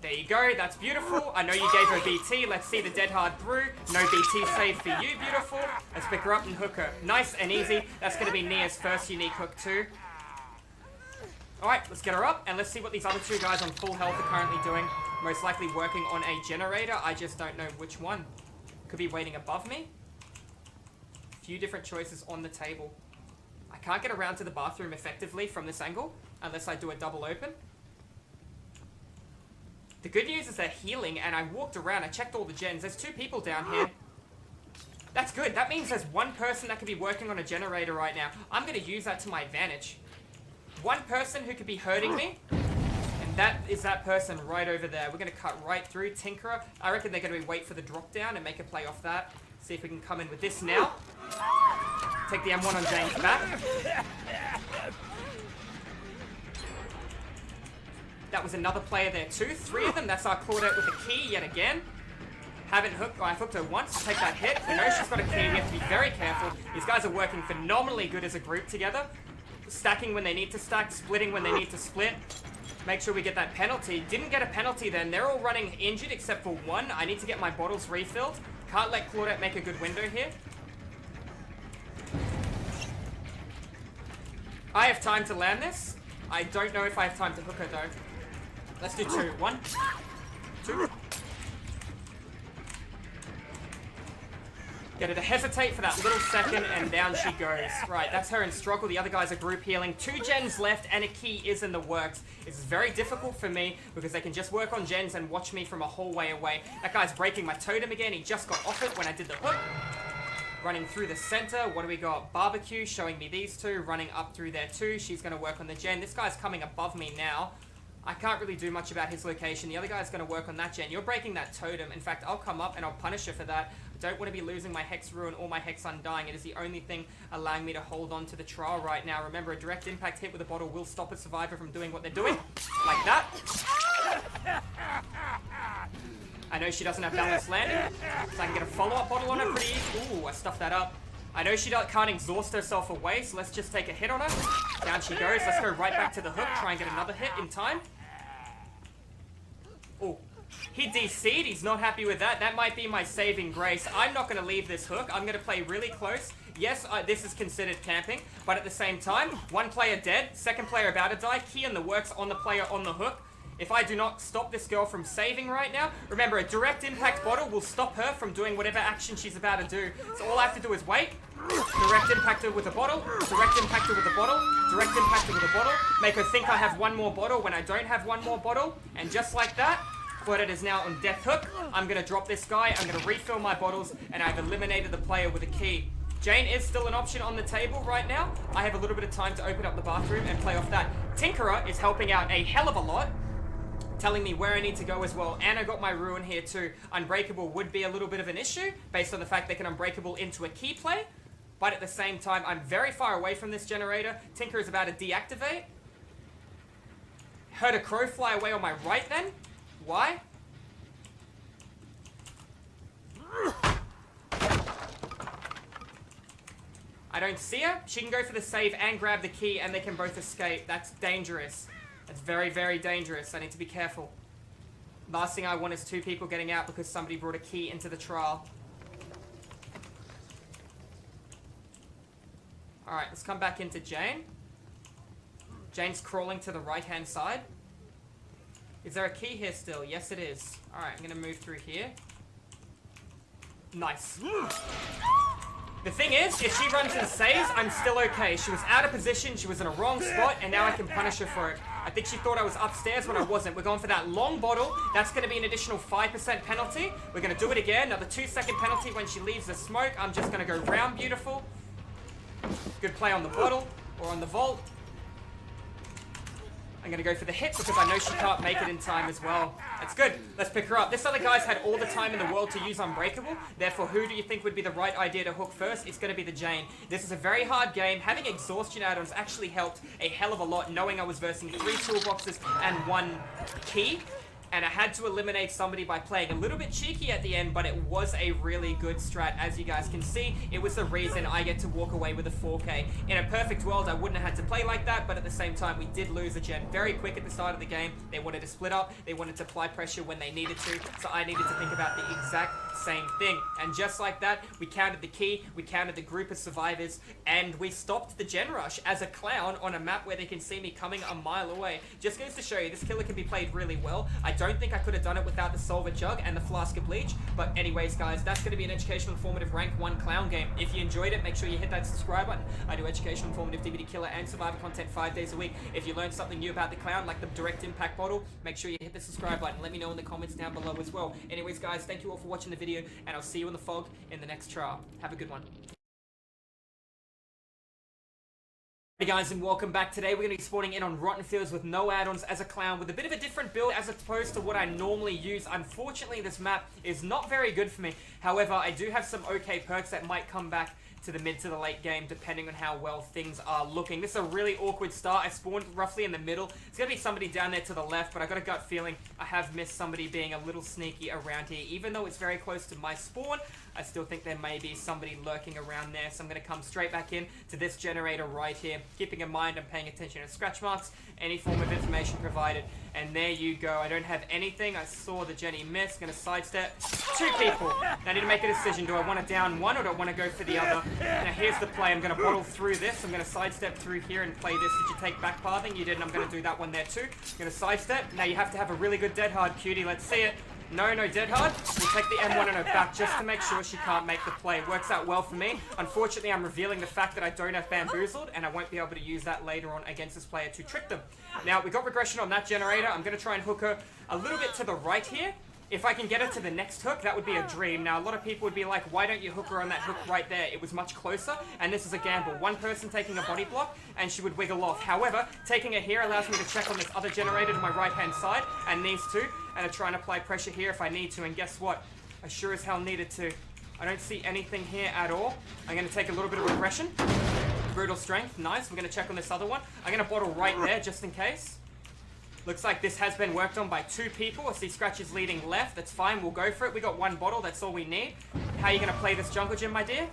There you go. That's beautiful. I know you gave her BT. Let's see the dead hard through. No BT save for you. Beautiful. Let's pick her up and hook her. Nice and easy. That's going to be Nia's first unique hook too. Alright, let's get her up and let's see what these other 2 guys on full health are currently doing. Most likely working on a generator. I just don't know which one. Could be waiting above me. A few different choices on the table. I can't get around to the bathroom effectively from this angle unless I do a double open. The good news is they're healing and I walked around, I checked all the gens. There's 2 people down here. That's good. That means there's 1 person that could be working on a generator right now. I'm going to use that to my advantage. 1 person who could be hurting me. And that is that person right over there. We're going to cut right through Tinkerer. I reckon they're going to wait for the drop down and make a play off that. See if we can come in with this now. Take the M1 on James back. That was another player there too. 3 of them. That's our Claudette with a key yet again. Haven't hooked. I hooked her once. Take that hit. We know she's got a key. We have to be very careful. These guys are working phenomenally good as a group together. Stacking when they need to stack. Splitting when they need to split. Make sure we get that penalty. Didn't get a penalty then. They're all running injured except for 1. I need to get my bottles refilled. Can't let Claudette make a good window here. I have time to land this. I don't know if I have time to hook her though. Let's do 2. 1, 2. Get her to hesitate for that little second and down she goes. Right, that's her in struggle. The other guys are group healing. 2 gens left and a key is in the works. This is very difficult for me because they can just work on gens and watch me from a whole way away. That guy's breaking my totem again. He just got off it when I did the hook. Running through the center. What do we got? Barbecue showing me these 2. Running up through there too. She's going to work on the gen. This guy's coming above me now. I can't really do much about his location. The other guy's going to work on that gen. You're breaking that totem. In fact, I'll come up and I'll punish her for that. I don't want to be losing my Hex Ruin or my Hex Undying. It is the only thing allowing me to hold on to the trial right now. Remember, a direct impact hit with a bottle will stop a survivor from doing what they're doing. Like that. I know she doesn't have balanced landing, so I can get a follow-up bottle on her pretty easy. Ooh, I stuffed that up. I know she can't exhaust herself away, so let's just take a hit on her. Down she goes. Let's go right back to the hook. Try and get another hit in time. Oh, he DC'd. He's not happy with that. That might be my saving grace. I'm not going to leave this hook. I'm going to play really close. Yes, this is considered camping, but at the same time, 1 player dead, 2nd player about to die. Key in the works on the player on the hook. If I do not stop this girl from saving right now, remember, a direct impact bottle will stop her from doing whatever action she's about to do. So all I have to do is wait. Direct impact her with a bottle. Direct impact her with a bottle. Direct impact her with a bottle. Make her think I have 1 more bottle when I don't have 1 more bottle. And just like that, Claudette is now on death hook. I'm going to drop this guy. I'm going to refill my bottles. And I've eliminated the player with a key. Jane is still an option on the table right now. I have a little bit of time to open up the bathroom and play off that. Tinkerer is helping out a hell of a lot. Telling me where I need to go as well. And I got my Ruin here too. Unbreakable would be a little bit of an issue based on the fact they can Unbreakable into a key play. But at the same time, I'm very far away from this generator. Tinker is about to deactivate. Heard a crow fly away on my right then. Why? I don't see her. She can go for the save and grab the key, and they can both escape. That's dangerous. That's very, very dangerous. I need to be careful. Last thing I want is 2 people getting out because somebody brought a key into the trial. Alright, let's come back into Jane. Jane's crawling to the right-hand side. Is there a key here still? Yes, it is. Alright, I'm going to move through here. Nice. The thing is, if she runs and saves, I'm still okay. She was out of position, she was in a wrong spot, and now I can punish her for it. I think she thought I was upstairs when I wasn't. We're going for that long bottle. That's going to be an additional 5% penalty. We're going to do it again. Another 2-second penalty when she leaves the smoke. I'm just going to go round beautiful. Good play on the bottle, or on the vault. I'm going to go for the hit because I know she can't make it in time as well. That's good. Let's pick her up. This other guy's had all the time in the world to use Unbreakable. Therefore, who do you think would be the right idea to hook first? It's going to be the Jane. This is a very hard game. Having exhaustion add-ons actually helped a hell of a lot, knowing I was versing 3 toolboxes and 1 key. And I had to eliminate somebody by playing a little bit cheeky at the end, but it was a really good strat. As you guys can see, it was the reason I get to walk away with a 4K. In a perfect world, I wouldn't have had to play like that, but at the same time, we did lose a gen very quick at the start of the game. They wanted to split up, they wanted to apply pressure when they needed to, so I needed to think about the exact same thing. And just like that, we counted the key, we counted the group of survivors, and we stopped the gen rush as a clown on a map where they can see me coming a mile away. Just goes to show you, this killer can be played really well. I don't think I could have done it without the Solver Jug and the Flask of Bleach. But anyways, guys, that's going to be an educational, informative rank 1 clown game. If you enjoyed it, make sure you hit that subscribe button. I do educational, informative, DVD killer, and survivor content 5 days a week. If you learned something new about the clown, like the direct impact bottle, make sure you hit the subscribe button. Let me know in the comments down below as well. Anyways, guys, thank you all for watching the video, and I'll see you in the fog in the next trial. Have a good one. Hey guys, and welcome back. Today we're going to be spawning in on Rotten Fields with no add-ons as a clown with a bit of a different build as opposed to what I normally use. Unfortunately, this map is not very good for me. However, I do have some okay perks that might come back to the mid to the late game depending on how well things are looking. This is a really awkward start. I spawned roughly in the middle. It's going to be somebody down there to the left, but I got a gut feeling I have missed somebody being a little sneaky around here. Even though it's very close to my spawn, I still think there may be somebody lurking around there, so I'm going to come straight back in to this generator right here, keeping in mind I'm paying attention to scratch marks, any form of information provided, and there you go. I don't have anything. I saw the Jenny miss. Going to sidestep 2 people. Now I need to make a decision. Do I want to down one or do I want to go for the other? Now here's the play. I'm going to bottle through this. I'm going to sidestep through here and play this. Did you take back pathing? You did, and I'm going to do that one there too. I'm going to sidestep. Now you have to have a really good dead hard, cutie. Let's see it. No dead hard. We'll take the M1 on her back just to make sure she can't make the play. It works out well for me. Unfortunately, I'm revealing the fact that I don't have Bamboozled, and I won't be able to use that later on against this player to trick them. Now, we got regression on that generator. I'm going to try and hook her a little bit to the right here. If I can get her to the next hook, that would be a dream. Now, a lot of people would be like, why don't you hook her on that hook right there? It was much closer, and this is a gamble. One person taking a body block, and she would wiggle off. However, taking her here allows me to check on this other generator to my right-hand side, and these two, and I try and apply pressure here if I need to, and guess what? I sure as hell needed to. I don't see anything here at all. I'm going to take a little bit of aggression. Brutal strength, nice. We're going to check on this other one. I'm going to bottle right there, just in case. Looks like this has been worked on by 2 people. I see Scratches leading left. That's fine. We'll go for it. We got 1 bottle. That's all we need. How are you going to play this jungle gym, my dear?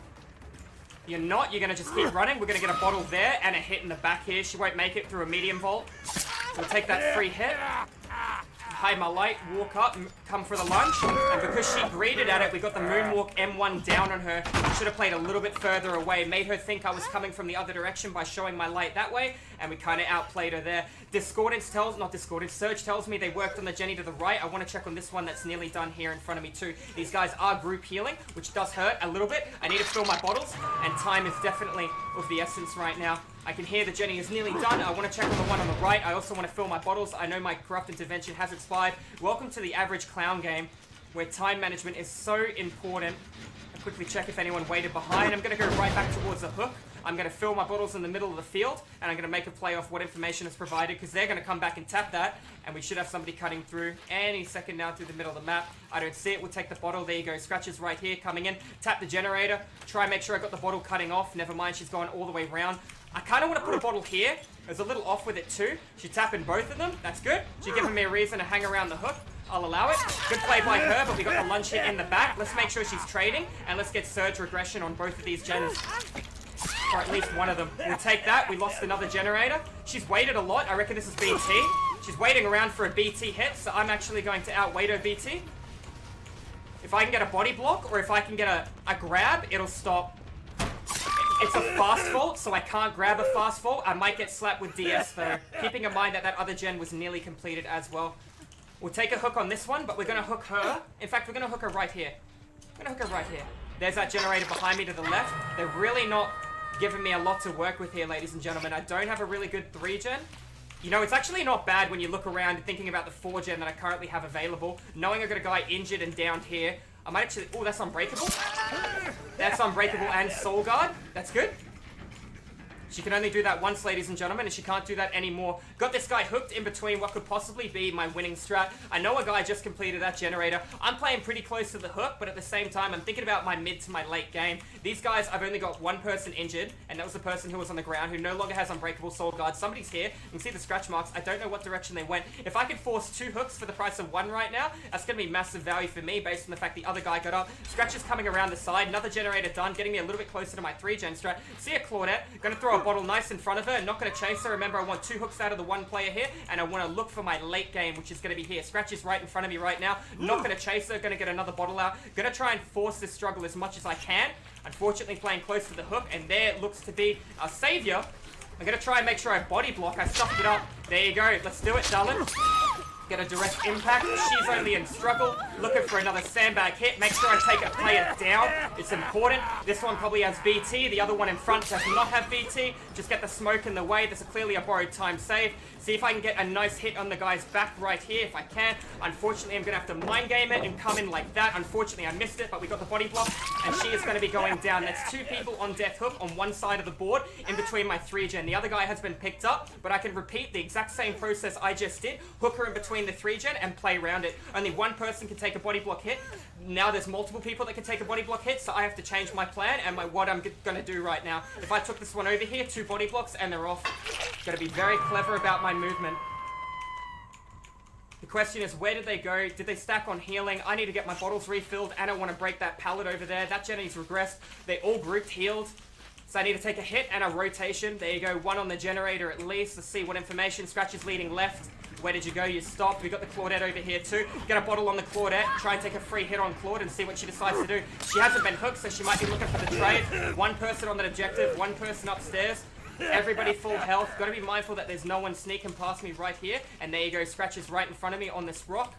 You're not. You're going to just keep running. We're going to get a bottle there and a hit in the back here. She won't make it through a medium vault. So we'll take that free hit. Hide my light, walk up, come for the lunge, and because she greeted at it, we got the moonwalk M1 down on her. I should have played a little bit further away, made her think I was coming from the other direction by showing my light that way, and we kind of outplayed her there. Surge tells me they worked on the Jenny to the right. I want to check on this one that's nearly done here in front of me too. These guys are group healing, which does hurt a little bit. I need to fill my bottles, and time is definitely of the essence right now. I can hear the Jenny is nearly done. I want to check on the one on the right. I also want to fill my bottles. I know my corrupt intervention has expired. Welcome to the average clown game, where time management is so important. I quickly check if anyone waited behind. I'm going to go right back towards the hook. I'm going to fill my bottles in the middle of the field, and I'm going to make a play off what information is provided, because they're going to come back and tap that, and we should have somebody cutting through any second now through the middle of the map. I don't see it. We'll take the bottle. There you go. Scratches right here coming in. Tap the generator. Try and make sure I got the bottle cutting off. Never mind, she's gone all the way around. I kind of want to put a bottle here. There's a little off with it too. She's tapping both of them. That's good. She's giving me a reason to hang around the hook. I'll allow it. Good play by her, but we got the lunge hit in the back. Let's make sure she's trading, and let's get surge regression on both of these gens. Or at least one of them. We'll take that. We lost another generator. She's waited a lot. I reckon this is BT. She's waiting around for a BT hit, so I'm actually going to outweight her BT. If I can get a body block, or if I can get a grab, it'll stop. It's a fast fault, so I can't grab a fast fault. I might get slapped with DS, though. Keeping in mind that that other gen was nearly completed as well. We'll take a hook on this one, but we're going to hook her. In fact, we're going to hook her right here. We're going to hook her right here. There's that generator behind me to the left. They're really not giving me a lot to work with here, ladies and gentlemen. I don't have a really good 3-gen. You know, it's actually not bad when you look around and thinking about the 4-gen that I currently have available. Knowing I've got a guy injured and downed here, I might actually... Oh, that's unbreakable. That's unbreakable and soul guard. That's good. She can only do that once, ladies and gentlemen, and she can't do that anymore. Got this guy hooked in between what could possibly be my winning strat. I know a guy just completed that generator. I'm playing pretty close to the hook, but at the same time, I'm thinking about my mid to my late game. These guys, I've only got one person injured, and that was the person who was on the ground, who no longer has unbreakable soul guard. Somebody's here. You can see the scratch marks. I don't know what direction they went. If I could force 2 hooks for the price of 1 right now, that's going to be massive value for me, based on the fact the other guy got up. Scratches coming around the side. Another generator done, getting me a little bit closer to my 3-gen strat. See a Claudette. Going to throw a bottle nice in front of her. Not going to chase her. Remember, I want 2 hooks out of the 1 player here, and I want to look for my late game, which is going to be here. Scratch is right in front of me right now. Not going to chase her. Going to get another bottle out. Going to try and force this struggle as much as I can. Unfortunately, playing close to the hook, and there looks to be our savior. I'm going to try and make sure I body block. I stuffed it up. There you go. Let's do it, darling. Get a direct impact. She's only in struggle. Looking for another sandbag hit. Make sure I take a player down. It's important. This one probably has BT. The other one in front does not have BT. Just get the smoke in the way. This is clearly a borrowed time save. See if I can get a nice hit on the guy's back right here if I can. Unfortunately, I'm going to have to mind game it and come in like that. Unfortunately, I missed it, but we got the body block, and she is going to be going down. That's 2 people on death hook on one side of the board in between my 3-gen. The other guy has been picked up, but I can repeat the exact same process I just did. Hook her in between the 3-gen and play around it. Only one person can take a body block hit. Now there's multiple people that can take a body block hit, so I have to change my plan and what I'm going to do right now. If I took this one over here, 2 body blocks, and they're off. Got to be very clever about my movement. The question is, where did they go? Did they stack on healing? I need to get my bottles refilled, and I want to break that pallet over there. That Jenny's regressed. They all grouped healed. So I need to take a hit and a rotation. There you go, 1 on the generator at least. Let's see what information. Scratch is leading left. Where did you go? You stopped. We got the Claudette over here too. Get a bottle on the Claudette. Try and take a free hit on Claude and see what she decides to do. She hasn't been hooked, so she might be looking for the trade. 1 person on that objective, 1 person upstairs. Everybody full health. Got to be mindful that there's no one sneaking past me right here. And there you go. Scratch is right in front of me on this rock.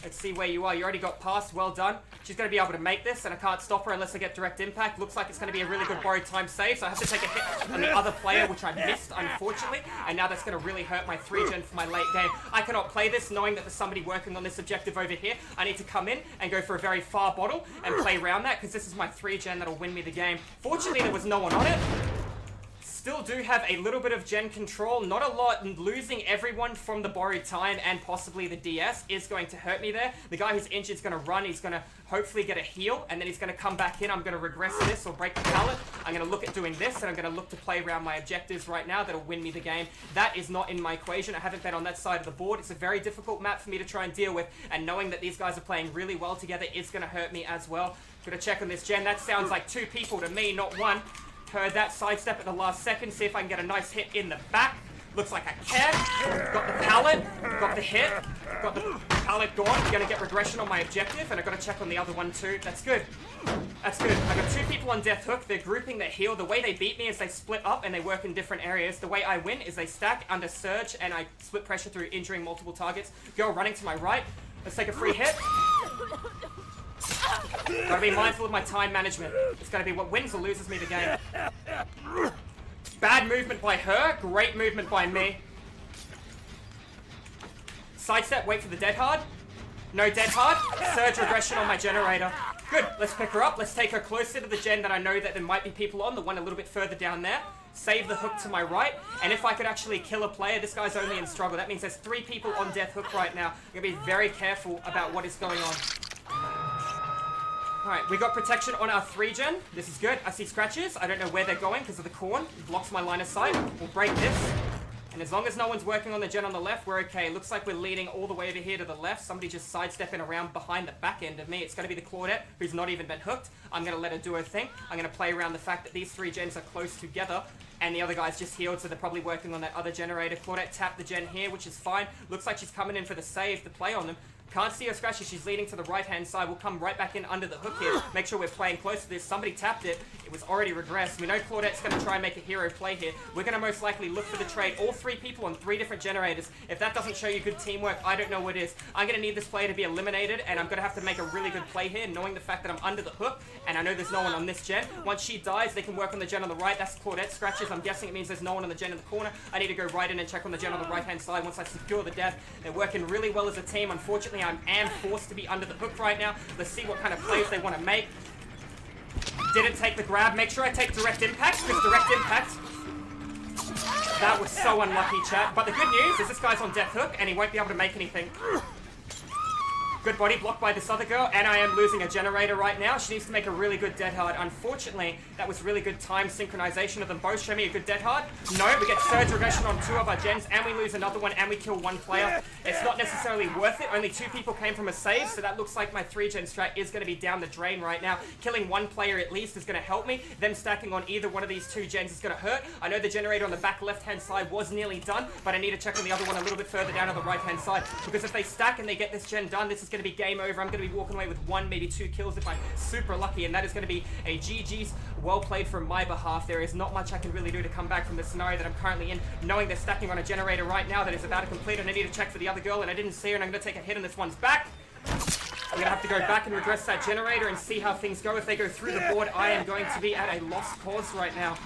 Let's see where you are. You already got past. Well done. She's going to be able to make this, and I can't stop her unless I get direct impact. Looks like it's going to be a really good borrowed time save, so I have to take a hit on the other player, which I missed, unfortunately. And now that's going to really hurt my 3-gen for my late game. I cannot play this knowing that there's somebody working on this objective over here. I need to come in and go for a very far bottle and play around that, because this is my 3-gen that'll win me the game. Fortunately, there was no one on it. Still do have a little bit of gen control, not a lot. Losing everyone from the borrowed time and possibly the DS is going to hurt me there. The guy who's injured is going to run. He's going to hopefully get a heal, and then he's going to come back in. I'm going to regress this or break the pallet. I'm going to look at doing this, and I'm going to look to play around my objectives right now that'll win me the game. That is not in my equation. I haven't been on that side of the board. It's a very difficult map for me to try and deal with, and knowing that these guys are playing really well together is going to hurt me as well. Got to check on this gen. That sounds like 2 people to me, not 1. Heard that sidestep at the last second. See if I can get a nice hit in the back. Looks like I can. Got the pallet. Got the hit. Got the pallet gone. Gonna get regression on my objective, and I gotta check on the other one too. That's good. That's good. I got 2 people on death hook. They're grouping their heal. The way they beat me is they split up and they work in different areas. The way I win is they stack under surge, and I split pressure through injuring multiple targets. Girl running to my right. Let's take a free hit. Gotta be mindful of my time management. It's gotta be what wins or loses me the game. Bad movement by her, great movement by me. Sidestep, wait for the dead hard. No dead hard. Surge regression on my generator. Good, let's pick her up. Let's take her closer to the gen that I know that there might be people on, the one a little bit further down there. Save the hook to my right, and if I could actually kill a player, this guy's only in struggle. That means there's 3 people on death hook right now. I'm gonna be very careful about what is going on. Alright, we got protection on our 3 gen. This is good. I see scratches. I don't know where they're going because of the corn. It blocks my line of sight. We'll break this. And as long as no one's working on the gen on the left, we're okay. Looks like we're leading all the way over here to the left. Somebody just sidestepping around behind the back end of me. It's going to be the Claudette, who's not even been hooked. I'm going to let her do her thing. I'm going to play around the fact that these 3 gens are close together. And the other guy's just healed, so they're probably working on that other generator. Claudette tapped the gen here, which is fine. Looks like she's coming in for the save, the play on them. Can't see her scratches. She's leading to the right-hand side. We'll come right back in under the hook here. Make sure we're playing close to this. Somebody tapped it. It was already regressed. We know Claudette's going to try and make a hero play here. We're going to most likely look for the trade. All 3 people on 3 different generators. If that doesn't show you good teamwork, I don't know what is. I'm going to need this player to be eliminated, and I'm going to have to make a really good play here, knowing the fact that I'm under the hook, and I know there's no one on this gen. Once she dies, they can work on the gen on the right. That's Claudette's scratches. I'm guessing it means there's no one on the gen in the corner. I need to go right in and check on the gen on the right-hand side once I secure the death. They're working really well as a team. Unfortunately, I am forced to be under the hook right now. Let's see what kind of plays they want to make. Didn't take the grab. Make sure I take direct impact, because direct impact... That was so unlucky, chat. But the good news is this guy's on death hook, and he won't be able to make anything. Good body blocked by this other girl, and I am losing a generator right now. She needs to make a really good dead hard. Unfortunately, that was really good time synchronization of them both. Show me a good dead hard. No, we get surge regression on 2 of our gens, and we lose another one, and we kill 1 player. It's not necessarily worth it. Only 2 people came from a save, so that looks like my 3 gen strat is going to be down the drain right now. Killing 1 player at least is going to help me. Them stacking on either one of these 2 gens is going to hurt. I know the generator on the back left-hand side was nearly done, but I need to check on the other one a little bit further down on the right-hand side, because if they stack and they get this gen done, this is going to be game over. I'm going to be walking away with 1, maybe 2 kills if I'm super lucky, and that is going to be a GG's. Well played from my behalf. There is not much I can really do to come back from the scenario that I'm currently in, knowing they're stacking on a generator right now that is about to complete, and I need to check for the other girl, and I didn't see her, and I'm going to take a hit on this one's back. I'm going to have to go back and regress that generator and see how things go. If they go through the board, I am going to be at a lost cause right now.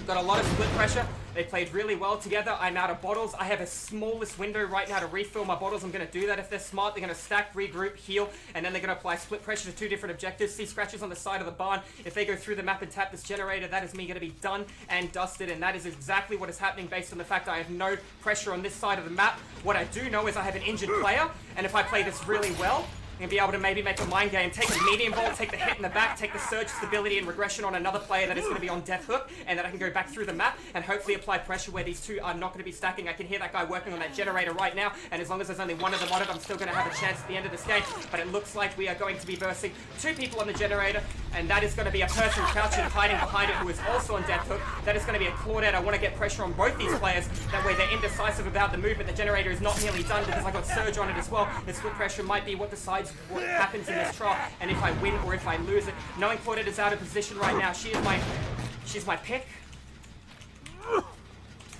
Got a lot of split pressure. They played really well together. I'm out of bottles. I have a smallest window right now to refill my bottles. I'm going to do that if they're smart. They're going to stack, regroup, heal, and then they're going to apply split pressure to 2 different objectives. See scratches on the side of the barn. If they go through the map and tap this generator, that is me going to be done and dusted, and that is exactly what is happening based on the fact I have no pressure on this side of the map. What I do know is I have an injured player, and if I play this really well, and be able to maybe make a mind game, take a medium ball, take the hit in the back, take the surge, stability, and regression on another player that is going to be on death hook, and that I can go back through the map and hopefully apply pressure where these 2 are not going to be stacking. I can hear that guy working on that generator right now, and as long as there's only 1 of them on it, I'm still going to have a chance at the end of this game. But it looks like we are going to be versing 2 people on the generator, and that is going to be a person crouching, hiding behind it, who is also on death hook. That is going to be a Claudette. I want to get pressure on both these players. That way they're indecisive about the movement. The generator is not nearly done because I got surge on it as well. The split pressure might be what decides what happens in this trial, and if I win or if I lose it. Knowing Claudette is out of position right now, she's my pick.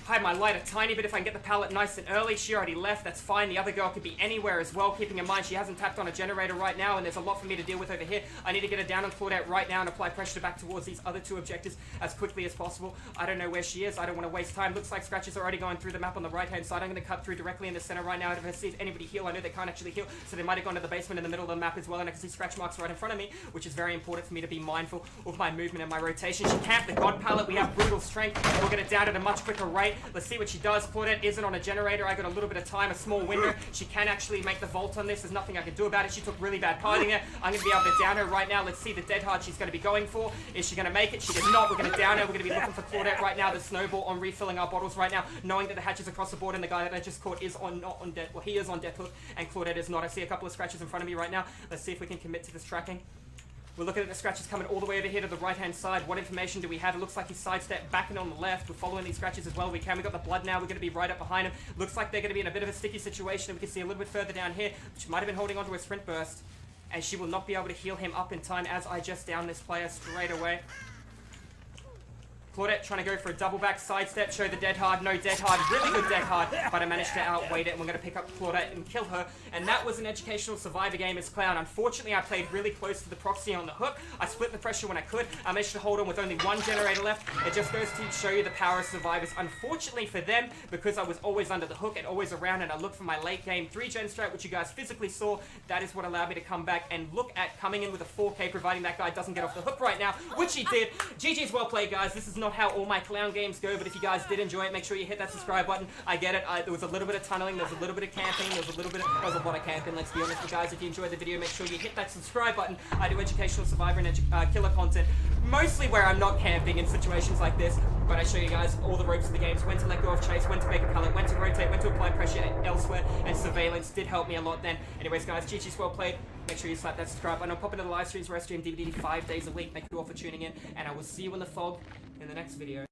Hide my light a tiny bit if I can get the pallet nice and early. She already left, that's fine. The other girl could be anywhere as well, keeping in mind she hasn't tapped on a generator right now, and there's a lot for me to deal with over here. I need to get her down on Claudette right now and apply pressure back towards these other 2 objectives as quickly as possible. I don't know where she is. I don't want to waste time. Looks like scratches are already going through the map on the right-hand side. I'm going to cut through directly in the center right now. If I see anybody heal, I know they can't actually heal, so they might have gone to the basement in the middle of the map as well, and I can see scratch marks right in front of me, which is very important for me to be mindful of my movement and my rotation. She camped the God pallet. We have brutal strength. We'll get it down at a much quicker rate. Let's see what she does. Claudette isn't on a generator. I got a little bit of time, a small window. She can actually make the vault on this. There's nothing I can do about it. She took really bad piling there. I'm going to be able to down her right now. Let's see the dead hard she's going to be going for. Is she going to make it? She did not. We're going to down her. We're going to be looking for Claudette right now. The snowball on refilling our bottles right now, knowing that the hatch is across the board and the guy that I just caught is not on death. Well, he is on death hook and Claudette is not. I see a couple of scratches in front of me right now. Let's see if we can commit to this tracking. We're looking at the scratches coming all the way over here to the right-hand side. What information do we have? It looks like he's sidestepped back and on the left. We're following these scratches as well. We got the blood now. We're going to be right up behind him. Looks like they're going to be in a bit of a sticky situation. And we can see a little bit further down here. She might have been holding onto a sprint burst. And she will not be able to heal him up in time as I just down this player straight away. Claudette trying to go for a double back sidestep, show the dead hard, no dead hard, really good dead hard, but I managed to outweight it, and we're going to pick up Claudette and kill her, and that was an educational survivor game as Clown. Unfortunately, I played really close to the proxy on the hook. I split the pressure when I could. I managed to hold on with only one generator left. It just goes to show you the power of survivors. Unfortunately for them, because I was always under the hook and always around, and I looked for my late game 3-gen strat, which you guys physically saw, that is what allowed me to come back and look at coming in with a 4K, providing that guy doesn't get off the hook right now, which he did. GG's well played, guys. This is not how all my Clown games go, but if you guys did enjoy it, make sure you hit that subscribe button. I get it. There was a little bit of tunneling, there was a little bit of camping, there was a lot of camping, let's be honest. But guys, if you enjoyed the video, make sure you hit that subscribe button. I do educational survivor and killer content, mostly where I'm not camping in situations like this, but I show you guys all the ropes of the games, when to let go of chase, when to make a pellet, when to rotate, when to apply pressure elsewhere, and surveillance did help me a lot then. Anyways, guys, GG's well played. Make sure you slap that subscribe button. I'll pop into the live streams where I stream DVD 5 days a week. Thank you all for tuning in, and I will see you in the fog in the next video.